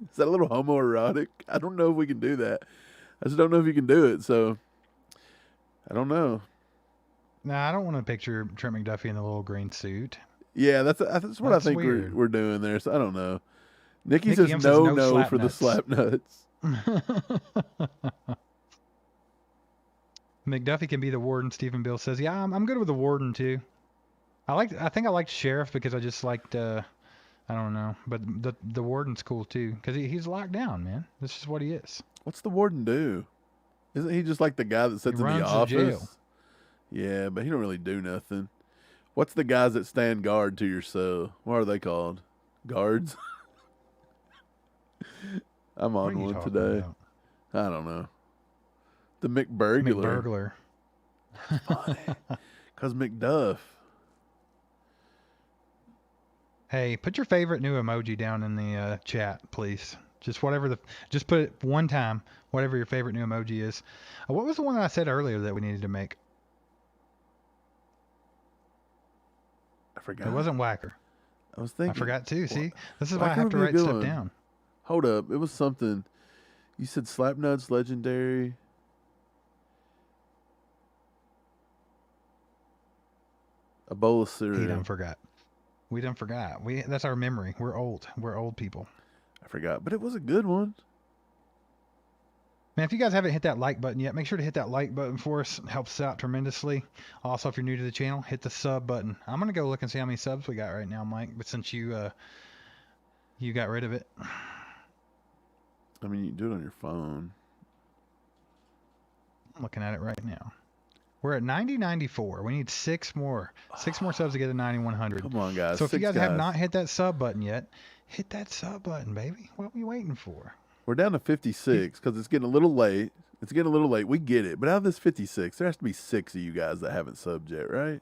Is that a little homoerotic? I don't know if we can do that. I just don't know if you can do it. So, I don't know. Nah, I don't want to picture Trent McDuffie in a little green suit. Yeah, that's what That's I think weird. we're doing there. So I don't know. Nikki Nikki says M no slap for the nuts. slap nuts. McDuffie can be the warden. Stephen Bill says, "Yeah, I'm good with the warden too. I think I liked sheriff because I just liked I don't know, but the warden's cool too because he's locked down, man. This is what he is. What's the warden do? Isn't he just like the guy that sits in runs the the office? jail. Yeah, but he don't really do nothing. What's the guys that stand guard to your cell? What are they called? Guards? I'm What are on you one talking today. about? I don't know. The McBurglar. McBurglar. Because McDuff. Hey, put your favorite new emoji down in the chat, please. Just just put it one time, whatever your favorite new emoji is. What was the one that I said earlier that we needed to make? I forgot. It wasn't Whacker. I was thinking. I forgot too. See, this is why I Whacker have to would be a write good stuff one. down. Hold up. It was something. You said Slapnuts Legendary. A bowl of cereal. He done forgot. We done forgot. That's our memory. We're old. We're old people. I forgot, but it was a good one. Man, if you guys haven't hit that like button yet, make sure to hit that like button for us. It helps us out tremendously. Also, if you're new to the channel, hit the sub button. I'm gonna go look and see how many subs we got right now, Mike. But since you got rid of it, I mean, you can do it on your phone. I'm looking at it right now. We're at 9094. We need six more subs to get to 9100. Come on, guys. So if you 6 guys have not hit that sub button yet, hit that sub button, baby. What are we waiting for? We're down to 56 because it's getting a little late. It's getting a little late. We get it. But out of this 56, there has to be 6 of you guys that haven't subbed yet, right?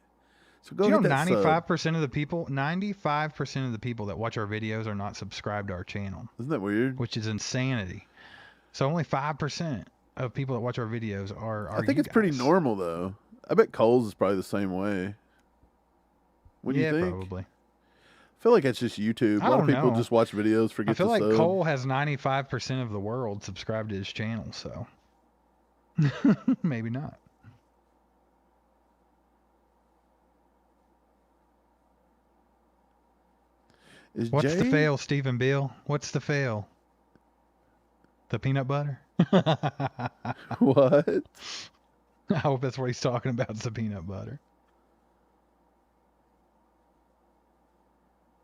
So go Do you hit know that sub. 95% of the people, 95% of the people that watch our videos are not subscribed to our channel, Isn't that weird? which is insanity. So only 5% of people that watch our videos are I think you it's pretty guys. normal, though. I bet Cole's is probably the same way. What do Yeah, you think? probably. I feel like it's just YouTube. I A lot of don't people know. just watch videos, forget I feel to like sub. Cole has 95% of the world subscribed to his channel, so maybe not. Is What's the Jay- fail, Stephen Bill? What's the fail? The peanut butter? What? I hope that's what he's talking about, is the peanut butter.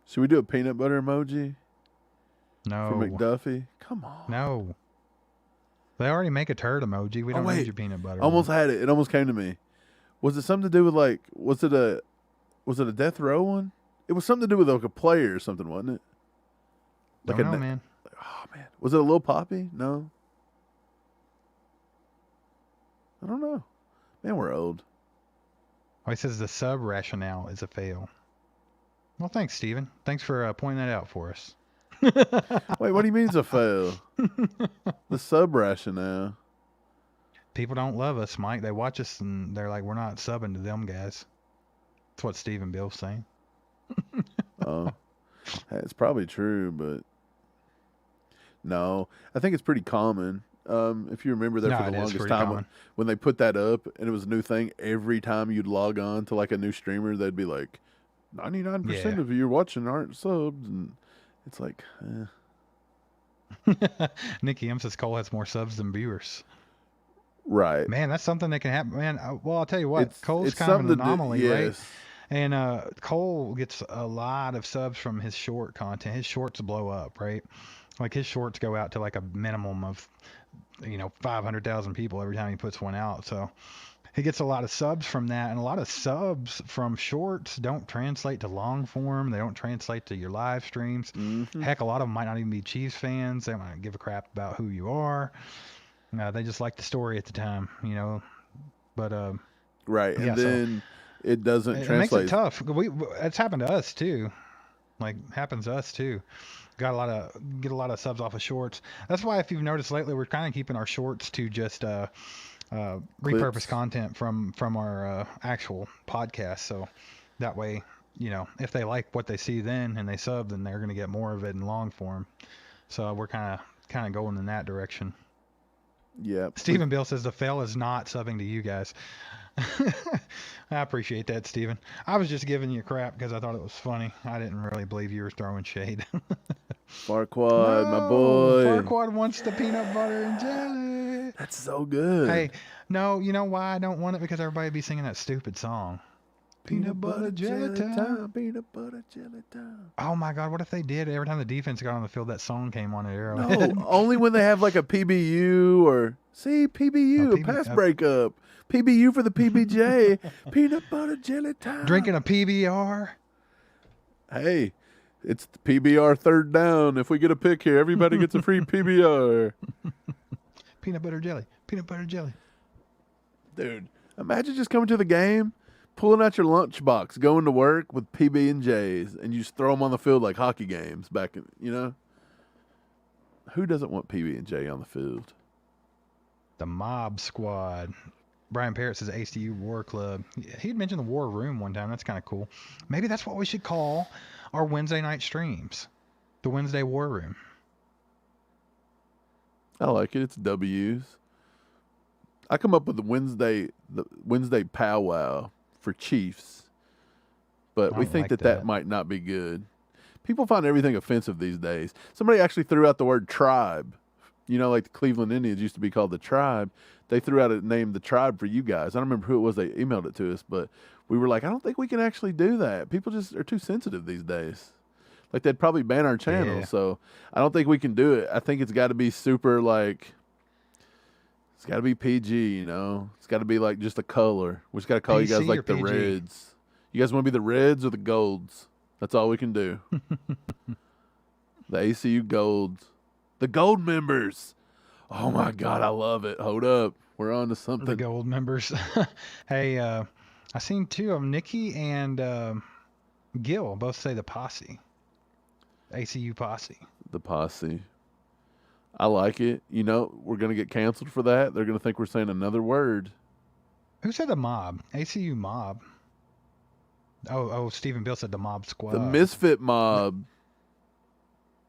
Should we do a peanut butter emoji No. for McDuffie? Come on. No. They already make a turd emoji. We don't wait. need your peanut butter. Almost one. had it. It almost came to me. Was it something to do with like? Was it a death row one? It was something to do with like a player or something, wasn't it? Don't Like know, a man. Oh man, was it a little poppy? No. I don't know. Man, we're old. Oh, he says the sub rationale is a fail. Well, thanks, Steven. Thanks for pointing that out for us. Wait, what do you mean it's a fail? The sub rationale. People don't love us, Mike. They watch us and they're like, we're not subbing to them guys. That's what Stephen Bill's saying. Oh, it's probably true, but no, I think it's pretty common. If you remember there No, for it the is longest pretty time common. when they put that up and it was a new thing, every time you'd log on to like a new streamer, they'd be like, 99% Yeah. of you watching aren't subs, and it's like, Nikki M says Cole has more subs than viewers. right. Man, that's something that can happen. Man, well, I'll tell you what. Cole's it's kind of an something to do- anomaly, right? yes. And Cole gets a lot of subs from his short content. His shorts blow up, right? Like his shorts go out to like a minimum of 500,000 people every time he puts one out. So he gets a lot of subs from that, and a lot of subs from shorts don't translate to long form. They don't translate to your live streams. Heck, a lot of them might not even be Chiefs fans. They might not give a crap about who you are. They just like the story at the time, But Right, and yeah, then it doesn't it translate. makes it tough. It's happened to us too. Happens to us too. Get a lot of subs off of shorts. That's why if you've noticed lately, we're kind of keeping our shorts to just repurpose content from our actual podcast. So that way, if they like what they see then and they sub, then they're going to get more of it in long form. So we're kind of going in that direction. Yeah. Stephen Bill says the fail is not subbing to you guys. I appreciate that, Stephen. I was just giving you crap because I thought it was funny. I didn't really believe you were throwing shade. Farquad, my boy. Farquad wants the peanut butter and jelly. That's so good. Hey, no, you know why I don't want it? Because everybody be singing that stupid song. Peanut butter jelly time. Peanut butter jelly time. Oh my God, what if they did? Every time the defense got on the field, that song came on at Arrowhead. No, only when they have like a PBU or PBU, pass breakup. PBU for the PBJ. Peanut butter jelly time. Drinking a PBR. Hey, it's the PBR third down. If we get a pick here, everybody gets a free PBR. Peanut butter jelly. Peanut butter jelly. Dude, imagine just coming to the game, pulling out your lunchbox, going to work with PB&Js, and you just throw them on the field like hockey games back in, Who doesn't want PB&J on the field? The Mob Squad. Brian Parrott says ACU War Club. He'd mentioned the War Room one time. That's kind of cool. Maybe that's what we should call our Wednesday night streams. The Wednesday War Room. I like it. It's W's. I come up with the Wednesday powwow for Chiefs, but we think that might not be good. People find everything offensive these days. Somebody actually threw out the word tribe. Like the Cleveland Indians used to be called the Tribe. They threw out a name, the Tribe, for you guys. I don't remember who it was. They emailed it to us, but we were like, I don't think we can actually do that. People just are too sensitive these days. Like, they'd probably ban our channel. Yeah. So I don't think we can do it. I think it's got to be super, it's got to be PG, It's got to be like just a color. We just got to call you guys like the PG? Reds. You guys want to be the Reds or the Golds? That's all we can do. The ACU Golds. The Gold members. Oh, my God, I love it. Hold up. We're on to something. The Gold members. Hey, I seen two of them, Nikki and Gil, both say the posse. ACU posse. The posse. I like it. We're going to get canceled for that. They're going to think we're saying another word. Who said the mob? ACU mob. Oh, Stephen Bill said the mob squad. The misfit mob.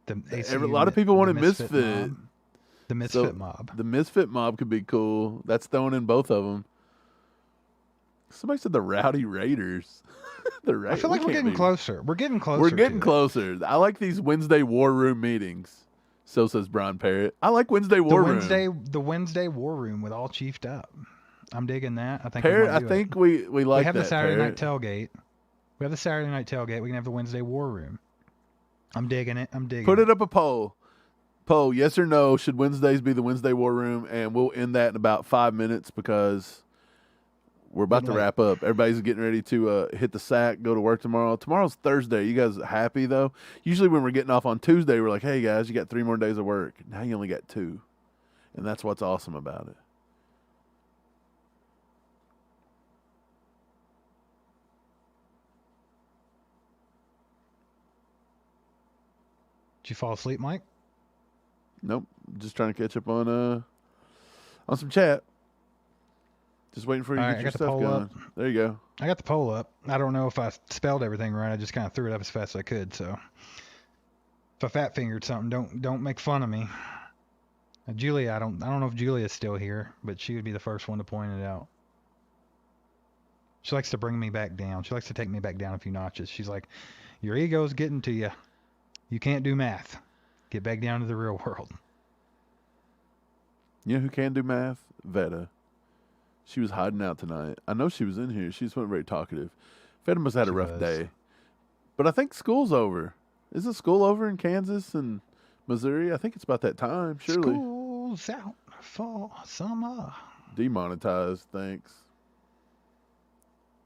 A lot of people wanted misfit. The misfit mob. The misfit mob could be cool. That's thrown in both of them. Somebody said the Rowdy Raiders. I feel like we're getting closer. We're getting closer. We're getting closer. I like these Wednesday War Room meetings. So says Brian Parrott. I like Wednesday War Room. The Wednesday War Room with all chiefed up. I'm digging that. I think Parrott, I think we like that. We have the Saturday night tailgate. We have the Saturday night tailgate. We can have the Wednesday War Room. I'm digging it. Put it up a poll. Yes or no, should Wednesdays be the Wednesday War Room? And we'll end that in about 5 minutes because we're about to wrap up. Everybody's getting ready to hit the sack, go to work tomorrow. Tomorrow's Thursday. You guys happy, though? Usually when we're getting off on Tuesday, we're like, hey, guys, you got 3 more days of work. Now you only got 2. And that's what's awesome about it. Did you fall asleep, Mike? Nope. Just trying to catch up on some chat. Just waiting for you to get your stuff going. Up. There you go. I got the poll up. I don't know if I spelled everything right. I just kind of threw it up as fast as I could. So if I fat fingered something, don't make fun of me. Julia, I don't know if Julia's still here, but she would be the first one to point it out. She likes to bring me back down. She likes to take me back down a few notches. She's like, your ego's getting to you. You can't do math. Get back down to the real world. You know who can do math? Veta. She was hiding out tonight. I know she was in here. She just wasn't very talkative. Fed must have had a She rough was. day. But I think school's over. Isn't school over in Kansas and Missouri? I think it's about that time, surely. School's out for summer. Demonetized, thanks.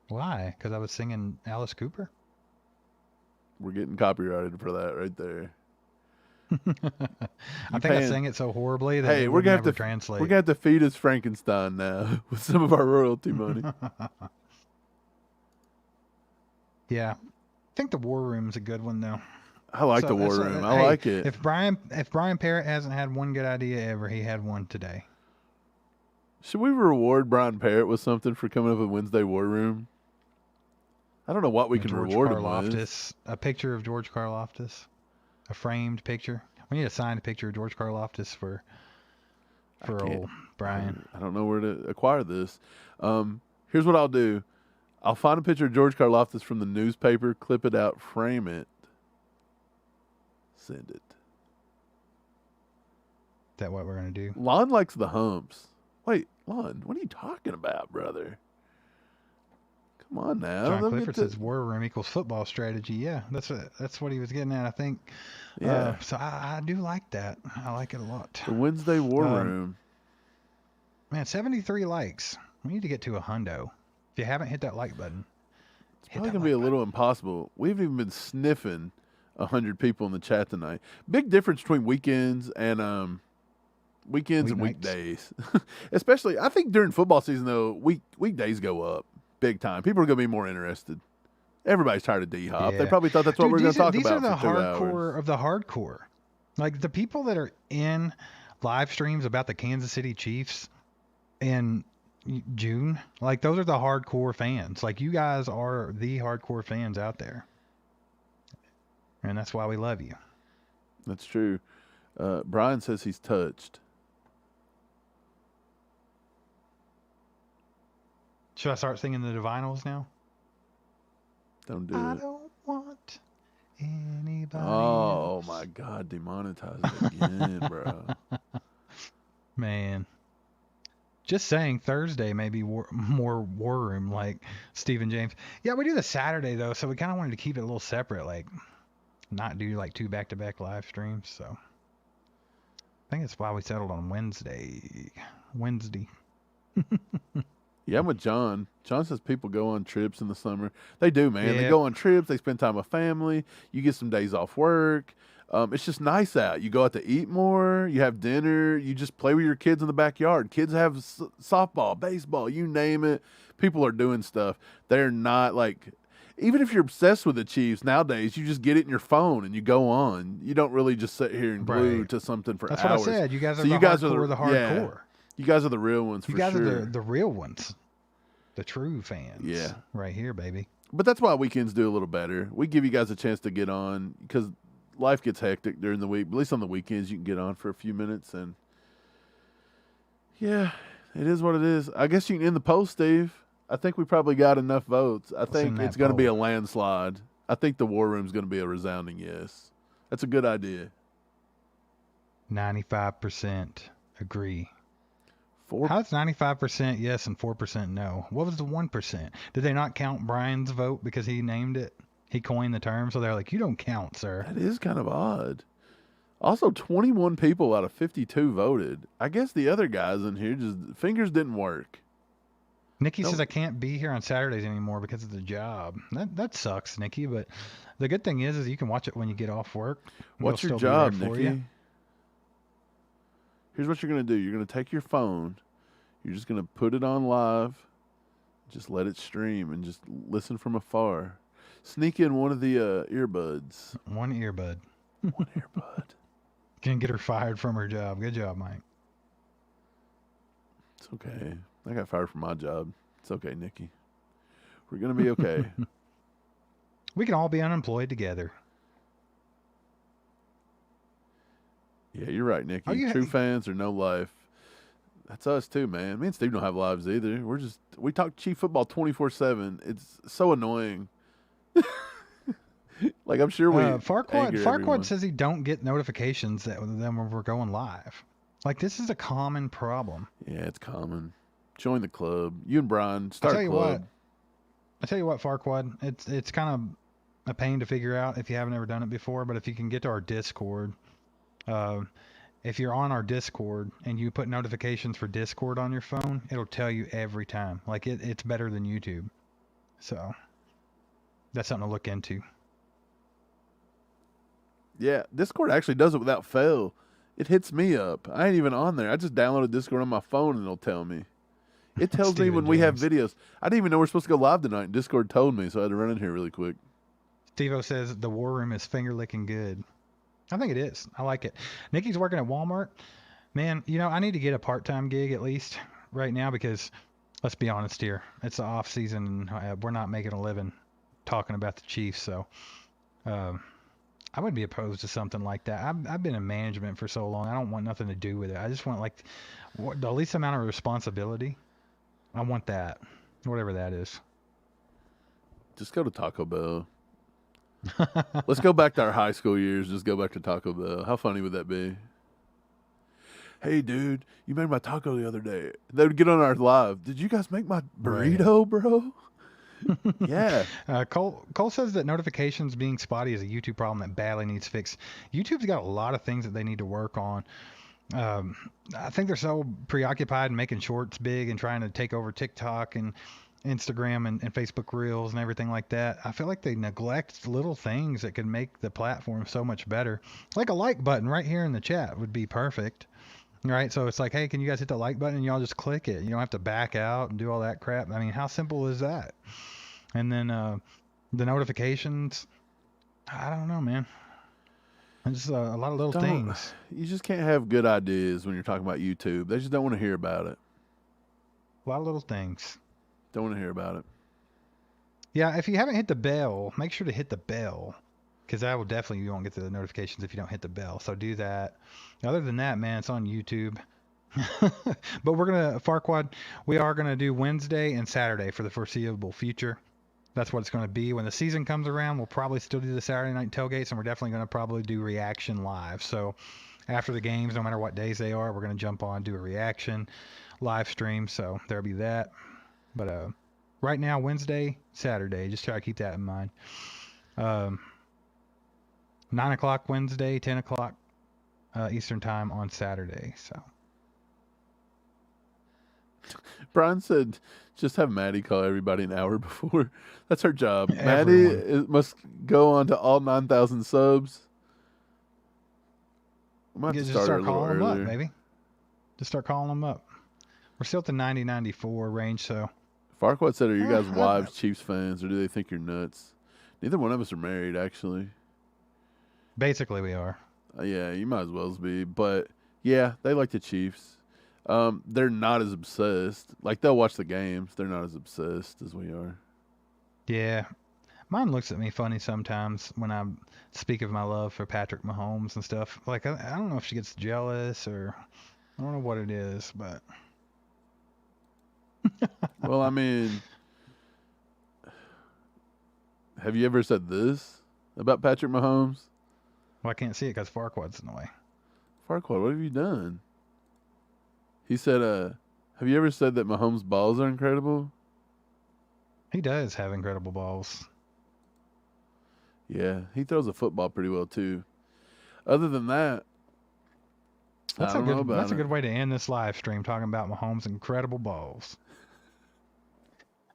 Why? Because I was singing Alice Cooper? We're getting copyrighted for that right there. I think I sang it so horribly that Hey, it we're would gonna never have to translate. We're gonna have to feed us Frankenstein now with some of our royalty money. Yeah. I think the War Room's a good one, though. I like the War Room. I like it. If Brian Parrott hasn't had one good idea ever, he had one today. Should we reward Brian Parrott with something for coming up with Wednesday War Room? I don't know what we can George reward him with. Karloftis, a picture of George Karloftis, a framed picture. We need a signed picture of George Karloftis for old Brian. I don't know where to acquire this. Here's what I'll do. I'll find a picture of George Karloftis from the newspaper, clip it out, frame it, send it. Is that what we're gonna do? Lon likes the humps. Wait, Lon, what are you talking about, brother? Come on now. John Look Clifford at the- says War Room equals football strategy. Yeah, that's what he was getting at, I think. Yeah. So I do like that. I like it a lot. The Wednesday War Room. Man, 73 likes. We need to get to a hundo. If you haven't hit that like button, It's probably going to be a little impossible. We haven't even been sniffing 100 people in the chat tonight. Big difference between weekends and weekends and Weeknights. weekdays. Especially, I think during football season, though, weekdays go up big time. People are going to be more interested. Everybody's tired of D-Hop. They Yeah. probably thought that's what Dude, we're going to talk these about are the for 2 hardcore hours. of the hardcore. Like the people that are in live streams about the Kansas City Chiefs in June, like those are the hardcore fans. Like you guys are the hardcore fans out there. And that's why we love you. That's true. Brian says he's touched. Should I start singing the Divinals now? Don't do I it. don't want anybody Oh, else. my God. Demonetize it again, bro. Man. Just saying Thursday maybe more War Room like Stephen James. Yeah, we do the Saturday though, so we kind of wanted to keep it a little separate, like not do like 2 back-to-back live streams. So I think that's why we settled on Wednesday. Yeah, I'm with John. John says people go on trips in the summer. They do, man. They Yeah. go on trips. They spend time with family. You get some days off work. It's just nice out. You go out to eat more. You have dinner. You just play with your kids in the backyard. Kids have softball, baseball, you name it. People are doing stuff. They're not like, even if you're obsessed with the Chiefs nowadays, you just get it in your phone and you go on. You don't really just sit here and glue Right. to something for That's hours. what I said. You guys are So the you guys hardcore are of the yeah. hardcore. You guys are the real ones for You guys sure. are the real ones. The true fans. Yeah. Right here, baby. But that's why weekends do a little better. We give you guys a chance to get on because life gets hectic during the week. But at least on the weekends, you can get on for a few minutes. And yeah, it is what it is. I guess you can end the poll, Steve. I think we probably got enough votes. I think in it's that going to be a poll? landslide. I think the War Room's going to be a resounding yes. That's a good idea. 95% agree. Four. How's 95% yes and 4% no? What was the 1%? Did they not count Brian's vote because he named it? He coined the term, so they're like, you don't count, sir. That is kind of odd. Also, 21 people out of 52 voted. I guess the other guys in here just fingers didn't work. Nikki Nope. says I can't be here on Saturdays anymore because of the job. That sucks, Nikki, but the good thing is you can watch it when you get off work. What's It'll your still be there job, for Nikki? you. Here's what you're going to do. You're going to take your phone. You're just going to put it on live. Just let it stream and just listen from afar. Sneak in one of the earbuds. One earbud. One earbud. Can get her fired from her job. Good job, Mike. It's okay. I got fired from my job. It's okay, Nikki. We're going to be okay. We can all be unemployed together. Yeah, you're right, Nikki. Are you- True fans or no life. That's us too, man. Me and Steve don't have lives either. We talk Chief football 24/7. It's so annoying. Like I'm sure we Farquaad anger everyone. says he don't get notifications that then when we're going live. Like this is a common problem. Yeah, it's common. Join the club. You and Brian start tell a you club. what, I tell you what, Farquad, it's kind of a pain to figure out if you haven't ever done it before, but if you can get to our Discord, if you're on our Discord and you put notifications for Discord on your phone, it'll tell you every time. Like it's better than YouTube. So that's something to look into. Yeah, Discord actually does it without fail. It hits me up. I ain't even on there. I just downloaded Discord on my phone and it'll tell me. It tells me when we have videos. I didn't even know we're supposed to go live tonight. Discord told me, so I had to run in here really quick. Steve-O says the war room is finger licking good. I think it is. I like it. Nikki's working at Walmart. Man, I need to get a part-time gig at least right now because, let's be honest here, it's the off season and we're not making a living talking about the Chiefs. So I would be opposed to something like that. I've been in management for so long. I don't want nothing to do with it. I just want the least amount of responsibility. I want that, whatever that is. Just go to Taco Bell. Let's go back to our high school years. Just go back to Taco Bell. How funny would that be? Hey, dude, you made my taco the other day. They would get on our live. Did you guys make my burrito, bro? Yeah. Cole says that notifications being spotty is a YouTube problem that badly needs fixed. YouTube's got a lot of things that they need to work on. I think they're so preoccupied in making shorts big and trying to take over TikTok and Instagram and Facebook Reels and everything like that. I feel like they neglect little things that could make the platform so much better. Like a like button right here in the chat would be perfect. Right? So it's like, hey, can you guys hit the like button and y'all just click it? You don't have to back out and do all that crap. I mean, how simple is that? And then the notifications, I don't know, man. It's just a lot of little things. You just can't have good ideas when you're talking about YouTube. They just don't want to hear about it. A lot of little things. Don't want to hear about it. Yeah, if you haven't hit the bell, make sure to hit the bell. Because that will definitely, you won't get the notifications if you don't hit the bell. So do that. Other than that, man, it's on YouTube. But Farquad, we are going to do Wednesday and Saturday for the foreseeable future. That's what it's going to be. When the season comes around, we'll probably still do the Saturday night tailgates, and we're definitely going to probably do reaction live. So after the games, no matter what days they are, we're going to jump on, do a reaction live stream. So there'll be that. But right now, Wednesday, Saturday, just try to keep that in mind. 9 o'clock Wednesday, 10 o'clock Eastern time on Saturday. So Brian said, just have Maddie call everybody an hour before. That's her job. Maddie must go on to all 9,000 subs. We might have to start calling them earlier. up, baby. Just start calling them up. We're still at the 90-94 range, so. Farquaad said, are you guys wives Chiefs fans, or do they think you're nuts? Neither one of us are married, actually. Basically, we are. Yeah, you might as well be. But, yeah, they like the Chiefs. They're not as obsessed. Like, they'll watch the games. They're not as obsessed as we are. Yeah. Mine looks at me funny sometimes when I speak of my love for Patrick Mahomes and stuff. Like, I don't know if she gets jealous or I don't know what it is, but. Well, I mean, have you ever said this about Patrick Mahomes? Well, I can't see it because Farquaad's in the way. Farquaad, what have you done? He said, have you ever said that Mahomes' balls are incredible? He does have incredible balls. Yeah, he throws a football pretty well, too. Other than that, that's a good way to end this live stream, talking about Mahomes' incredible balls.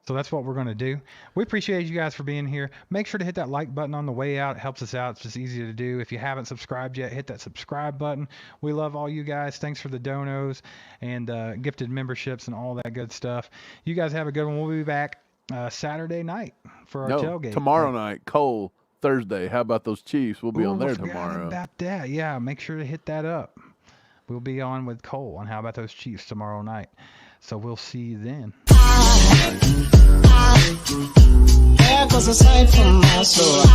So that's what we're going to do. We appreciate you guys for being here. Make sure to hit that like button on the way out. It helps us out. It's just easy to do. If you haven't subscribed yet, hit that subscribe button. We love all you guys. Thanks for the donos and gifted memberships and all that good stuff. You guys have a good one. We'll be back Saturday night for our tailgate. Tomorrow night. Cole, Thursday. How about those Chiefs? We'll be on there tomorrow. About that. Yeah, make sure to hit that up. We'll be on with Cole on How About Those Chiefs tomorrow night. So we'll see you then. There goes a sight from my soul.